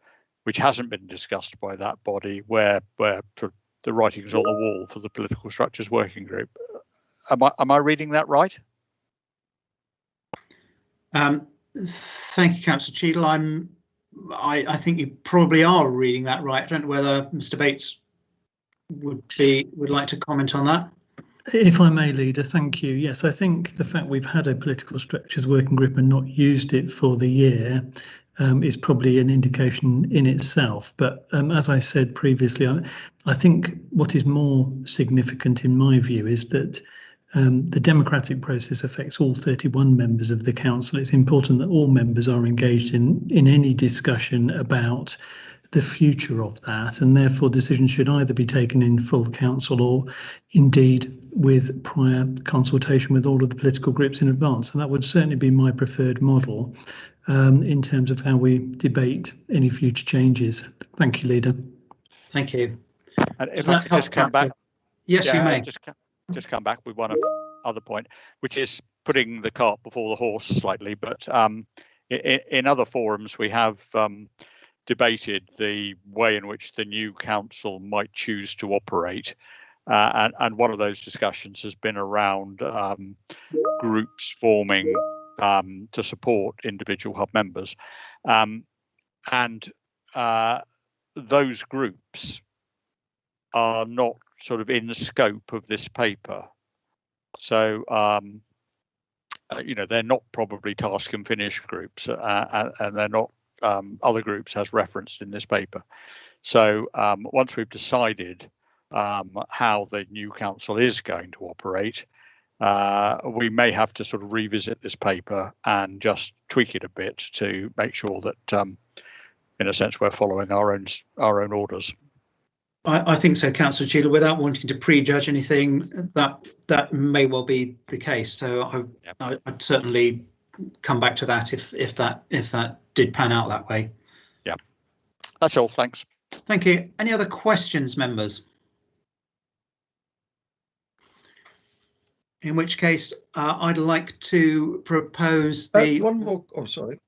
which hasn't been discussed by that body, where the writing's on the wall for the political structures working group, am I reading that right? Thank you, Councillor Cheadle. I think you probably are reading that right. I don't know whether Mr. Bates would like to comment on that. If I may, Leader, thank you. Yes, I think the fact we've had a political structures working group and not used it for the year is probably an indication in itself. But as I said previously, I think what is more significant in my view is that the democratic process affects all 31 members of the council. It's important that all members are engaged in any discussion about the future of that, and therefore decisions should either be taken in full council or indeed with prior consultation with all of the political groups in advance. And that would certainly be my preferred model in terms of how we debate any future changes. Thank you, Leader. Thank you. And if I could just come back. Yes, you may. Just come back with one other point, which is putting the cart before the horse slightly. But in other forums, we have debated the way in which the new council might choose to operate. And one of those discussions has been around groups forming to support individual hub members. And those groups are not sort of in the scope of this paper. So, they're not probably task and finish groups, and they're not other groups as referenced in this paper. So once we've decided how the new council is going to operate, we may have to sort of revisit this paper and just tweak it a bit to make sure that, in a sense, we're following our own orders. I think so, Councillor Cheadle. Without wanting to prejudge anything, that may well be the case. So I'd certainly come back to that if that did pan out that way. Yeah, that's all. Thanks. Thank you. Any other questions, members? In which case, I'd like to propose the one more. Oh, sorry.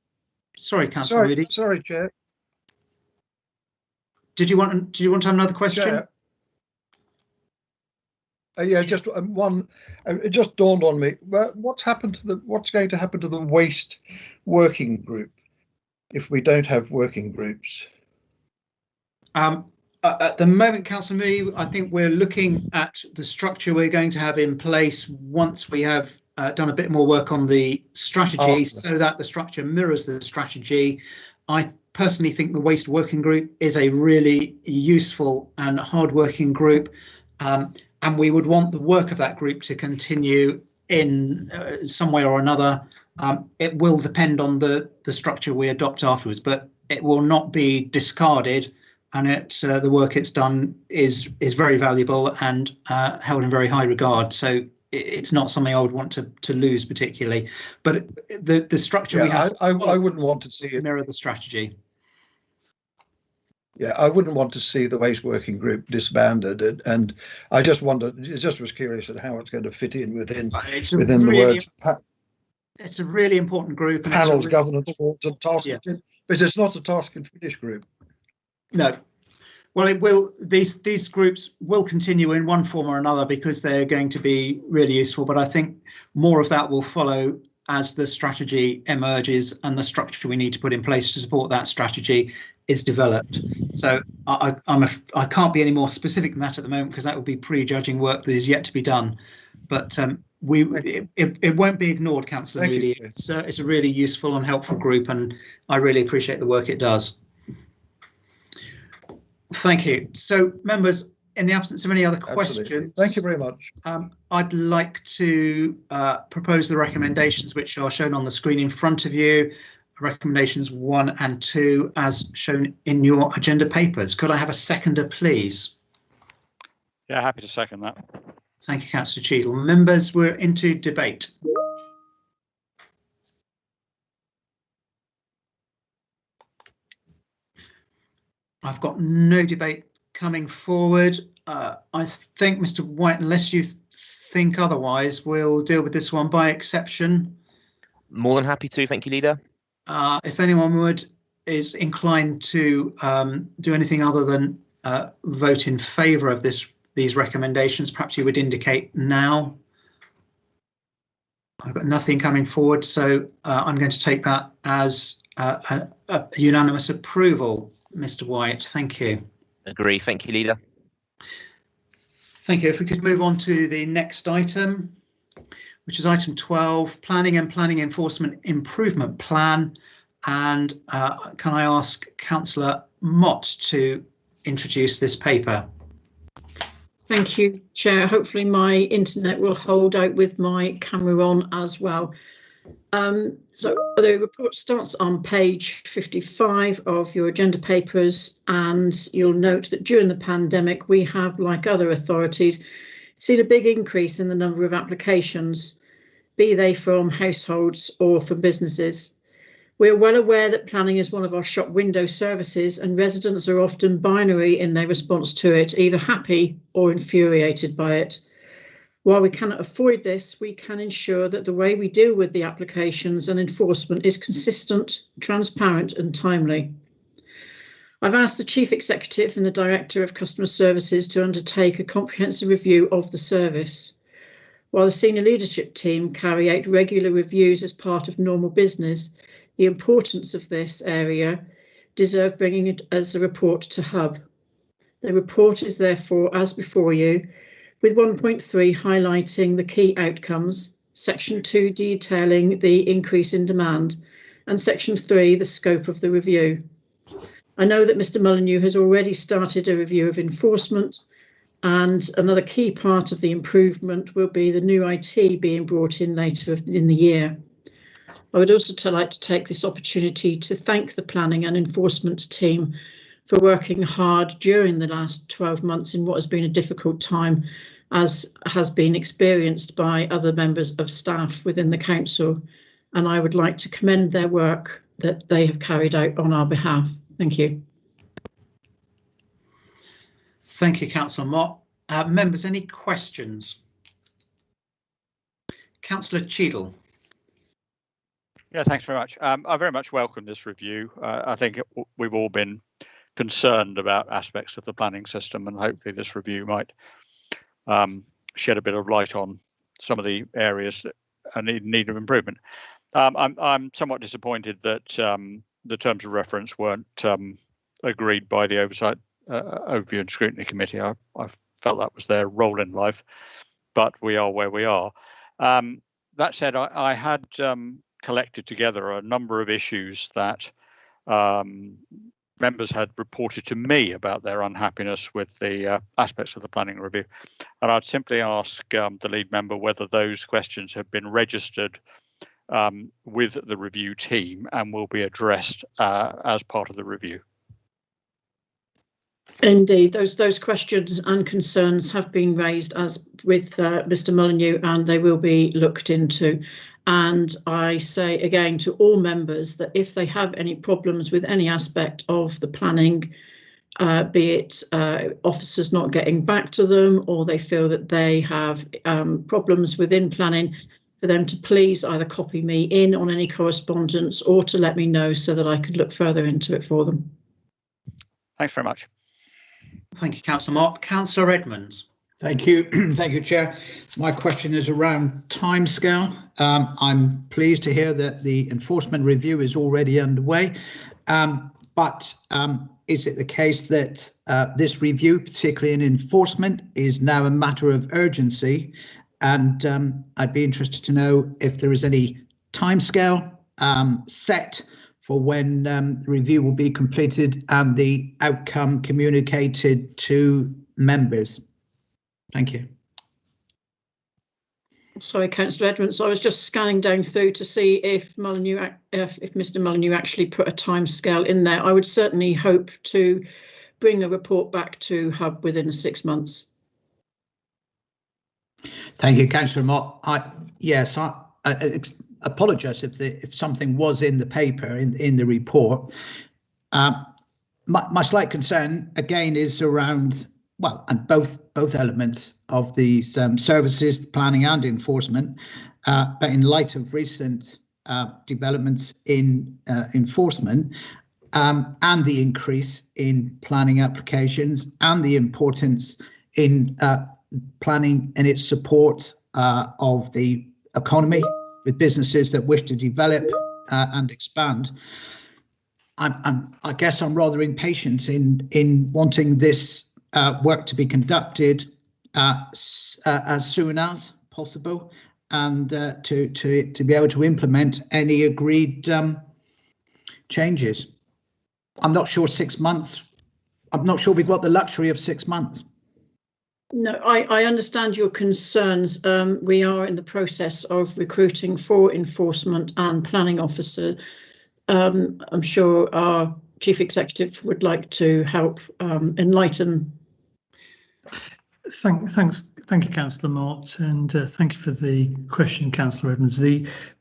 Sorry, Councillor Moody. Sorry, Chair. Did you want to have another question? Chair. Yeah, just one. It just dawned on me. What's going to happen to the waste working group if we don't have working groups? At the moment, Councillor Moody, I think we're looking at the structure we're going to have in place once we have done a bit more work on the strategy, so that the structure mirrors the strategy. I personally think the waste working group is a really useful and hard-working group, and we would want the work of that group to continue in some way or another. It will depend on the structure we adopt afterwards, but it will not be discarded. And the work it's done is very valuable and held in very high regard. So it's not something I would want to lose particularly. But the structure we have, I wouldn't want to see it mirror the strategy. Yeah, I wouldn't want to see the waste working group disbanded, and I just wondered, just was curious at how it's going to fit in within the words. It's a really important group. And panels, governance boards, and task. Yeah. But it's not a task and finish group. No, well, it will. These groups will continue in one form or another because they're going to be really useful. But I think more of that will follow as the strategy emerges and the structure we need to put in place to support that strategy is developed. So I can't be any more specific than that at the moment because that would be prejudging work that is yet to be done. But it won't be ignored, Councillor Moody. It's a really useful and helpful group, and I really appreciate the work it does. Thank you. So, members, in the absence of any other questions, thank you very much. I'd like to propose the recommendations which are shown on the screen in front of you, recommendations 1 and 2, as shown in your agenda papers. Could I have a seconder, please? Yeah, happy to second that. Thank you, Councillor Cheadle. Members, we're into debate. I've got no debate coming forward. I think, Mr. White, unless you think otherwise, we'll deal with this one by exception. More than happy to. Thank you, Leader. If anyone is inclined to do anything other than vote in favour of these recommendations, perhaps you would indicate now. I've got nothing coming forward, so I'm going to take that as a unanimous approval. Mr. White, thank you. Agree. Thank you, Leader. Thank you. If we could move on to the next item, which is item 12, Planning and Planning Enforcement Improvement Plan. And can I ask Councillor Mott to introduce this paper? Thank you, Chair. Hopefully my internet will hold out with my camera on as well. So the report starts on page 55 of your agenda papers, and you'll note that during the pandemic we have, like other authorities, seen a big increase in the number of applications, be they from households or from businesses. We are well aware that planning is one of our shop window services, and residents are often binary in their response to it, either happy or infuriated by it. While we cannot avoid this, we can ensure that the way we deal with the applications and enforcement is consistent, transparent and timely. I've asked the Chief Executive and the Director of Customer Services to undertake a comprehensive review of the service. While the senior leadership team carry out regular reviews as part of normal business, the importance of this area deserves bringing it as a report to Hub. The report is therefore, as before you, with 1.3 highlighting the key outcomes, section 2 detailing the increase in demand, and section 3 the scope of the review. I know that Mr. Molyneux has already started a review of enforcement, and another key part of the improvement will be the new IT being brought in later in the year. I would also like to take this opportunity to thank the planning and enforcement team for working hard during the last 12 months in what has been a difficult time, as has been experienced by other members of staff within the council. And I would like to commend their work that they have carried out on our behalf. Thank you. Thank you, Councillor Mott. Members, any questions? Councillor Cheadle. Yeah, thanks very much. I very much welcome this review. I think we've all been concerned about aspects of the planning system, and hopefully this review might shed a bit of light on some of the areas that are in need of improvement. I'm somewhat disappointed that the terms of reference weren't agreed by the Oversight, Overview and Scrutiny Committee. I felt that was their role in life, but we are where we are. That said, I had collected together a number of issues that members had reported to me about their unhappiness with the aspects of the planning review. And I'd simply ask the lead member whether those questions have been registered with the review team and will be addressed as part of the review. Indeed, those questions and concerns have been raised as with Mr. Molyneux, and they will be looked into. And I say again to all members that if they have any problems with any aspect of the planning, be it officers not getting back to them, or they feel that they have problems within planning, for them to please either copy me in on any correspondence or to let me know so that I could look further into it for them. Thanks very much. Thank you, Councillor Mott. Councillor Edmonds. Thank you. Thank you, Chair. My question is around timescale. I'm pleased to hear that the enforcement review is already underway, but is it the case that this review, particularly in enforcement, is now a matter of urgency? And I'd be interested to know if there is any timescale set for when the review will be completed and the outcome communicated to members. Thank you. Sorry, Councillor Edmonds, I was just scanning down through to see if Mr. Molyneux actually put a timescale in there. I would certainly hope to bring a report back to Hub within 6 months. Thank you, Councillor Mott. I apologise if something was in the paper in the report. My slight concern again is around, well, and both elements of these services, planning and enforcement, but in light of recent developments in enforcement and the increase in planning applications and the importance in planning and its support of the economy with businesses that wish to develop and expand. I guess I'm rather impatient in wanting this work to be conducted as soon as possible, and to be able to implement any agreed changes. I'm not sure 6 months. I'm not sure we've got the luxury of 6 months. No, I understand your concerns. We are in the process of recruiting for enforcement and planning officer. I'm sure our Chief Executive would like to help enlighten. Thank you, Councillor Mott, and thank you for the question, Councillor Edmonds.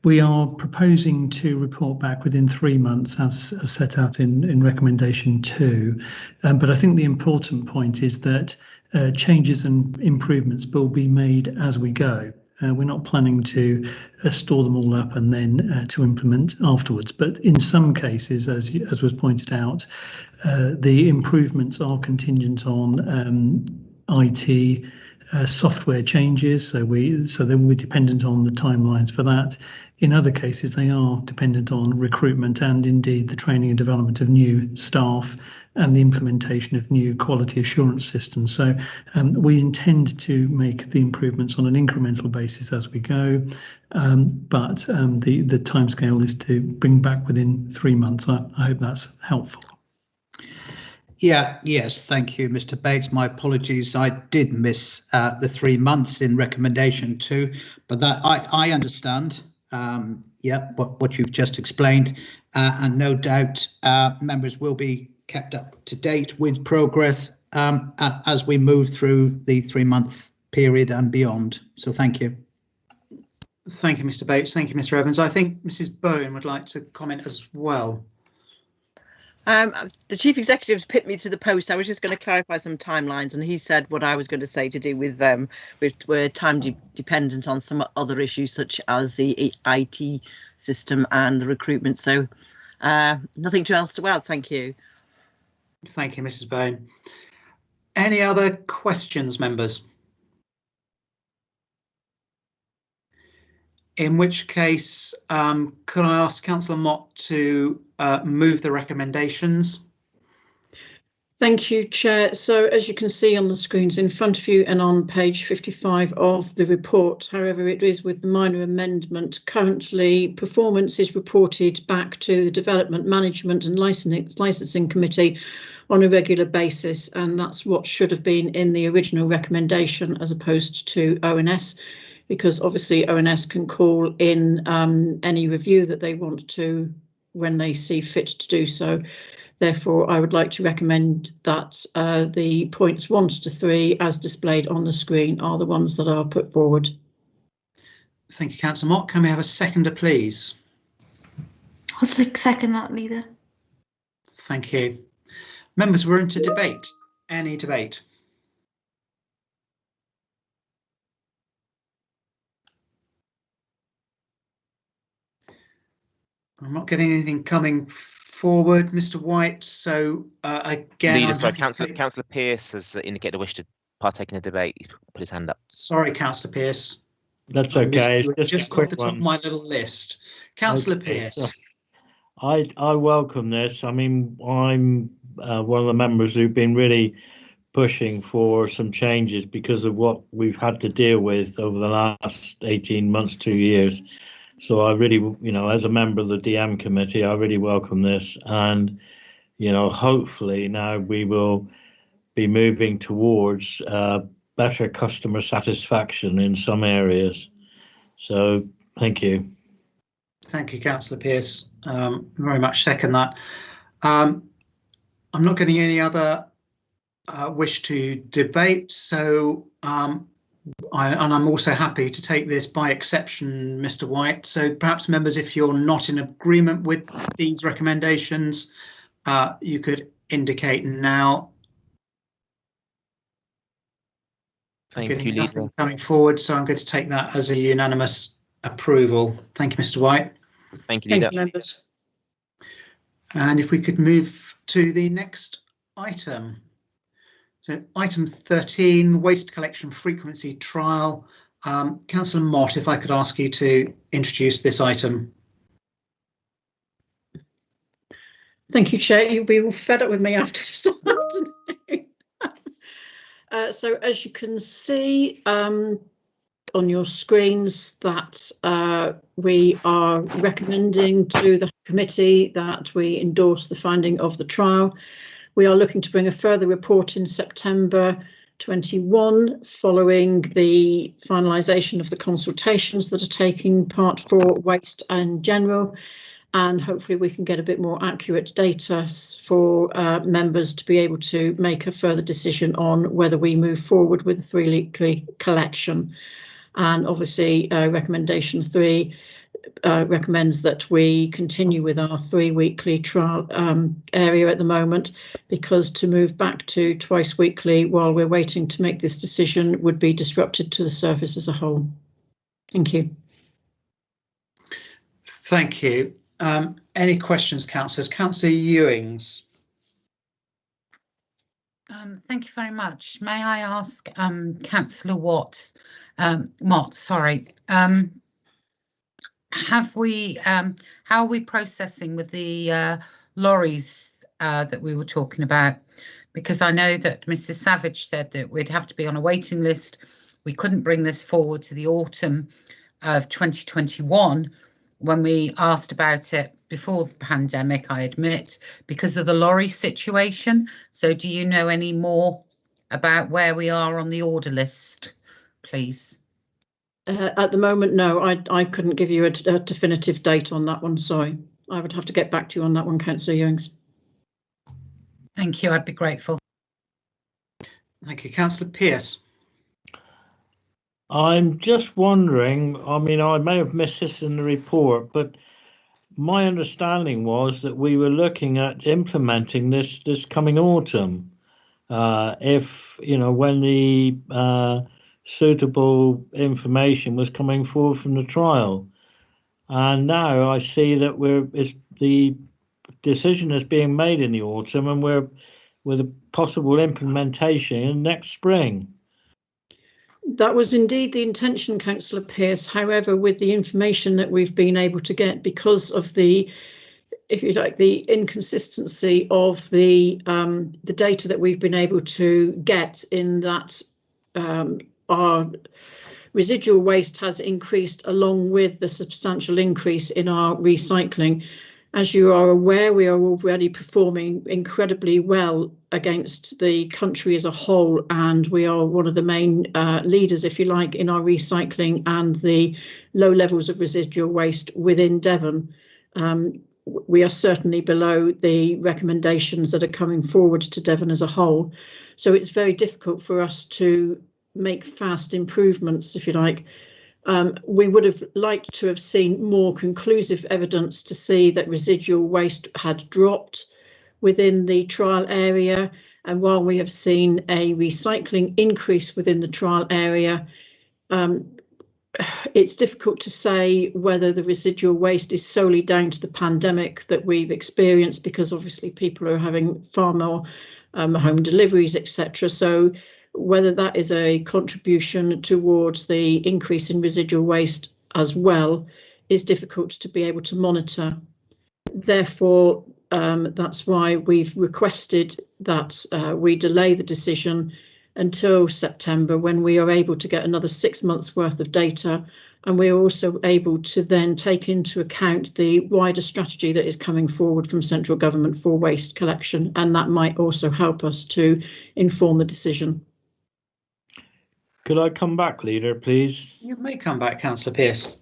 We are proposing to report back within 3 months as set out in recommendation 2, but I think the important point is that changes and improvements will be made as we go. We're not planning to store them all up and then to implement afterwards. But in some cases, as was pointed out, the improvements are contingent on IT software changes. So they will be dependent on the timelines for that. In other cases, they are dependent on recruitment and indeed the training and development of new staff and the implementation of new quality assurance systems. So we intend to make the improvements on an incremental basis as we go, but the timescale is to bring back within 3 months. I hope that's helpful. Yes, thank you, Mr. Bates. My apologies, I did miss the 3 months in recommendation 2, but that I understand. What you've just explained, and no doubt members will be kept up to date with progress as we move through the 3-month period and beyond. So thank you. Thank you, Mr. Bates. Thank you, Mr. Evans. I think Mrs. Bowen would like to comment as well. The chief executive's pipped me to the post. I was just going to clarify some timelines, and he said what I was going to say to do with we're time dependent on some other issues such as the IT system and the recruitment. So nothing else to add. Thank you. Thank you, Mrs. Bone. Any other questions, members? In which case, could I ask Councillor Mott to move the recommendations? Thank you, Chair. So as you can see on the screens in front of you and on page 55 of the report, however, it is with the minor amendment. Currently, performance is reported back to the Development Management and Licensing Committee on a regular basis, and that's what should have been in the original recommendation as opposed to ONS, because obviously ONS can call in any review that they want to when they see fit to do so. Therefore, I would like to recommend that the points 1 to 3 as displayed on the screen are the ones that are put forward. Thank you, Councillor Mott. Can we have a seconder, please? I'll second that, Leader. Thank you. Members, we're into debate. Any debate? I'm not getting anything coming forward, Mr. White. So again, Leader, Councillor Pearce has indicated a wish to partake in the debate. He's put his hand up. Sorry, Councillor Pearce. That's okay. It's just a quick off the top of my little list. Councillor Pearce. I welcome this. I mean, I'm one of the members who've been really pushing for some changes because of what we've had to deal with over the last 18 months, 2 years. So I really, as a member of the DM committee, I really welcome this. And, hopefully now we will be moving towards better customer satisfaction in some areas. So thank you. Thank you, Councillor Pearce. Very much second that. I'm not getting any other wish to debate, so and I'm also happy to take this by exception, Mr. White. So perhaps members, if you're not in agreement with these recommendations, you could indicate now. Thank you, nothing Leader. Coming forward, so I'm going to take that as a unanimous approval. Thank you, Mr. White. Thank you, Leader. Thank you, members. And if we could move to the next item. So item 13, waste collection frequency trial. Councillor Mott, if I could ask you to introduce this item. Thank you, Chair. You'll be all fed up with me after this afternoon. So as you can see on your screens that we are recommending to the committee that we endorse the finding of the trial. We are looking to bring a further report in September 21 following the finalisation of the consultations that are taking part for waste in general, and hopefully we can get a bit more accurate data for members to be able to make a further decision on whether we move forward with the 3-weekly collection. And obviously recommendation 3 recommends that we continue with our 3-weekly trial area at the moment, because to move back to twice weekly while we're waiting to make this decision would be disrupted to the service as a whole. Thank you. Thank you. Any questions, councillors? Councillor Ewings. Thank you very much. May I ask Councillor Mott, sorry, how are we processing with the lorries that we were talking about? Because I know that Mrs. Savage said that we'd have to be on a waiting list. We couldn't bring this forward to the autumn of 2021 when we asked about it before the pandemic, I admit, because of the lorry situation. So do you know any more about where we are on the order list, please? At the moment, no, I couldn't give you a definitive date on that one. Sorry, I would have to get back to you on that one, Councillor Ewings. Thank you, I'd be grateful. Thank you, Councillor Pearce. I'm just wondering, I mean, I may have missed this in the report, but my understanding was that we were looking at implementing this coming autumn. If, you know, when the suitable information was coming forward from the trial. And now I see that the decision is being made in the autumn, and we're with a possible implementation next spring. That was indeed the intention, Councillor Pearce. However, with the information that we've been able to get, because of the, if you like, the inconsistency of the data that we've been able to get, in that our residual waste has increased along with the substantial increase in our recycling. As you are aware, we are already performing incredibly well against the country as a whole, and we are one of the main leaders, if you like, in our recycling and the low levels of residual waste within Devon. We are certainly below the recommendations that are coming forward to Devon as a whole. So it's very difficult for us to make fast improvements, if you like. We would have liked to have seen more conclusive evidence to see that residual waste had dropped within the trial area. And while we have seen a recycling increase within the trial area, it's difficult to say whether the residual waste is solely down to the pandemic that we've experienced, because obviously people are having far more home deliveries, etc. So whether that is a contribution towards the increase in residual waste as well is difficult to be able to monitor. Therefore, that's why we've requested that we delay the decision until September, when we are able to get another 6 months worth of data, and we are also able to then take into account the wider strategy that is coming forward from central government for waste collection, and that might also help us to inform the decision. Could I come back, Leader, please? You may come back, Councillor Pearce.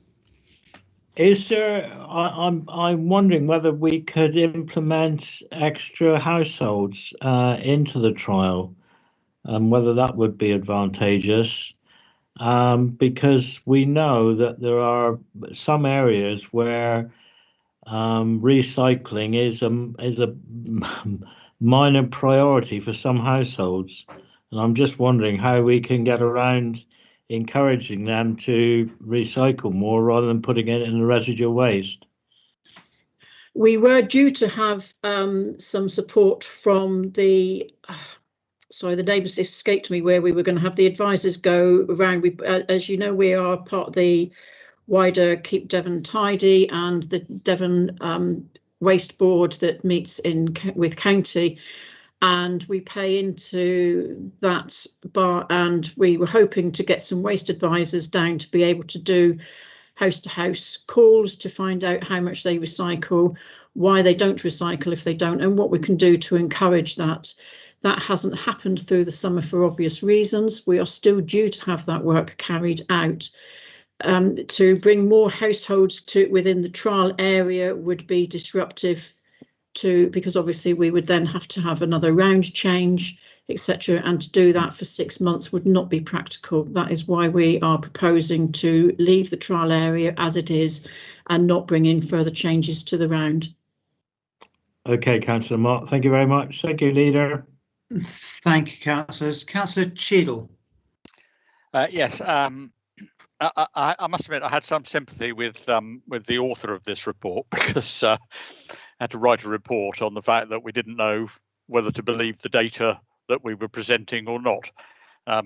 Is there, I'm wondering whether we could implement extra households into the trial, and whether that would be advantageous, because we know that there are some areas where recycling is a minor priority for some households. And I'm just wondering how we can get around encouraging them to recycle more rather than putting it in the residual waste. We were due to have some support from the, sorry, the neighbours escaped me, where we were going to have the advisors go around. As you know, we are part of the wider Keep Devon Tidy and the Devon Waste Board that meets with County. And we pay into that bar, and we were hoping to get some waste advisors down to be able to do house-to-house calls to find out how much they recycle, why they don't recycle if they don't, and what we can do to encourage that. That hasn't happened through the summer for obvious reasons. We are still due to have that work carried out. To bring more households within the trial area would be disruptive, because obviously we would then have to have another round change, etc. And to do that for 6 months would not be practical. That is why we are proposing to leave the trial area as it is and not bring in further changes to the round. Okay, Councillor Mott, thank you very much. Thank you, Leader. Thank you, councillors. Councillor Cheadle. Yes, I must admit I had some sympathy with the author of this report, because I had to write a report on the fact that we didn't know whether to believe the data that we were presenting or not,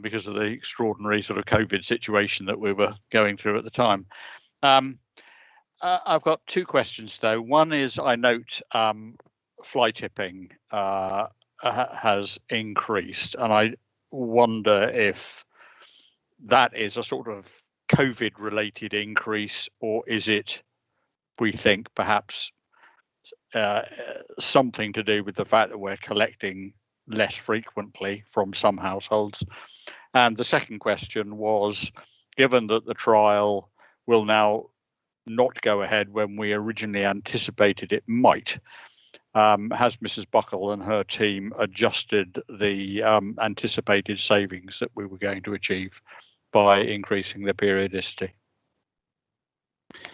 because of the extraordinary sort of COVID situation that we were going through at the time. I've got two questions though. One is, I note fly tipping has increased, and I wonder if that is a sort of COVID related increase, or is it, we think, perhaps something to do with the fact that we're collecting less frequently from some households? And the second question was, given that the trial will now not go ahead when we originally anticipated it might, has Mrs. Buckle and her team adjusted the anticipated savings that we were going to achieve by increasing the periodicity?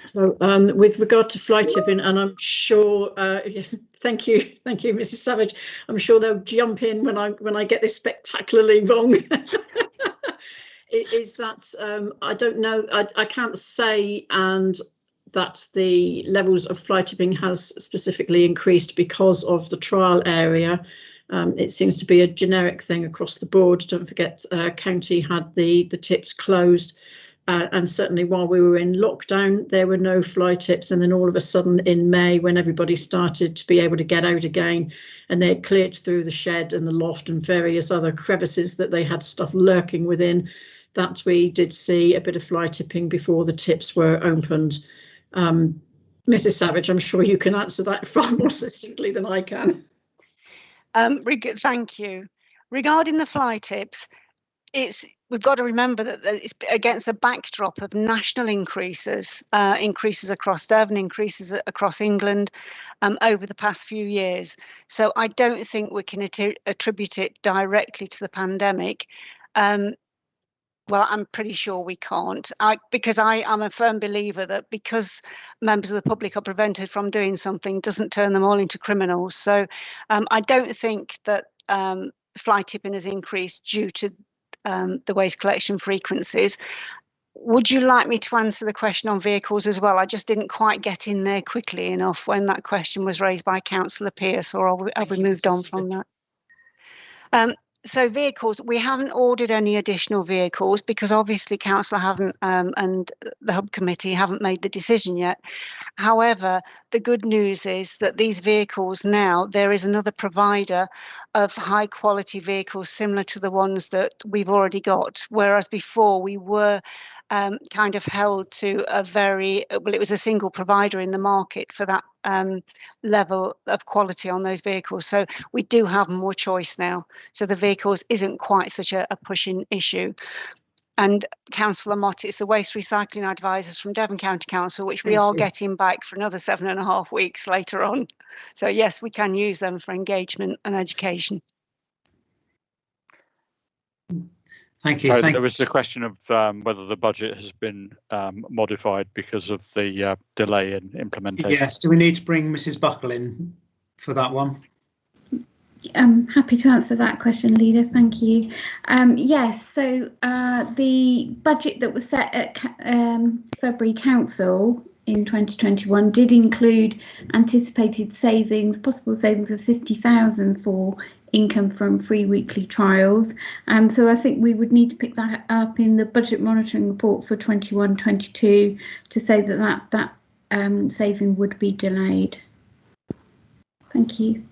So with regard to fly tipping, and I'm sure, yes, thank you, Mrs. Savage. I'm sure they'll jump in when I get this spectacularly wrong. Is that I don't know, I can't say, and that the levels of fly tipping has specifically increased because of the trial area. It seems to be a generic thing across the board. Don't forget, county had the tips closed. And certainly while we were in lockdown, there were no fly tips. And then all of a sudden in May, when everybody started to be able to get out again, and they had cleared through the shed and the loft and various other crevices that they had stuff lurking within, that we did see a bit of fly tipping before the tips were opened. Mrs. Savage, I'm sure you can answer that far more succinctly than I can. Thank you. Regarding the fly tips, we've got to remember that it's against a backdrop of national increases across Devon, increases across England over the past few years. So I don't think we can attribute it directly to the pandemic. Well, I'm pretty sure we can't, because I'm a firm believer that because members of the public are prevented from doing something doesn't turn them all into criminals. So I don't think that fly tipping has increased due to the waste collection frequencies. Would you like me to answer the question on vehicles as well? I just didn't quite get in there quickly enough when that question was raised by Councillor Pearce, or have we moved on from that? So vehicles, we haven't ordered any additional vehicles because obviously council haven't and the hub committee haven't made the decision yet. However, the good news is that these vehicles now, there is another provider of high quality vehicles similar to the ones that we've already got, whereas before we were kind of held to a it was a single provider in the market for that level of quality on those vehicles. So we do have more choice now. So the vehicles isn't quite such a pushing issue. And Councillor Mott, it's the waste recycling advisors from Devon County Council, which we are getting back for another 7.5 weeks later on. So yes, we can use them for engagement and education. Thank you. So there was the question of whether the budget has been modified because of the delay in implementation. Yes. Do we need to bring Mrs. Buckle in for that one? I'm happy to answer that question, Leader. Thank you. Yes, so the budget that was set at February Council in 2021 did include anticipated savings, possible savings of 50,000 for income from free weekly trials. So I think we would need to pick that up in the budget monitoring report for 21-22 to say that saving would be delayed. Thank you.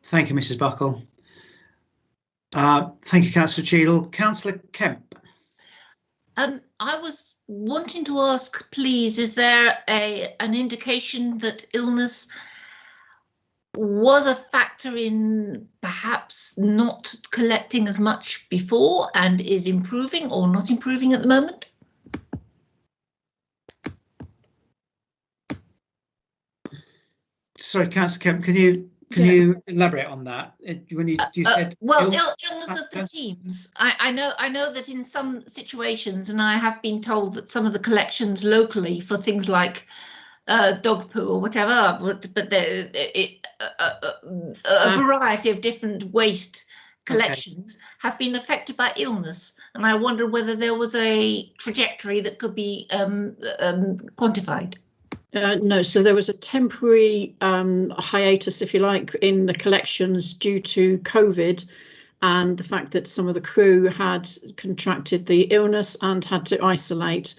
Thank you, Mrs. Buckle. Thank you, Councillor Cheadle. Councillor Kemp. I was wanting to ask, please, is there an indication that illness was a factor in perhaps not collecting as much before and is improving or not improving at the moment? Sorry, Councillor Kemp, can you elaborate on that? When you said illness of the teams. I know that in some situations, and I have been told that some of the collections locally for things like dog poo or whatever, but a variety of different waste collections have been affected by illness, and I wonder whether there was a trajectory that could be quantified. No, so there was a temporary hiatus, if you like, in the collections due to COVID and the fact that some of the crew had contracted the illness and had to isolate.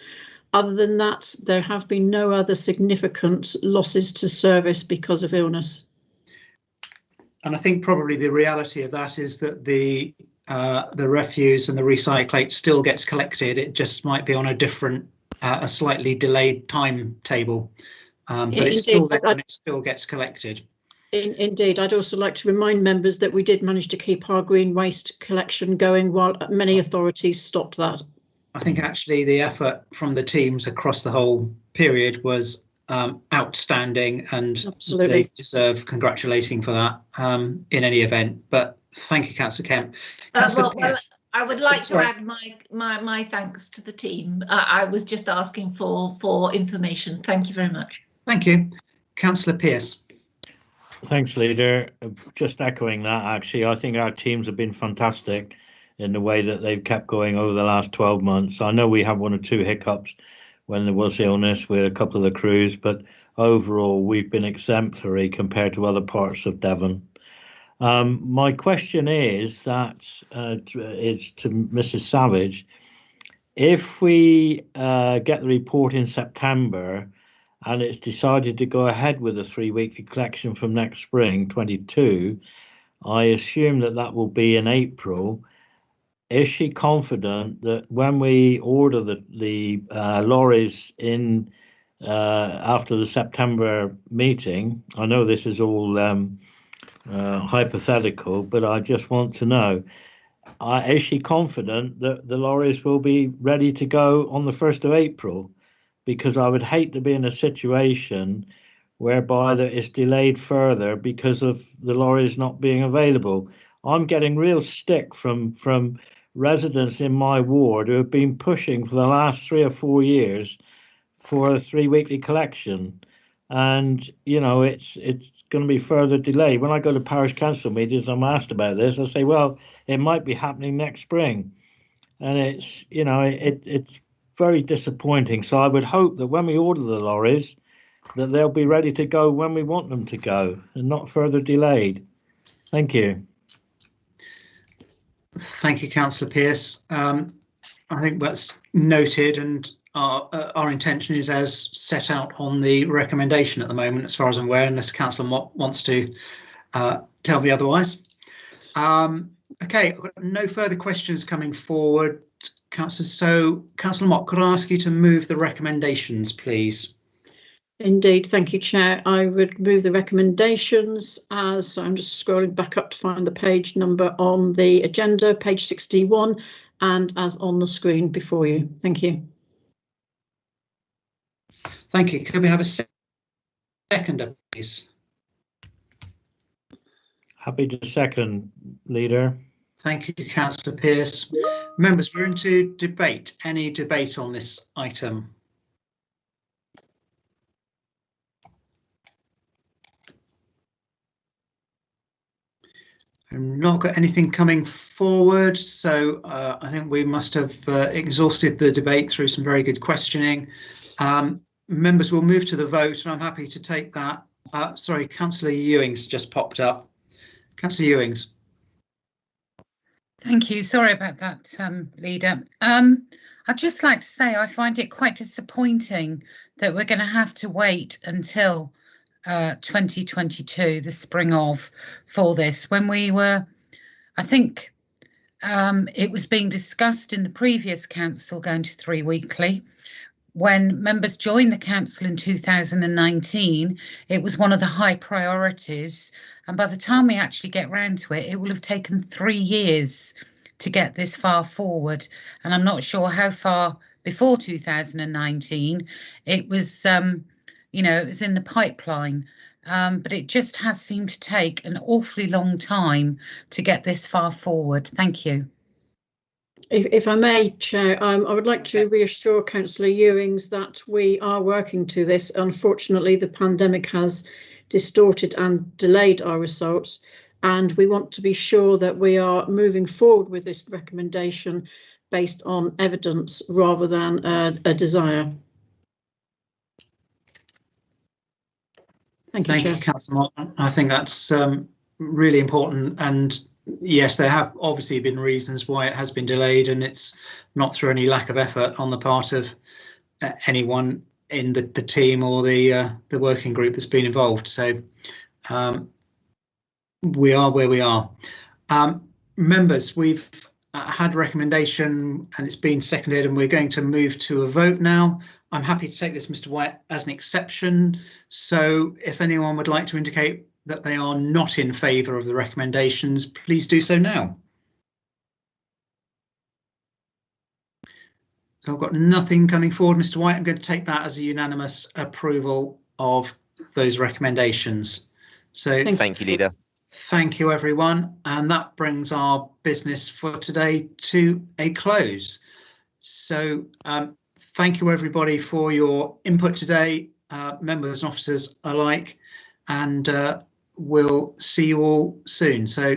Other than that, there have been no other significant losses to service because of illness. And I think probably the reality of that is that the refuse and the recyclate still gets collected. It just might be on a different, a slightly delayed timetable, but it's still there and it still gets collected. Indeed, I'd also like to remind members that we did manage to keep our green waste collection going while many authorities stopped that. I think actually the effort from the teams across the whole period was outstanding, and absolutely they deserve congratulating for that in any event. But thank you, Councillor Kemp. I would like to add my thanks to the team. I was just asking for information. Thank you very much. Thank you. Councillor Pearce. Thanks, Leader. Just echoing that, actually, I think our teams have been fantastic in the way that they've kept going over the last 12 months. I know we had 1 or 2 hiccups when there was illness with a couple of the crews, but overall we've been exemplary compared to other parts of Devon. My question is that it's to Mrs. Savage. If we get the report in September and it's decided to go ahead with a 3-weekly collection from next spring, 22, I assume that will be in April. Is she confident that when we order the lorries in after the September meeting, I know this is all hypothetical, but I just want to know, is she confident that the lorries will be ready to go on the 1st of April? Because I would hate to be in a situation whereby that is delayed further because of the lorries not being available. I'm getting real stick from residents in my ward who have been pushing for the last 3 or 4 years for a 3-weekly collection, and you know it's going to be further delayed. When I go to parish council meetings, I'm asked about this. I say, well, it might be happening next spring, and it's it's very disappointing. So I would hope that when we order the lorries, that they'll be ready to go when we want them to go and not further delayed. Thank you. Thank you, Councillor Pearce. I think that's noted, and our intention is as set out on the recommendation at the moment, as far as I'm aware, unless Councillor Mott wants to tell me otherwise. Okay, I've got no further questions coming forward, Councillor. So, Councillor Mott, could I ask you to move the recommendations, please? Indeed, thank you, Chair. I would move the recommendations as I'm just scrolling back up to find the page number on the agenda, page 61, and as on the screen before you. Thank you. Thank you. Can we have a seconder, please? Happy to second, Leader. Thank you, Councillor Pearce. Members, we're into debate. Any debate on this item? I've not got anything coming forward, so I think we must have exhausted the debate through some very good questioning. Members, will move to the vote, and I'm happy to take that. Sorry, Councillor Ewings just popped up. Councillor Ewings. Thank you. Sorry about that, Leader. I'd just like to say I find it quite disappointing that we're going to have to wait until 2022, the spring of, for this, when we were, I think it was being discussed in the previous council going to 3 weekly. When members joined the council in 2019, it was one of the high priorities, and by the time we actually get round to it, it will have taken 3 years to get this far forward, and I'm not sure how far before 2019 it was it was in the pipeline, but it just has seemed to take an awfully long time to get this far forward. Thank you. If I may, Chair, I would like to reassure Councillor Ewings that we are working to this. Unfortunately, the pandemic has distorted and delayed our results, and we want to be sure that we are moving forward with this recommendation based on evidence rather than a desire. Thank you, Councillor Mott. I think that's really important, and yes, there have obviously been reasons why it has been delayed, and it's not through any lack of effort on the part of anyone in the team or the working group that's been involved. So we are where we are. Members, we've had a recommendation and it's been seconded, and we're going to move to a vote now. I'm happy to take this, Mr. White, as an exception. So if anyone would like to indicate that they are not in favour of the recommendations, please do so now. I've got nothing coming forward, Mr. White. I'm going to take that as a unanimous approval of those recommendations. So thank you, Leader. thank you, everyone. And that brings our business for today to a close. So thank you, everybody, for your input today, members and officers alike, and we'll see you all soon. So